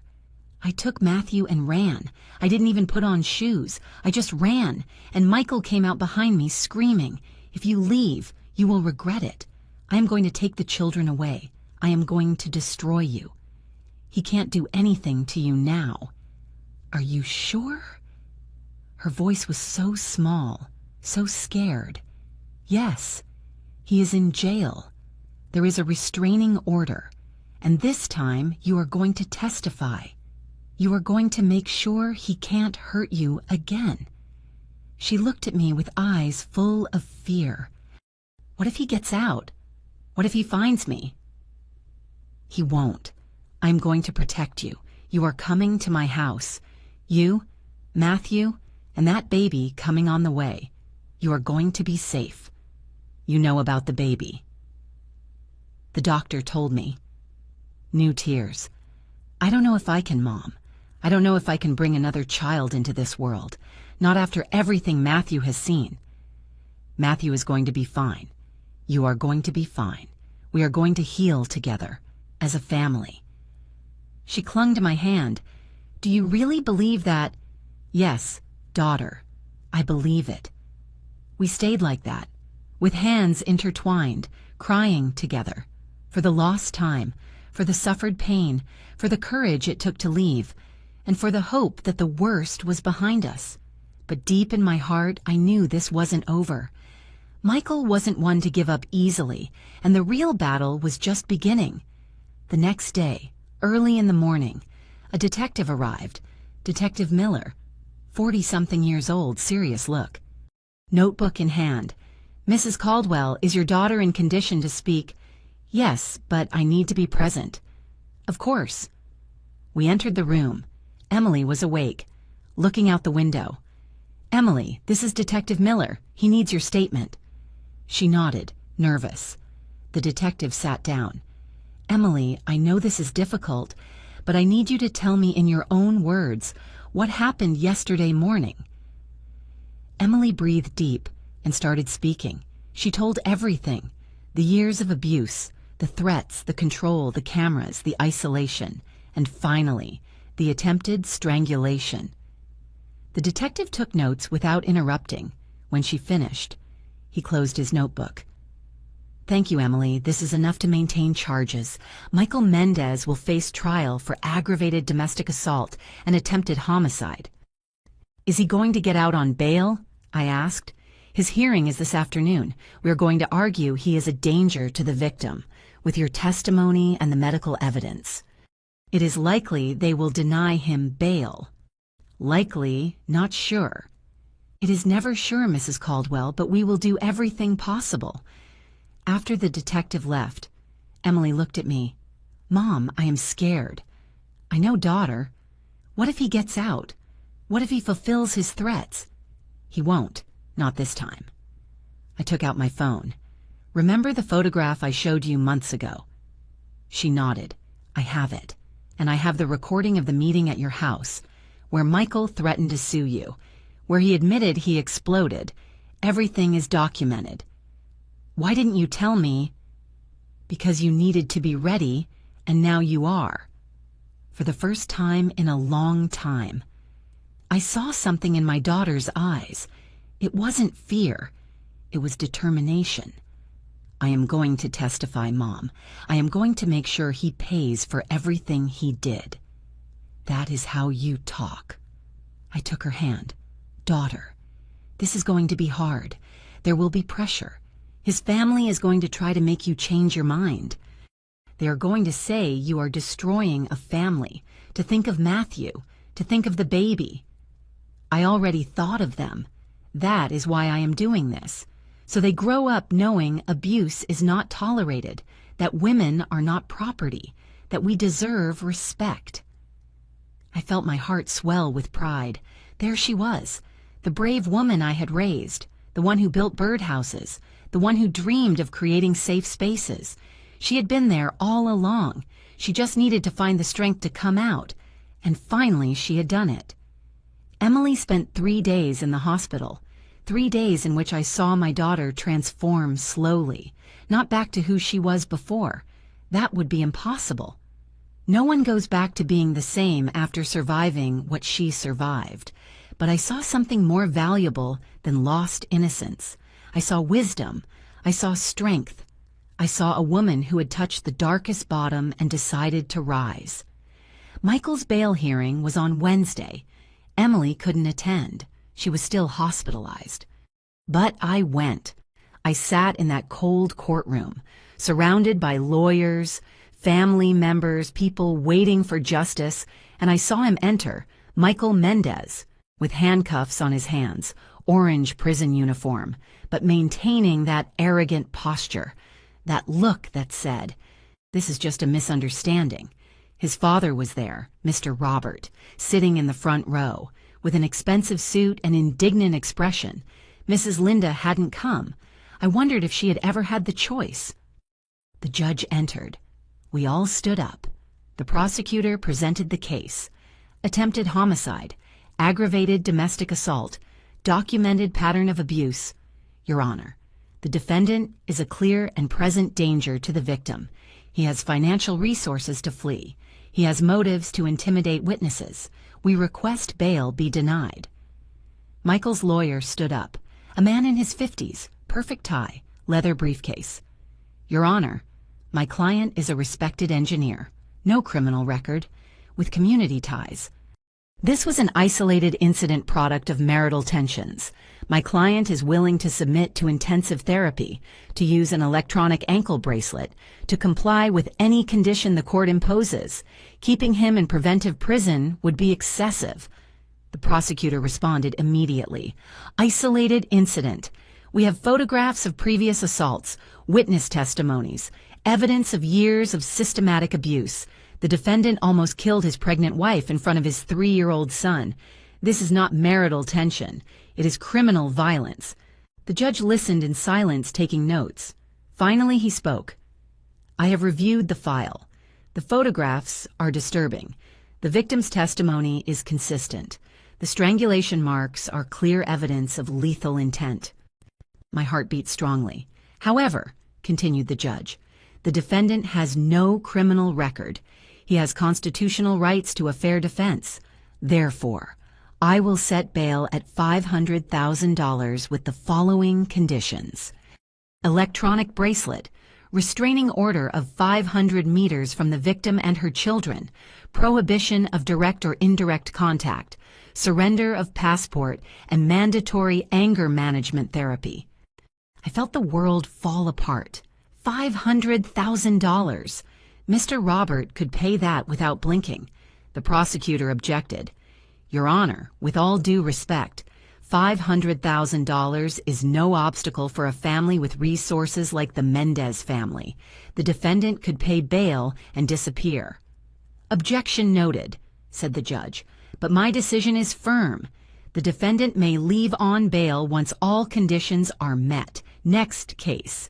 I took Matthew and ran. I didn't even put on shoes. I just ran, and Michael came out behind me screaming, if you leave, you will regret it. I am going to take the children away. I am going to destroy you. He can't do anything to you now. Are you sure? Her voice was so small, so scared. Yes, he is in jail. There is a restraining order, and this time you are going to testify. You are going to make sure he can't hurt you again. She looked at me with eyes full of fear. What if he gets out? What if he finds me? He won't. I'm going to protect you. You are coming to my house. You, Matthew, and that baby coming on the way. You are going to be safe. You know about the baby. The doctor told me. New tears. I don't know if I can, Mom. I don't know if I can bring another child into this world. Not after everything Matthew has seen. Matthew is going to be fine. You are going to be fine. We are going to heal together, as a family. She clung to my hand. Do you really believe that? Yes, daughter, I believe it. We stayed like that, with hands intertwined, crying together, for the lost time, for the suffered pain, for the courage it took to leave, and for the hope that the worst was behind us. But deep in my heart, I knew this wasn't over. Michael wasn't one to give up easily, and the real battle was just beginning. The next day, early in the morning, a detective arrived, Detective Miller, 40-something years old, serious look. Notebook in hand. Mrs. Caldwell, is your daughter in condition to speak? Yes, but I need to be present. Of course. We entered the room. Emily was awake, looking out the window. Emily, this is Detective Miller. He needs your statement. She nodded, nervous. The detective sat down. Emily, I know this is difficult, but I need you to tell me in your own words what happened yesterday morning. Emily breathed deep and started speaking. She told everything. The years of abuse, the threats, the control, the cameras, the isolation, and finally, the attempted strangulation. The detective took notes without interrupting. When she finished, he closed his notebook. Thank you, Emily. This is enough to maintain charges. Michael Mendez will face trial for aggravated domestic assault and attempted homicide. Is he going to get out on bail? I asked. His hearing is this afternoon. We are going to argue he is a danger to the victim, with your testimony and the medical evidence. It is likely they will deny him bail. Likely, not sure. It is never sure, Mrs. Caldwell, but we will do everything possible. After the detective left, Emily looked at me. Mom, I am scared. I know, daughter. What if he gets out? What if he fulfills his threats? He won't, not this time. I took out my phone. Remember the photograph I showed you months ago? She nodded. I have it. And I have the recording of the meeting at your house. where Michael threatened to sue you, where he admitted he exploded. Everything is documented. Why didn't you tell me? Because you needed to be ready, and now you are. For the first time in a long time. I saw something in my daughter's eyes. It wasn't fear. It was determination. I am going to testify, Mom. I am going to make sure he pays for everything he did. That is how you talk. I took her hand. Daughter, this is going to be hard. There will be pressure. His family is going to try to make you change your mind. They are going to say you are destroying a family, to think of Matthew, to think of the baby. I already thought of them. That is why I am doing this. So they grow up knowing abuse is not tolerated, that women are not property, that we deserve respect. I felt my heart swell with pride. There she was, the brave woman I had raised, the one who built birdhouses, the one who dreamed of creating safe spaces. She had been there all along. She just needed to find the strength to come out, and finally she had done it. Emily spent 3 days in the hospital, 3 days in which I saw my daughter transform slowly, not back to who she was before. That would be impossible. No one goes back to being the same after surviving what she survived. But I saw something more valuable than lost innocence. I saw wisdom. I saw strength. I saw a woman who had touched the darkest bottom and decided to rise. Michael's bail hearing was on Wednesday. Emily couldn't attend. She was still hospitalized. But I went. I sat in that cold courtroom, surrounded by lawyers, family members, people waiting for justice, and I saw him enter, Michael Mendez, with handcuffs on his hands, orange prison uniform, but maintaining that arrogant posture, that look that said, "This is just a misunderstanding." His father was there, Mr. Robert, sitting in the front row, with an expensive suit and indignant expression. Mrs. Linda hadn't come. I wondered if she had ever had the choice. The judge entered. We all stood up. The prosecutor presented the case. Attempted homicide, aggravated domestic assault, documented pattern of abuse. Your Honor, the defendant is a clear and present danger to the victim. He has financial resources to flee. He has motives to intimidate witnesses. We request bail be denied. Michael's lawyer stood up, a man in his 50s, perfect tie, leather briefcase. Your Honor, my client is a respected engineer, no criminal record, with community ties. This was an isolated incident product of marital tensions. My client is willing to submit to intensive therapy, to use an electronic ankle bracelet, to comply with any condition the court imposes. Keeping him in preventive prison would be excessive. The prosecutor responded immediately. Isolated incident. We have photographs of previous assaults, witness testimonies, evidence of years of systematic abuse. The defendant almost killed his pregnant wife in front of his 3-year-old son. This is not marital tension. It is criminal violence. The judge listened in silence, taking notes. Finally, he spoke. I have reviewed the file. The photographs are disturbing. The victim's testimony is consistent. The strangulation marks are clear evidence of lethal intent. My heart beat strongly. However, continued the judge, the defendant has no criminal record. He has constitutional rights to a fair defense. Therefore, I will set bail at $500,000 with the following conditions. Electronic bracelet, restraining order of 500 meters from the victim and her children, prohibition of direct or indirect contact, surrender of passport, and mandatory anger management therapy. I felt the world fall apart. $500,000. Mr. Robert could pay that without blinking. The prosecutor objected. Your Honor, with all due respect, $500,000 is no obstacle for a family with resources like the Mendez family. The defendant could pay bail and disappear. Objection noted, said the judge, but my decision is firm. The defendant may leave on bail once all conditions are met. Next case.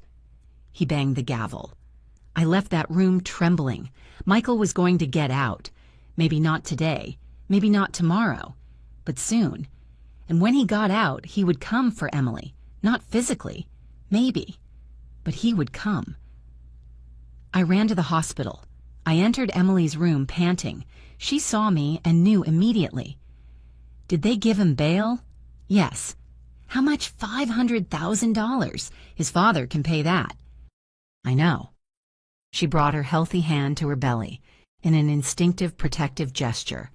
He banged the gavel. I left that room trembling. Michael was going to get out. Maybe not today. Maybe not tomorrow, but soon. And when he got out, he would come for Emily. Not physically, maybe, but he would come. I ran to the hospital. I entered Emily's room panting. She saw me and knew immediately. Did they give him bail? Yes. How much? $500,000. His father can pay that. I know. She brought her healthy hand to her belly in an instinctive protective gesture.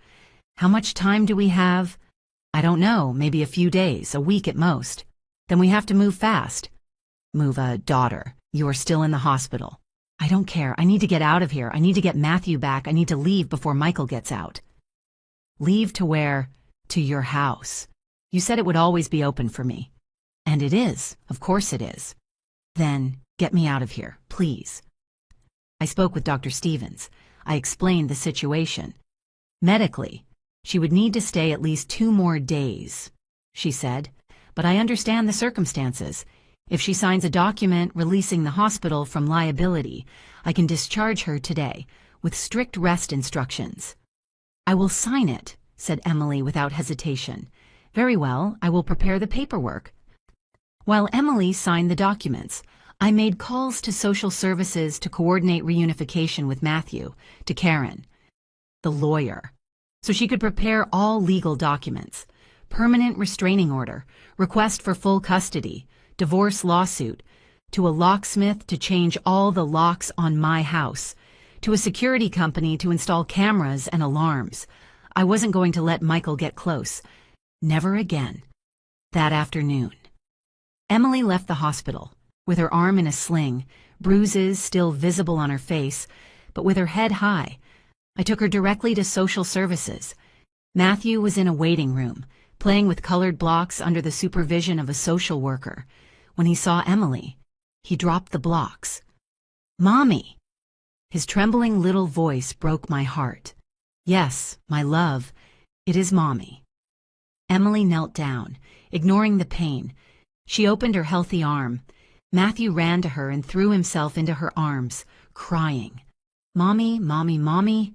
How much time do we have? I don't know, maybe a few days, a week at most. Then we have to move fast. Move a daughter. You are still in the hospital. I don't care. I need to get out of here. I need to get Matthew back. I need to leave before Michael gets out. Leave to where? To your house. You said it would always be open for me. And it is. Of course it is. Then get me out of here, please. I spoke with Dr. Stevens. I explained the situation. Medically, she would need to stay at least 2 more days, she said. But I understand the circumstances. If she signs a document releasing the hospital from liability, I can discharge her today, with strict rest instructions. I will sign it, said Emily without hesitation. Very well, I will prepare the paperwork. While Emily signed the documents, I made calls to social services to coordinate reunification with Matthew, to Karen, the lawyer, so she could prepare all legal documents: permanent restraining order, request for full custody, divorce lawsuit, to a locksmith to change all the locks on my house, to a security company to install cameras and alarms. I wasn't going to let Michael get close. Never again. That afternoon, Emily left the hospital, with her arm in a sling, bruises still visible on her face, but with her head high. I took her directly to social services. Matthew was in a waiting room, playing with colored blocks under the supervision of a social worker. When he saw Emily, he dropped the blocks. "Mommy!" His trembling little voice broke my heart. "Yes, my love, it is Mommy." Emily knelt down, ignoring the pain. She opened her healthy arm. Matthew ran to her and threw himself into her arms, crying. "Mommy, Mommy, Mommy,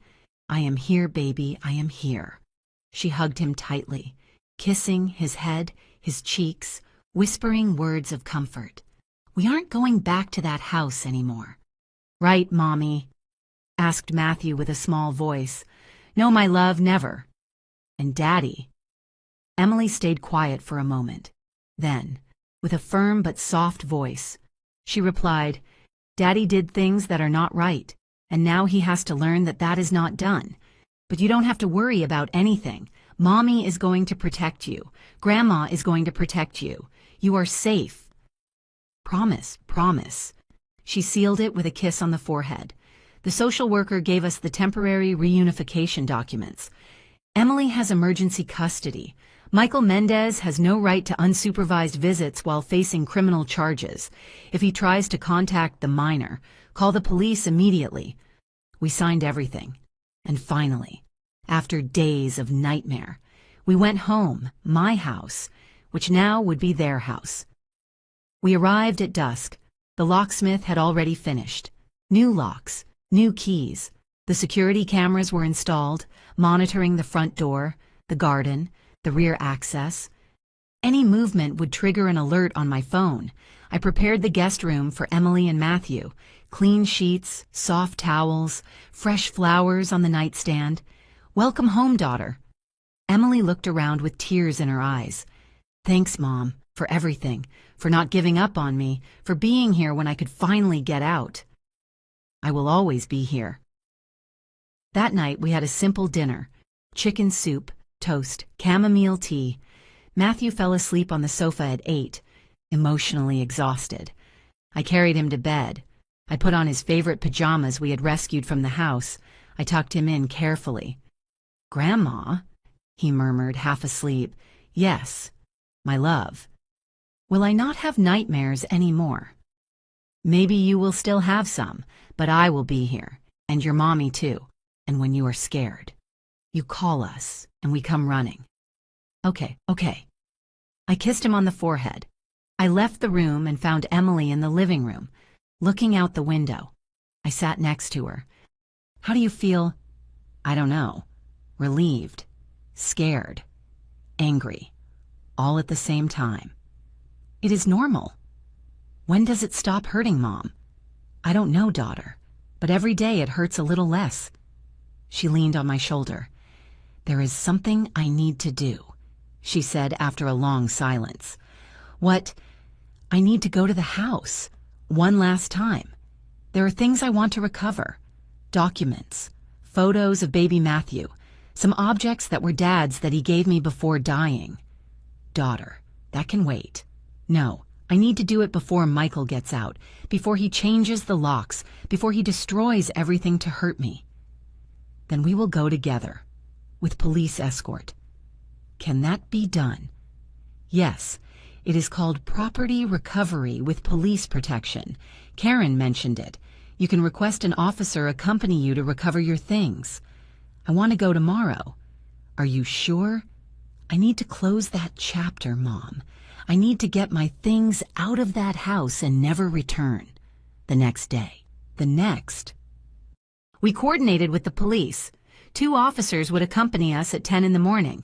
I am here, baby, I am here." She hugged him tightly, kissing his head, his cheeks, whispering words of comfort. "We aren't going back to that house anymore." "Right, Mommy?" asked Matthew with a small voice. "No, my love, never." "And Daddy?" Emily stayed quiet for a moment. Then, with a firm but soft voice, she replied, "Daddy did things that are not right, and now he has to learn that that is not done. But you don't have to worry about anything. Mommy is going to protect you. Grandma is going to protect you. You are safe." "Promise, promise." She sealed it with a kiss on the forehead. The social worker gave us the temporary reunification documents. Emily has emergency custody. Michael Mendez has no right to unsupervised visits while facing criminal charges. If he tries to contact the minor, call the police immediately. We signed everything. And finally, after days of nightmare, we went home, my house, which now would be their house. We arrived at dusk. The locksmith had already finished. New locks, new keys. The security cameras were installed, monitoring the front door, the garden, the rear access. Any movement would trigger an alert on my phone. I prepared the guest room for Emily and Matthew. Clean sheets, soft towels, fresh flowers on the nightstand. "Welcome home, daughter." Emily looked around with tears in her eyes. "Thanks, Mom, for everything, for not giving up on me, for being here when I could finally get out." "I will always be here." That night we had a simple dinner: chicken soup, toast, chamomile tea. Matthew fell asleep on the sofa at 8, emotionally exhausted. I carried him to bed. I put on his favorite pajamas we had rescued from the house. I tucked him in carefully. "Grandma," he murmured, half asleep. "Yes, my love. Will I not have nightmares anymore?" "Maybe you will still have some, but I will be here, and your mommy too. And when you are scared, you call us, and we come running." "Okay, okay." I kissed him on the forehead. I left the room and found Emily in the living room, looking out the window. I sat next to her. "How do you feel?" "I don't know." "Relieved." scared, angry, all at the same time. It is normal. When does it stop hurting, Mom? I don't know, daughter, but every day it hurts a little less. She leaned on my shoulder. There is something I need to do, she said after a long silence. What? I need to go to the house. One last time. There are things I want to recover. Documents, photos of baby Matthew, some objects that were Dad's that he gave me before dying. Daughter, that can wait. No, I need to do it before Michael gets out, before he changes the locks, before he destroys everything to hurt me. Then we will go together, with police escort. Can that be done? Yes, it is called property recovery with police protection. Karen mentioned it. You can request an officer accompany you to recover your things. I want to go tomorrow. Are you sure? I need to close that chapter, Mom. I need to get my things out of that house and never return. The next day. We coordinated with the police. 2 officers would accompany us at 10 in the morning.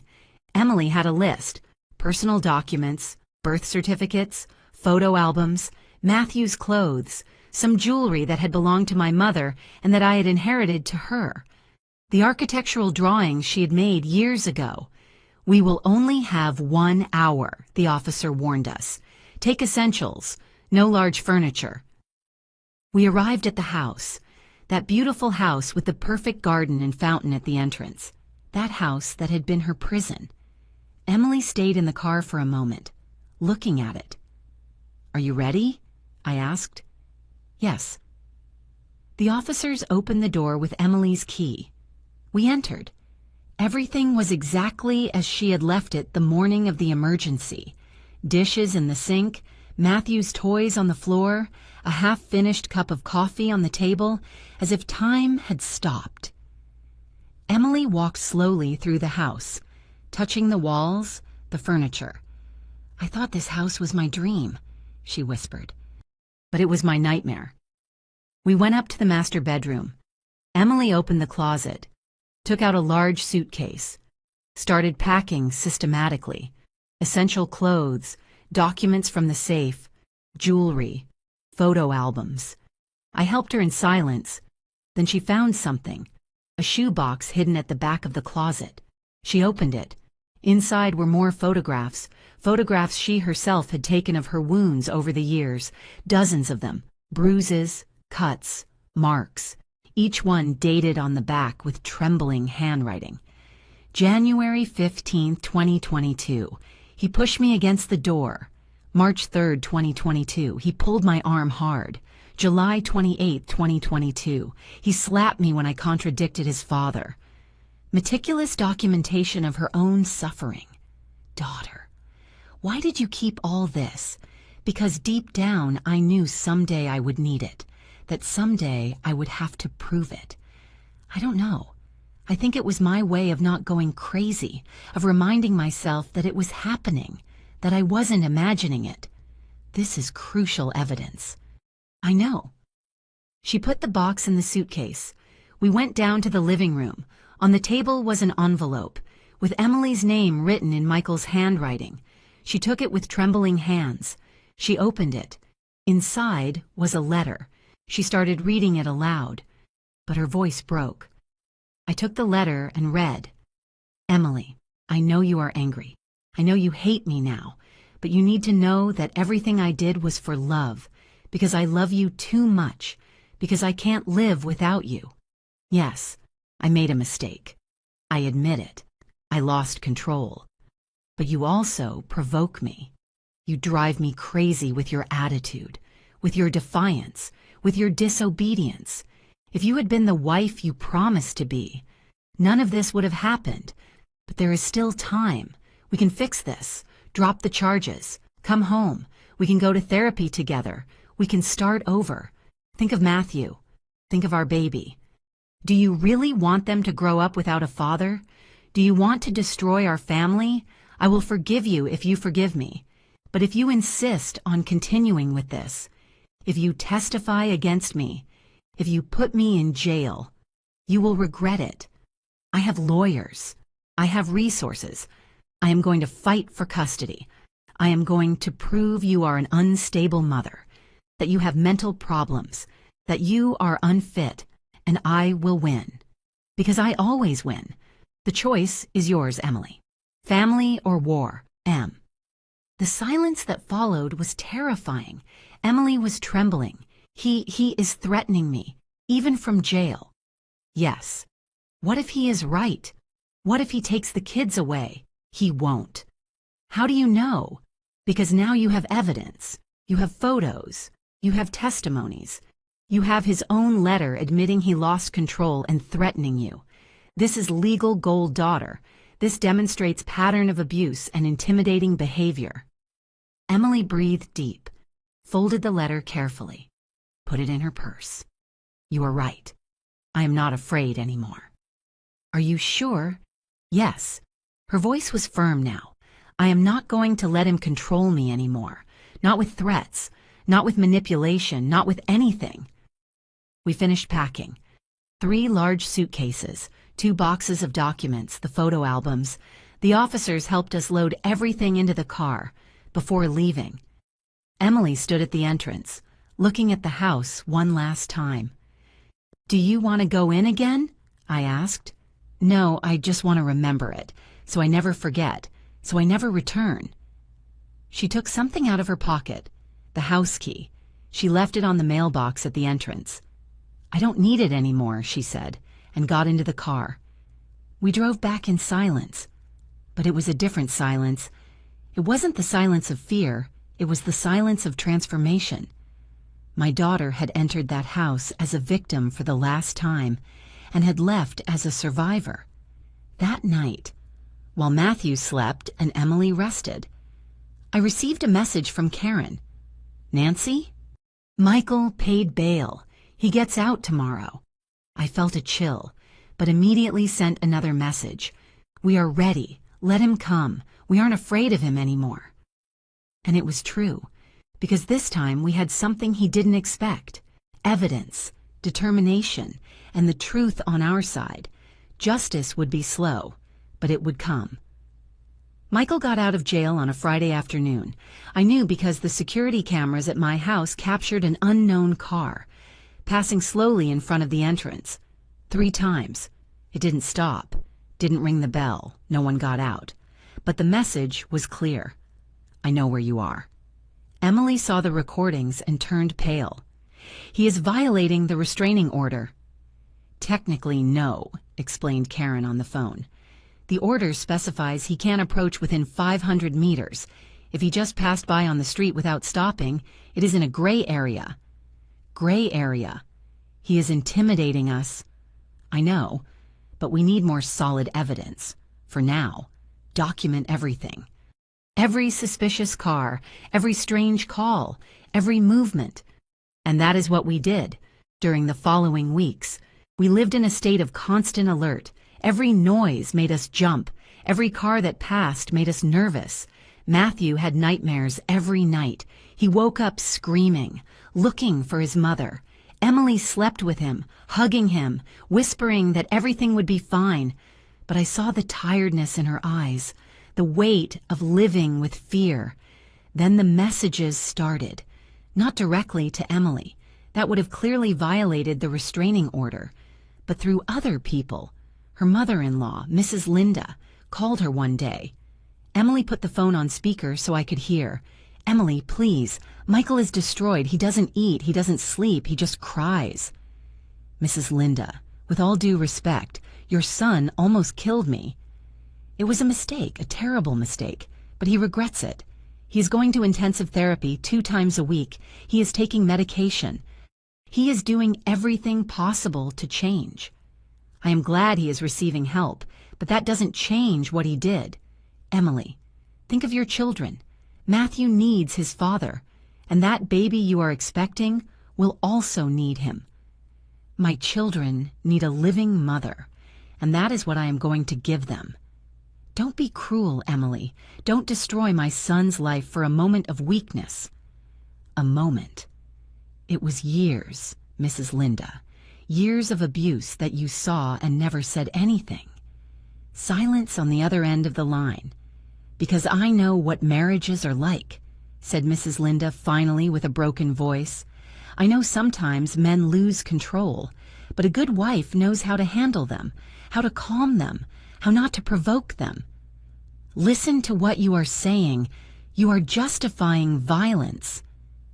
Emily had a list: personal documents, birth certificates, photo albums, Matthew's clothes, some jewelry that had belonged to my mother and that I had inherited to her. The architectural drawings she had made years ago. We will only have 1 hour, the officer warned us. Take essentials, no large furniture. We arrived at the house, that beautiful house with the perfect garden and fountain at the entrance. That house that had been her prison. Emily stayed in the car for a moment, looking at it. Are you ready? I asked. Yes. The officers opened the door with Emily's key. We entered. Everything was exactly as she had left it the morning of the emergency. Dishes in the sink, Matthew's toys on the floor, a half-finished cup of coffee on the table, as if time had stopped. Emily walked slowly through the house, touching the walls, the furniture. I thought this house was my dream, she whispered. But it was my nightmare. We went up to the master bedroom. Emily opened the closet, took out a large suitcase, started packing systematically. Essential clothes, documents from the safe, jewelry, photo albums. I helped her in silence. Then she found something, a shoebox hidden at the back of the closet. She opened it. Inside were more photographs, photographs she herself had taken of her wounds over the years, dozens of them, bruises, cuts, marks, each one dated on the back with trembling handwriting. January 15, 2022. He pushed me against the door. March 3, 2022. He pulled my arm hard. July 28, 2022. He slapped me when I contradicted his father. Meticulous documentation of her own suffering. Daughter, why did you keep all this? Because deep down I knew someday I would need it, that someday I would have to prove it. I don't know. I think it was my way of not going crazy, of reminding myself that it was happening, that I wasn't imagining it. This is crucial evidence. I know. She put the box in the suitcase. We went down to the living room. On the table was an envelope, with Emily's name written in Michael's handwriting. She took it with trembling hands. She opened it. Inside was a letter. She started reading it aloud, but her voice broke. I took the letter and read, Emily, I know you are angry. I know you hate me now, but you need to know that everything I did was for love, because I love you too much, because I can't live without you. Yes, I made a mistake. I admit it. I lost control. But you also provoke me. You drive me crazy with your attitude, with your defiance, with your disobedience. If you had been the wife you promised to be, none of this would have happened. But there is still time. We can fix this. Drop the charges. Come home. We can go to therapy together. We can start over. Think of Matthew. Think of our baby. Do you really want them to grow up without a father? Do you want to destroy our family? I will forgive you if you forgive me. But if you insist on continuing with this, if you testify against me, if you put me in jail, you will regret it. I have lawyers. I have resources. I am going to fight for custody. I am going to prove you are an unstable mother, that you have mental problems, that you are unfit, and I will win. Because I always win. The choice is yours, Emily. Family or war, M. The silence that followed was terrifying. Emily was trembling. He is threatening me, even from jail. Yes. What if he is right? What if he takes the kids away? He won't. How do you know? Because now you have evidence. You have photos. You have testimonies. You have his own letter admitting he lost control and threatening you. This is legal gold, daughter. This demonstrates pattern of abuse and intimidating behavior. Emily breathed deep, folded the letter carefully, put it in her purse. You are right. I am not afraid anymore. Are you sure? Yes. Her voice was firm now. I am not going to let him control me anymore. Not with threats, not with manipulation, not with anything. We finished packing. 3 large suitcases, 2 boxes of documents, the photo albums. The officers helped us load everything into the car before leaving. Emily stood at the entrance, looking at the house one last time. Do you want to go in again? I asked. No, I just want to remember it, so I never forget, so I never return. She took something out of her pocket, the house key. She left it on the mailbox at the entrance. I don't need it anymore, she said, and got into the car. We drove back in silence, but it was a different silence. It wasn't the silence of fear, it was the silence of transformation. My daughter had entered that house as a victim for the last time and had left as a survivor. That night, while Matthew slept and Emily rested, I received a message from Karen. Nancy? Michael paid bail. He gets out tomorrow. I felt a chill, but immediately sent another message. We are ready. Let him come. We aren't afraid of him anymore. And it was true, because this time we had something he didn't expect. Evidence, determination, and the truth on our side. Justice would be slow, but it would come. Michael got out of jail on a Friday afternoon. I knew because the security cameras at my house captured an unknown car, passing slowly in front of the entrance. 3 times. It didn't stop, didn't ring the bell, no one got out. But the message was clear. I know where you are. Emily saw the recordings and turned pale. He is violating the restraining order. Technically, no, explained Karen on the phone. The order specifies he can't approach within 500 meters. If he just passed by on the street without stopping, it is in a gray area. Gray area. He is intimidating us. I know, but we need more solid evidence. For now, document everything. Every suspicious car, every strange call, every movement. And that is what we did. During the following weeks, we lived in a state of constant alert. Every noise made us jump. Every car that passed made us nervous. Matthew had nightmares every night. He woke up screaming, looking for his mother. Emily slept with him, hugging him, whispering that everything would be fine. But I saw the tiredness in her eyes, the weight of living with fear. Then the messages started. Not directly to Emily. That would have clearly violated the restraining order. But through other people. Her mother-in-law, Mrs. Linda, called her one day. Emily put the phone on speaker so I could hear. Emily, please. Michael is destroyed. He doesn't eat. He doesn't sleep. He just cries. Mrs. Linda, with all due respect, your son almost killed me. It was a mistake, a terrible mistake, but he regrets it. He is going to intensive therapy 2 times a week. He is taking medication. He is doing everything possible to change. I am glad he is receiving help, but that doesn't change what he did. Emily, think of your children. Matthew needs his father, and that baby you are expecting will also need him. My children need a living mother, and that is what I am going to give them. Don't be cruel, Emily. Don't destroy my son's life for a moment of weakness. A moment. It was years, Mrs. Linda. Years of abuse that you saw and never said anything. Silence on the other end of the line. "Because I know what marriages are like," said Mrs. Linda finally with a broken voice. "I know sometimes men lose control, but a good wife knows how to handle them, how to calm them, how not to provoke them. Listen to what you are saying. You are justifying violence.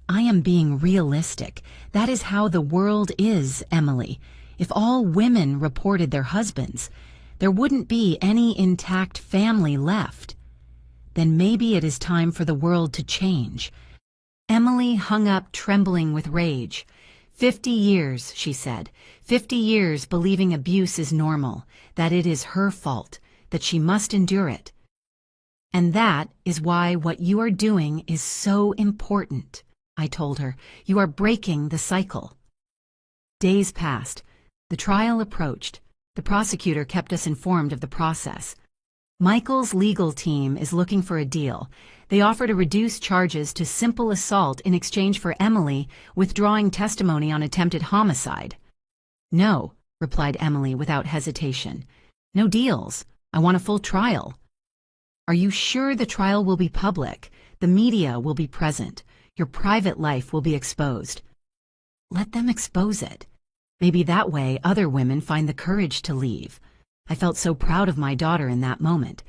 I am being realistic. That is how the world is, Emily. If all women reported their husbands, there wouldn't be any intact family left. Then maybe it is time for the world to change." Emily hung up, trembling with rage. 50 years, she said. 50 years believing abuse is normal, that it is her fault, that she must endure it. "And that is why what you are doing is so important," I told her. "You are breaking the cycle." Days passed. The trial approached. The prosecutor kept us informed of the process. "Michael's legal team is looking for a deal. They offer to reduce charges to simple assault in exchange for Emily withdrawing testimony on attempted homicide." "No," replied Emily without hesitation. "No deals. I want a full trial." "Are you sure the trial will be public? The media will be present. Your private life will be exposed." "Let them expose it. Maybe that way other women find the courage to leave." I felt so proud of my daughter in that moment.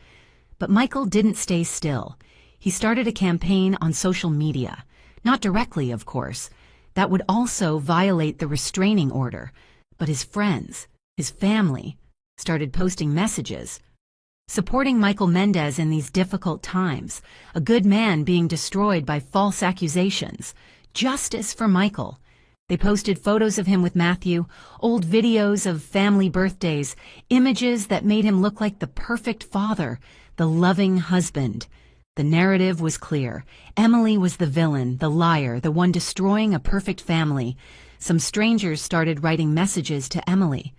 But Michael didn't stay still. He started a campaign on social media. Not directly, of course. That would also violate the restraining order. But his friends, his family, started posting messages, supporting Michael Mendez in these difficult times, a good man being destroyed by false accusations. Justice for Michael. They posted photos of him with Matthew, old videos of family birthdays, images that made him look like the perfect father, the loving husband. The narrative was clear. Emily was the villain, the liar, the one destroying a perfect family. Some strangers started writing messages to Emily.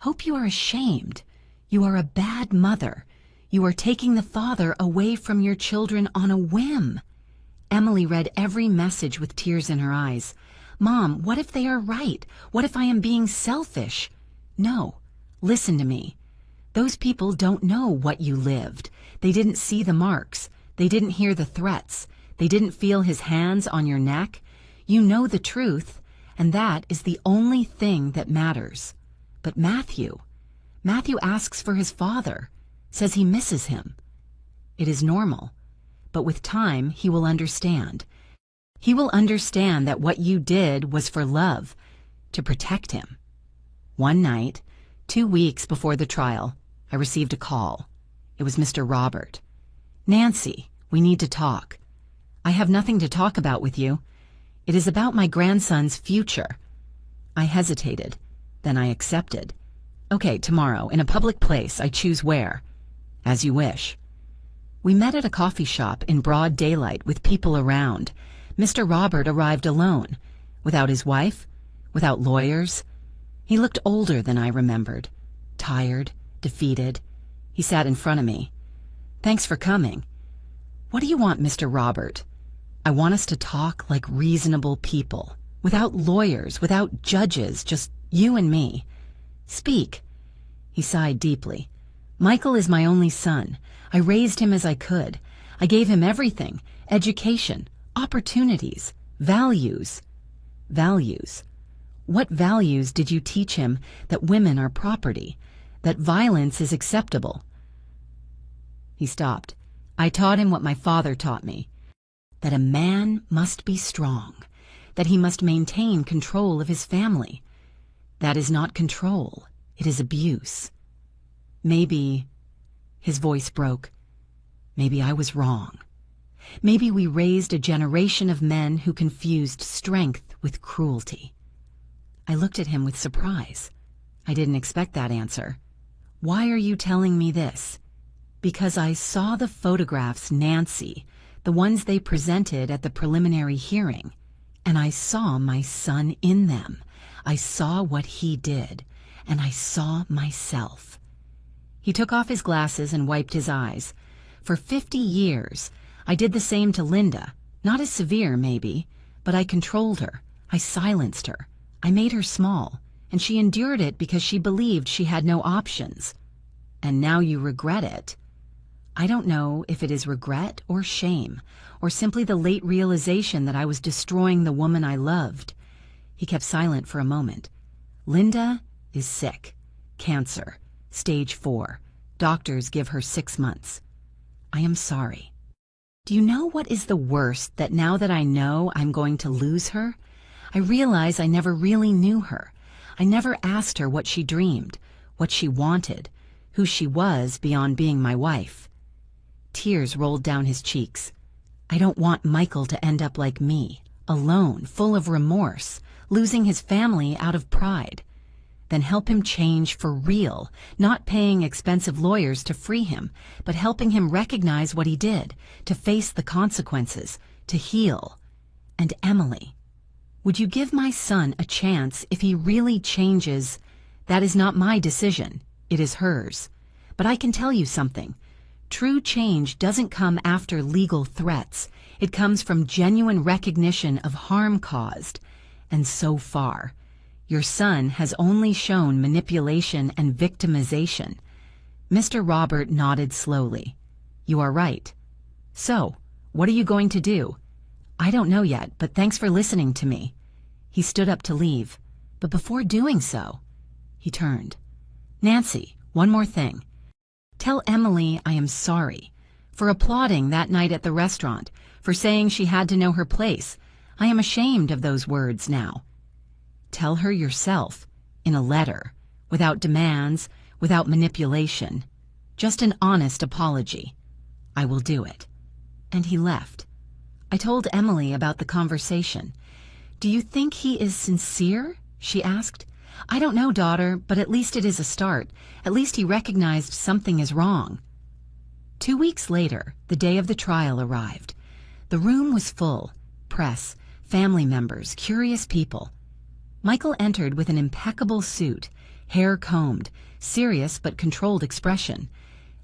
"Hope you are ashamed. You are a bad mother. You are taking the father away from your children on a whim." Emily read every message with tears in her eyes. "Mom, what if they are right? What if I am being selfish?" "No, listen to me. Those people don't know what you lived. They didn't see the marks. They didn't hear the threats. They didn't feel his hands on your neck. You know the truth, and that is the only thing that matters. But Matthew asks for his father, says he misses him. It is normal, but with time he will understand. He will understand that what you did was for love, to protect him." One night, 2 weeks before the trial, I received a call. It was Mr. Robert. "Nancy, we need to talk." "I have nothing to talk about with you. It is about my grandson's future." I hesitated. Then I accepted. "Okay, tomorrow, in a public place. I choose where." "As you wish." We met at a coffee shop in broad daylight with people around. Mr. Robert arrived alone, without his wife, without lawyers. He looked older than I remembered, tired, defeated. He sat in front of me. "Thanks for coming." "What do you want, Mr. Robert?" "I want us to talk like reasonable people, without lawyers, without judges, just you and me." "Speak." He sighed deeply. "Michael is my only son. I raised him as I could. I gave him everything: education, opportunities, values." "Values? What values did you teach him? That women are property, that violence is acceptable?" He stopped. "I taught him what my father taught me, that a man must be strong, that he must maintain control of his family. That is not control, it is abuse. Maybe," his voice broke, "maybe I was wrong. Maybe we raised a generation of men who confused strength with cruelty." I looked at him with surprise. I didn't expect that answer. "Why are you telling me this?" "Because I saw the photographs, Nancy, the ones they presented at the preliminary hearing, and I saw my son in them. I saw what he did, and I saw myself." He took off his glasses and wiped his eyes. "For 50 years, I did the same to Linda. Not as severe, maybe, but I controlled her. I silenced her. I made her small, and she endured it because she believed she had no options." and now you regret it. I don't know if it is regret or shame, or simply the late realization that I was destroying the woman I loved. He kept silent for a moment. Linda is sick. Cancer. Stage 4. Doctors give her 6 months. I am sorry. Do you know what is the worst? That now that I know I'm going to lose her, I realize I never really knew her. I never asked her what she dreamed, what she wanted, who she was beyond being my wife. Tears rolled down his cheeks. I don't want Michael to end up like me, alone, full of remorse, losing his family out of pride. Then help him change for real, not paying expensive lawyers to free him, but helping him recognize what he did, to face the consequences, to heal. And Emily, would you give my son a chance if he really changes? That is not my decision, it is hers. But I can tell you something. True change doesn't come after legal threats. It comes from genuine recognition of harm caused. And so far, your son has only shown manipulation and victimization. Mr. Robert nodded slowly. You are right. So, what are you going to do? I don't know yet, but thanks for listening to me. He stood up to leave, but before doing so, he turned. Nancy, one more thing. Tell Emily I am sorry for applauding that night at the restaurant, for saying she had to know her place. I am ashamed of those words now. Tell her yourself, in a letter, without demands, without manipulation. Just an honest apology. I will do it. And he left. I told Emily about the conversation. Do you think he is sincere? She asked. I don't know, daughter, but at least it is a start. At least he recognized something is wrong. 2 weeks later, the day of the trial arrived. The room was full. Press, family members, curious people. Michael entered with an impeccable suit, hair combed, serious but controlled expression.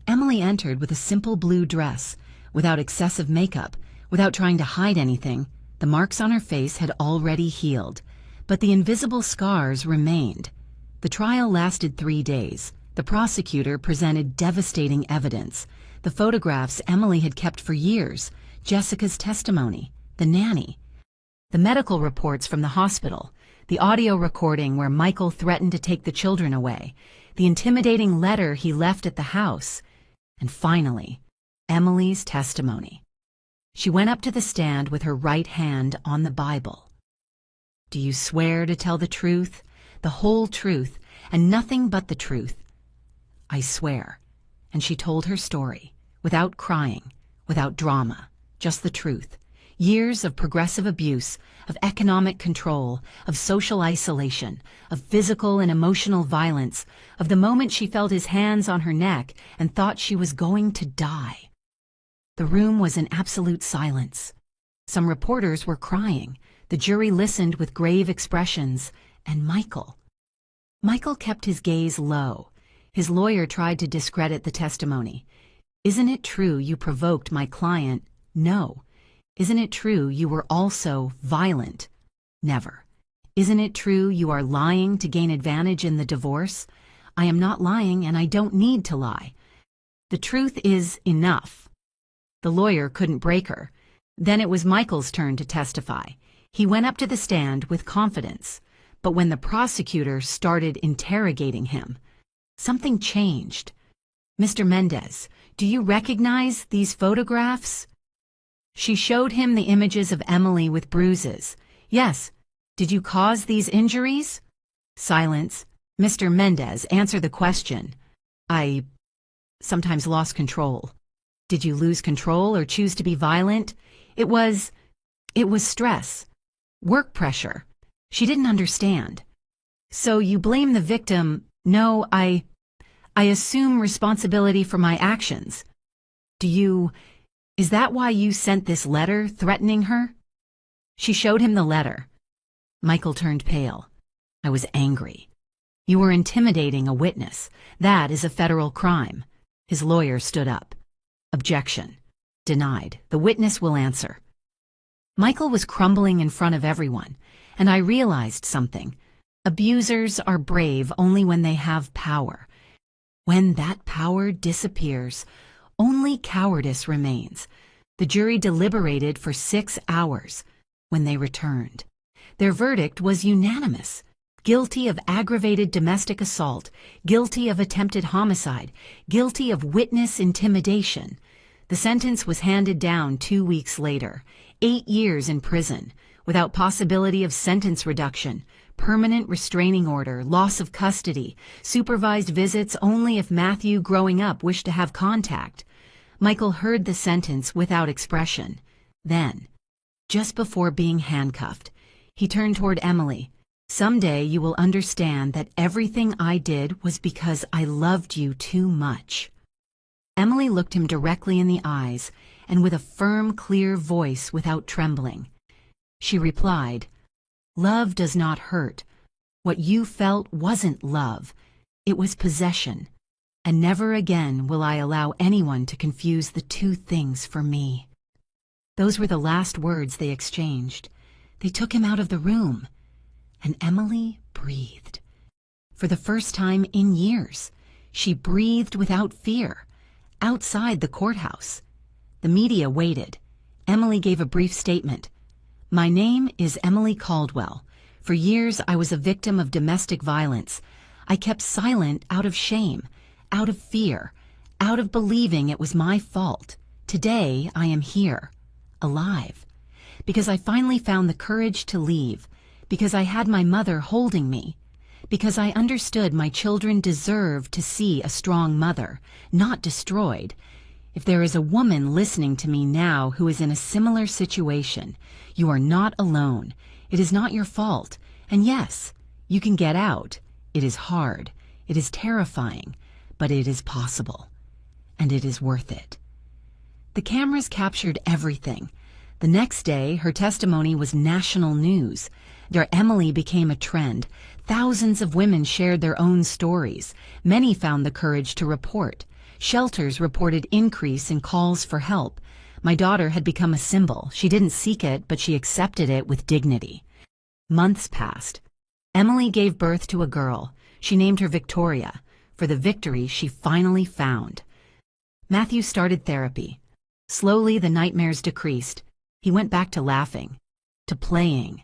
Emily entered with a simple blue dress, without excessive makeup, without trying to hide anything. The marks on her face had already healed, but the invisible scars remained. The trial lasted 3 days. The prosecutor presented devastating evidence. The photographs Emily had kept for years, Jessica's testimony, the nanny, the medical reports from the hospital, the audio recording where Michael threatened to take the children away, the intimidating letter he left at the house, and finally, Emily's testimony. She went up to the stand with her right hand on the Bible. Do you swear to tell the truth, the whole truth, and nothing but the truth? I swear. And she told her story, without crying, without drama, just the truth. Years of progressive abuse, of economic control, of social isolation, of physical and emotional violence, of the moment she felt his hands on her neck and thought she was going to die. The room was in absolute silence. Some reporters were crying. The jury listened with grave expressions. And Michael kept his gaze low. His lawyer tried to discredit the testimony. Isn't it true you provoked my client? No. Isn't it true you were also violent? Never. Isn't it true you are lying to gain advantage in the divorce? I am not lying and I don't need to lie. The truth is enough. The lawyer couldn't break her. Then it was Michael's turn to testify. He went up to the stand with confidence, but when the prosecutor started interrogating him, something changed. Mr. Mendez, do you recognize these photographs? She showed him the images of Emily with bruises. Yes. Did you cause these injuries? Silence. Mr. Mendez, answer the question. I sometimes lost control. Did you lose control or choose to be violent? It was stress. Work pressure. She didn't understand. So you blame the victim. No, I assume responsibility for my actions. Is that why you sent this letter threatening her? She showed him the letter. Michael turned pale. I was angry. You were intimidating a witness. That is a federal crime. His lawyer stood up. Objection. Denied. The witness will answer. Michael was crumbling in front of everyone, and I realized something. Abusers are brave only when they have power. When that power disappears, only cowardice remains. The jury deliberated for 6 hours. When they returned, their verdict was unanimous. Guilty of aggravated domestic assault, guilty of attempted homicide, guilty of witness intimidation. The sentence was handed down 2 weeks later, 8 years in prison, without possibility of sentence reduction, permanent restraining order, loss of custody, supervised visits only if Matthew growing up wished to have contact. Michael heard the sentence without expression. Then, just before being handcuffed, he turned toward Emily. "Someday you will understand that everything I did was because I loved you too much." Emily looked him directly in the eyes, and with a firm, clear voice without trembling. She replied, "Love does not hurt. What you felt wasn't love. It was possession. And never again will I allow anyone to confuse the two things for me." Those were the last words they exchanged. They took him out of the room, and Emily breathed. For the first time in years, she breathed without fear. Outside the courthouse, the media waited. Emily gave a brief statement. "My name is Emily Caldwell. For years I was a victim of domestic violence. I kept silent out of shame, out of fear, out of believing it was my fault. Today I am here, alive, because I finally found the courage to leave, because I had my mother holding me, because I understood my children deserve to see a strong mother, not destroyed. If there is a woman listening to me now who is in a similar situation, you are not alone. It is not your fault. And yes, you can get out. It is hard. It is terrifying. But it is possible. And it is worth it." The cameras captured everything. The next day, her testimony was national news. Their Emily became a trend. Thousands of women shared their own stories. Many found the courage to report. Shelters reported increase in calls for help. My daughter had become a symbol. She didn't seek it, but she accepted it with dignity. Months passed. Emily gave birth to a girl. She named her Victoria, for the victory she finally found. Matthew started therapy. Slowly, the nightmares decreased. He went back to laughing, to playing,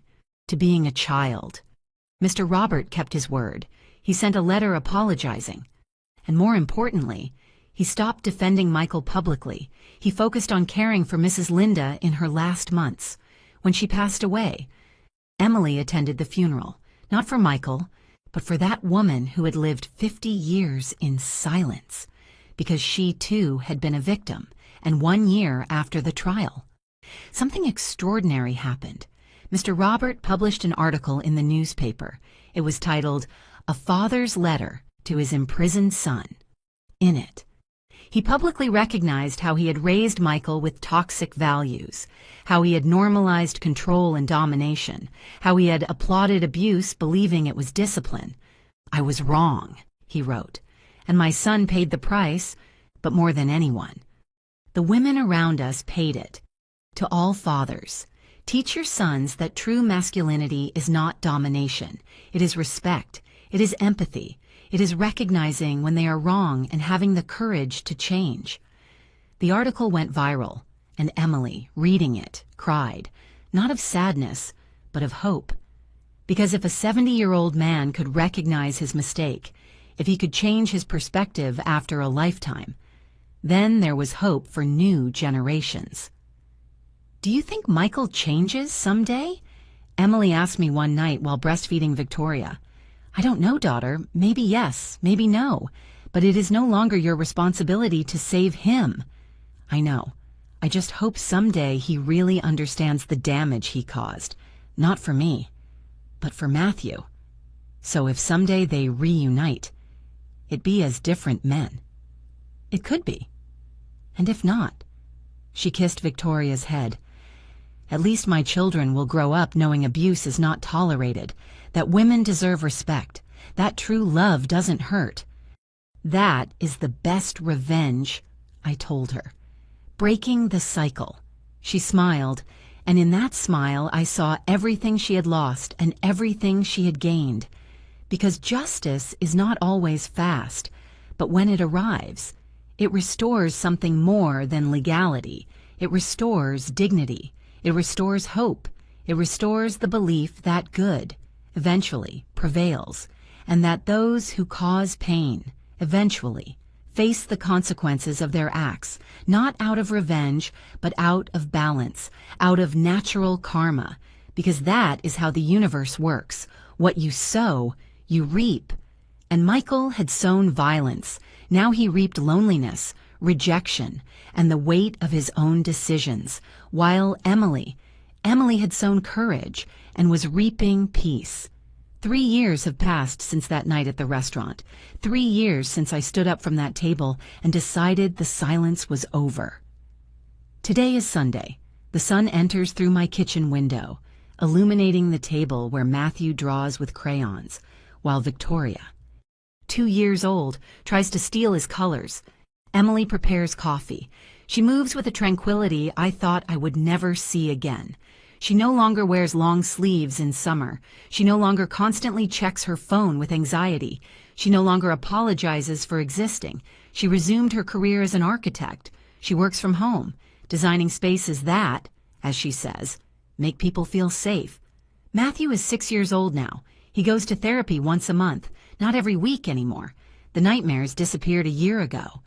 to being a child. Mr. Robert kept his word. He sent a letter apologizing. And more importantly, he stopped defending Michael publicly. He focused on caring for Mrs. Linda in her last months. When she passed away, Emily attended the funeral, not for Michael, but for that woman who had lived 50 years in silence, because she too had been a victim, and 1 year after the trial. Something extraordinary happened. Mr. Robert published an article in the newspaper. It was titled, "A Father's Letter to His Imprisoned Son." In it, he publicly recognized how he had raised Michael with toxic values, how he had normalized control and domination, how he had applauded abuse believing it was discipline. "I was wrong," he wrote, "and my son paid the price, but more than anyone. The women around us paid it. To all fathers, teach your sons that true masculinity is not domination. It is respect. It is empathy. It is recognizing when they are wrong and having the courage to change." The article went viral, and Emily, reading it, cried, not of sadness, but of hope. Because if a 70-year-old man could recognize his mistake, if he could change his perspective after a lifetime, then there was hope for new generations. "Do you think Michael changes someday?" Emily asked me one night while breastfeeding Victoria. "I don't know, daughter. Maybe yes, maybe no. But it is no longer your responsibility to save him." "I know. I just hope someday he really understands the damage he caused. Not for me, but for Matthew. So if someday they reunite, it be as different men." "It could be. And if not," she kissed Victoria's head, "at least my children will grow up knowing abuse is not tolerated, that women deserve respect, that true love doesn't hurt. That is the best revenge," I told her. "Breaking the cycle." She smiled, and in that smile I saw everything she had lost and everything she had gained. Because justice is not always fast, But when it arrives, it restores something more than legality. It restores dignity. It restores hope. It restores the belief that good, eventually, prevails, and that those who cause pain, eventually, face the consequences of their acts, not out of revenge, but out of balance, out of natural karma, because that is how the universe works. What you sow, you reap. And Michael had sown violence. Now he reaped loneliness, rejection, and the weight of his own decisions, while Emily had sown courage and was reaping peace. 3 years have passed since that night at the restaurant. 3 years since I stood up from that table and decided the silence was over. Today is Sunday. The sun enters through my kitchen window, illuminating the table where Matthew draws with crayons, while Victoria, 2 years old, tries to steal his colors. Emily prepares coffee. She moves with a tranquility I thought I would never see again. She no longer wears long sleeves in summer. She no longer constantly checks her phone with anxiety. She no longer apologizes for existing. She resumed her career as an architect. She works from home, designing spaces that, as she says, make people feel safe. Matthew is 6 years old now. He goes to therapy once a month, not every week anymore. The nightmares disappeared a year ago.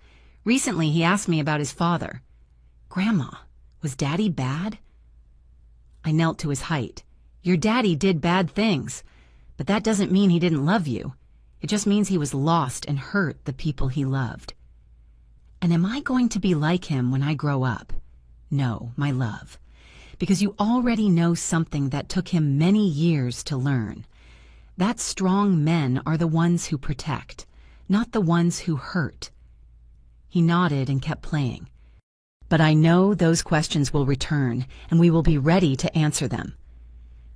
Recently, he asked me about his father. "Grandma, was Daddy bad?" I knelt to his height. "Your daddy did bad things, but that doesn't mean he didn't love you. It just means he was lost and hurt the people he loved." And am I going to be like him when I grow up? No, my love, because you already know something that took him many years to learn. That strong men are the ones who protect, not the ones who hurt. He nodded and kept playing. But I know those questions will return, and we will be ready to answer them.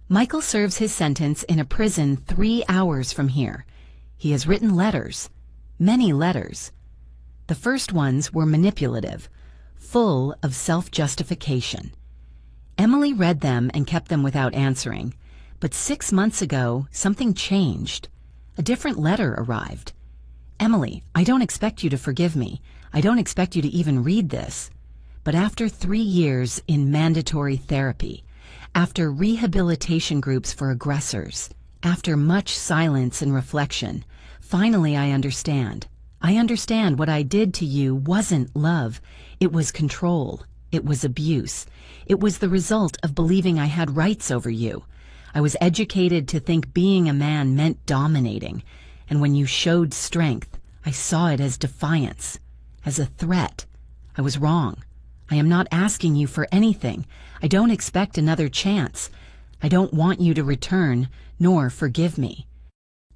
Michael serves his sentence in a prison 3 hours from here. He has written letters, many letters. The first ones were manipulative, full of self-justification. Emily read them and kept them without answering. But 6 months ago, something changed. A different letter arrived. "Emily, I don't expect you to forgive me. I don't expect you to even read this. But after 3 years in mandatory therapy, after rehabilitation groups for aggressors, after much silence and reflection, finally I understand. I understand what I did to you wasn't love. It was control. It was abuse. It was the result of believing I had rights over you. I was educated to think being a man meant dominating, and when you showed strength, I saw it as defiance, as a threat. I was wrong. I am not asking you for anything. I don't expect another chance. I don't want you to return, nor forgive me.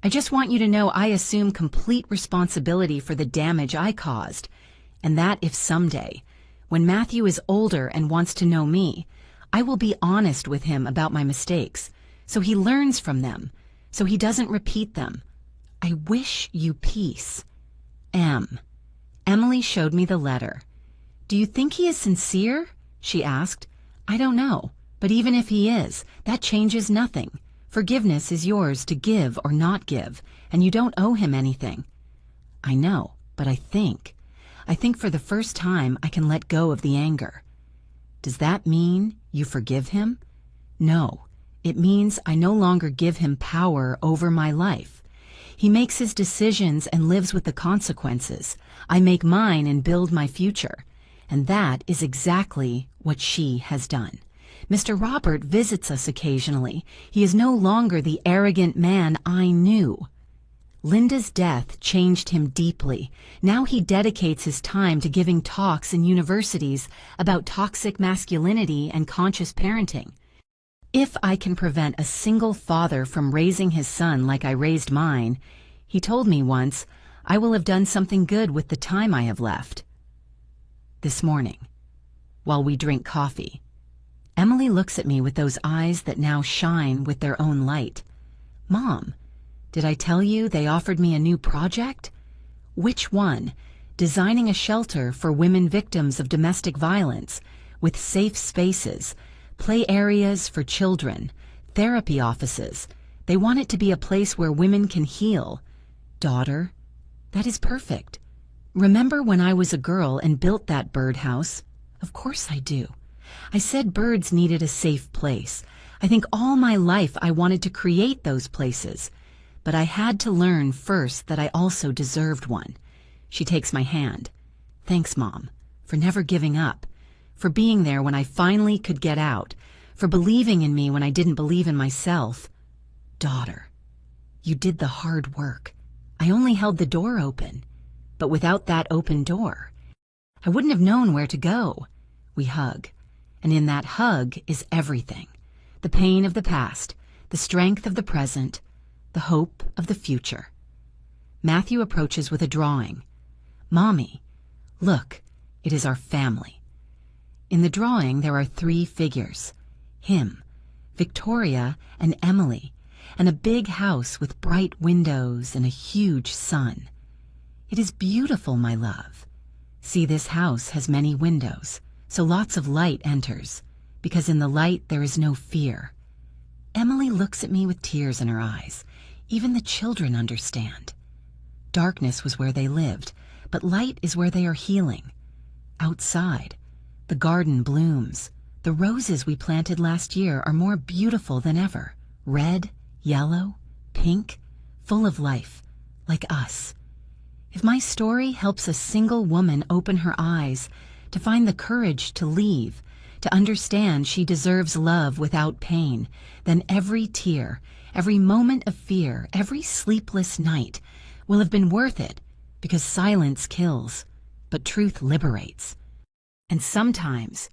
I just want you to know I assume complete responsibility for the damage I caused, and that if someday, when Matthew is older and wants to know me, I will be honest with him about my mistakes, so he learns from them, so he doesn't repeat them. I wish you peace. M. Emily showed me the letter. "Do you think he is sincere?" she asked. "I don't know, but even if he is, that changes nothing. Forgiveness is yours to give or not give, and you don't owe him anything." "I know, but I think for the first time I can let go of the anger." "Does that mean you forgive him?" "No, it means I no longer give him power over my life. He makes his decisions and lives with the consequences. I make mine and build my future. And that is exactly what she has done. Mr. Robert visits us occasionally. He is no longer the arrogant man I knew. Linda's death changed him deeply. Now he dedicates his time to giving talks in universities about toxic masculinity and conscious parenting. If I can prevent a single father from raising his son like I raised mine, he told me once, I will have done something good with the time I have left. This morning, while we drink coffee, Emily looks at me with those eyes that now shine with their own light. "Mom, did I tell you they offered me a new project?" "Which one?" "Designing a shelter for women victims of domestic violence, with safe spaces, play areas for children, therapy offices. They want it to be a place where women can heal." "Daughter, that is perfect. Remember when I was a girl and built that birdhouse? Of course I do. I said birds needed a safe place. I think all my life I wanted to create those places. But I had to learn first that I also deserved one. She takes my hand. Thanks, Mom, for never giving up, for being there when I finally could get out, for believing in me when I didn't believe in myself. Daughter, you did the hard work. I only held the door open. But without that open door, I wouldn't have known where to go. We hug. And in that hug is everything. The pain of the past, the strength of the present, the hope of the future. Matthew approaches with a drawing. Mommy, look, it is our family. In the drawing there are 3 figures. Him, Victoria, and Emily, and a big house with bright windows and a huge sun. It is beautiful, my love. See, this house has many windows, so lots of light enters, because in the light there is no fear. Emily looks at me with tears in her eyes. Even the children understand. Darkness was where they lived, but light is where they are healing. Outside, the garden blooms. The roses we planted last year are more beautiful than ever. Red, yellow, pink, full of life, like us. If my story helps a single woman open her eyes, to find the courage to leave, to understand she deserves love without pain, then every tear, every moment of fear, every sleepless night will have been worth it, because silence kills, but truth liberates. And sometimes,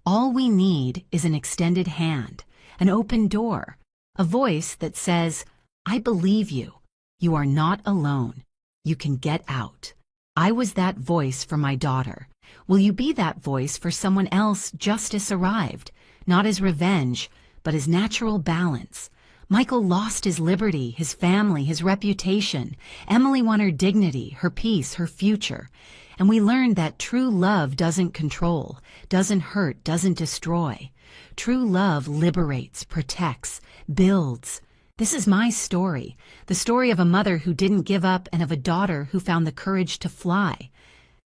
all we need is an extended hand, an open door, a voice that says, I believe you. You are not alone. You can get out. I was that voice for my daughter. Will you be that voice for someone else? Justice arrived, not as revenge, but as natural balance. Michael lost his liberty, his family, his reputation. Emily won her dignity, her peace, her future. And we learned that true love doesn't control, doesn't hurt, doesn't destroy. True love liberates, protects, builds. This is my story, the story of a mother who didn't give up and of a daughter who found the courage to fly.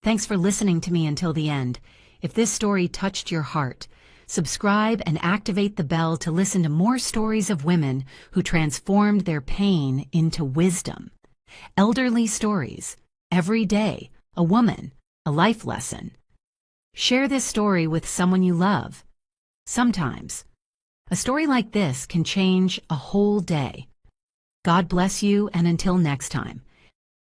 Thanks for listening to me until the end. If this story touched your heart, subscribe and activate the bell to listen to more stories of women who transformed their pain into wisdom. Elderly stories, every day, a woman, a life lesson. Share this story with someone you love. Sometimes, a story like this can change a whole day. God bless you, and until next time,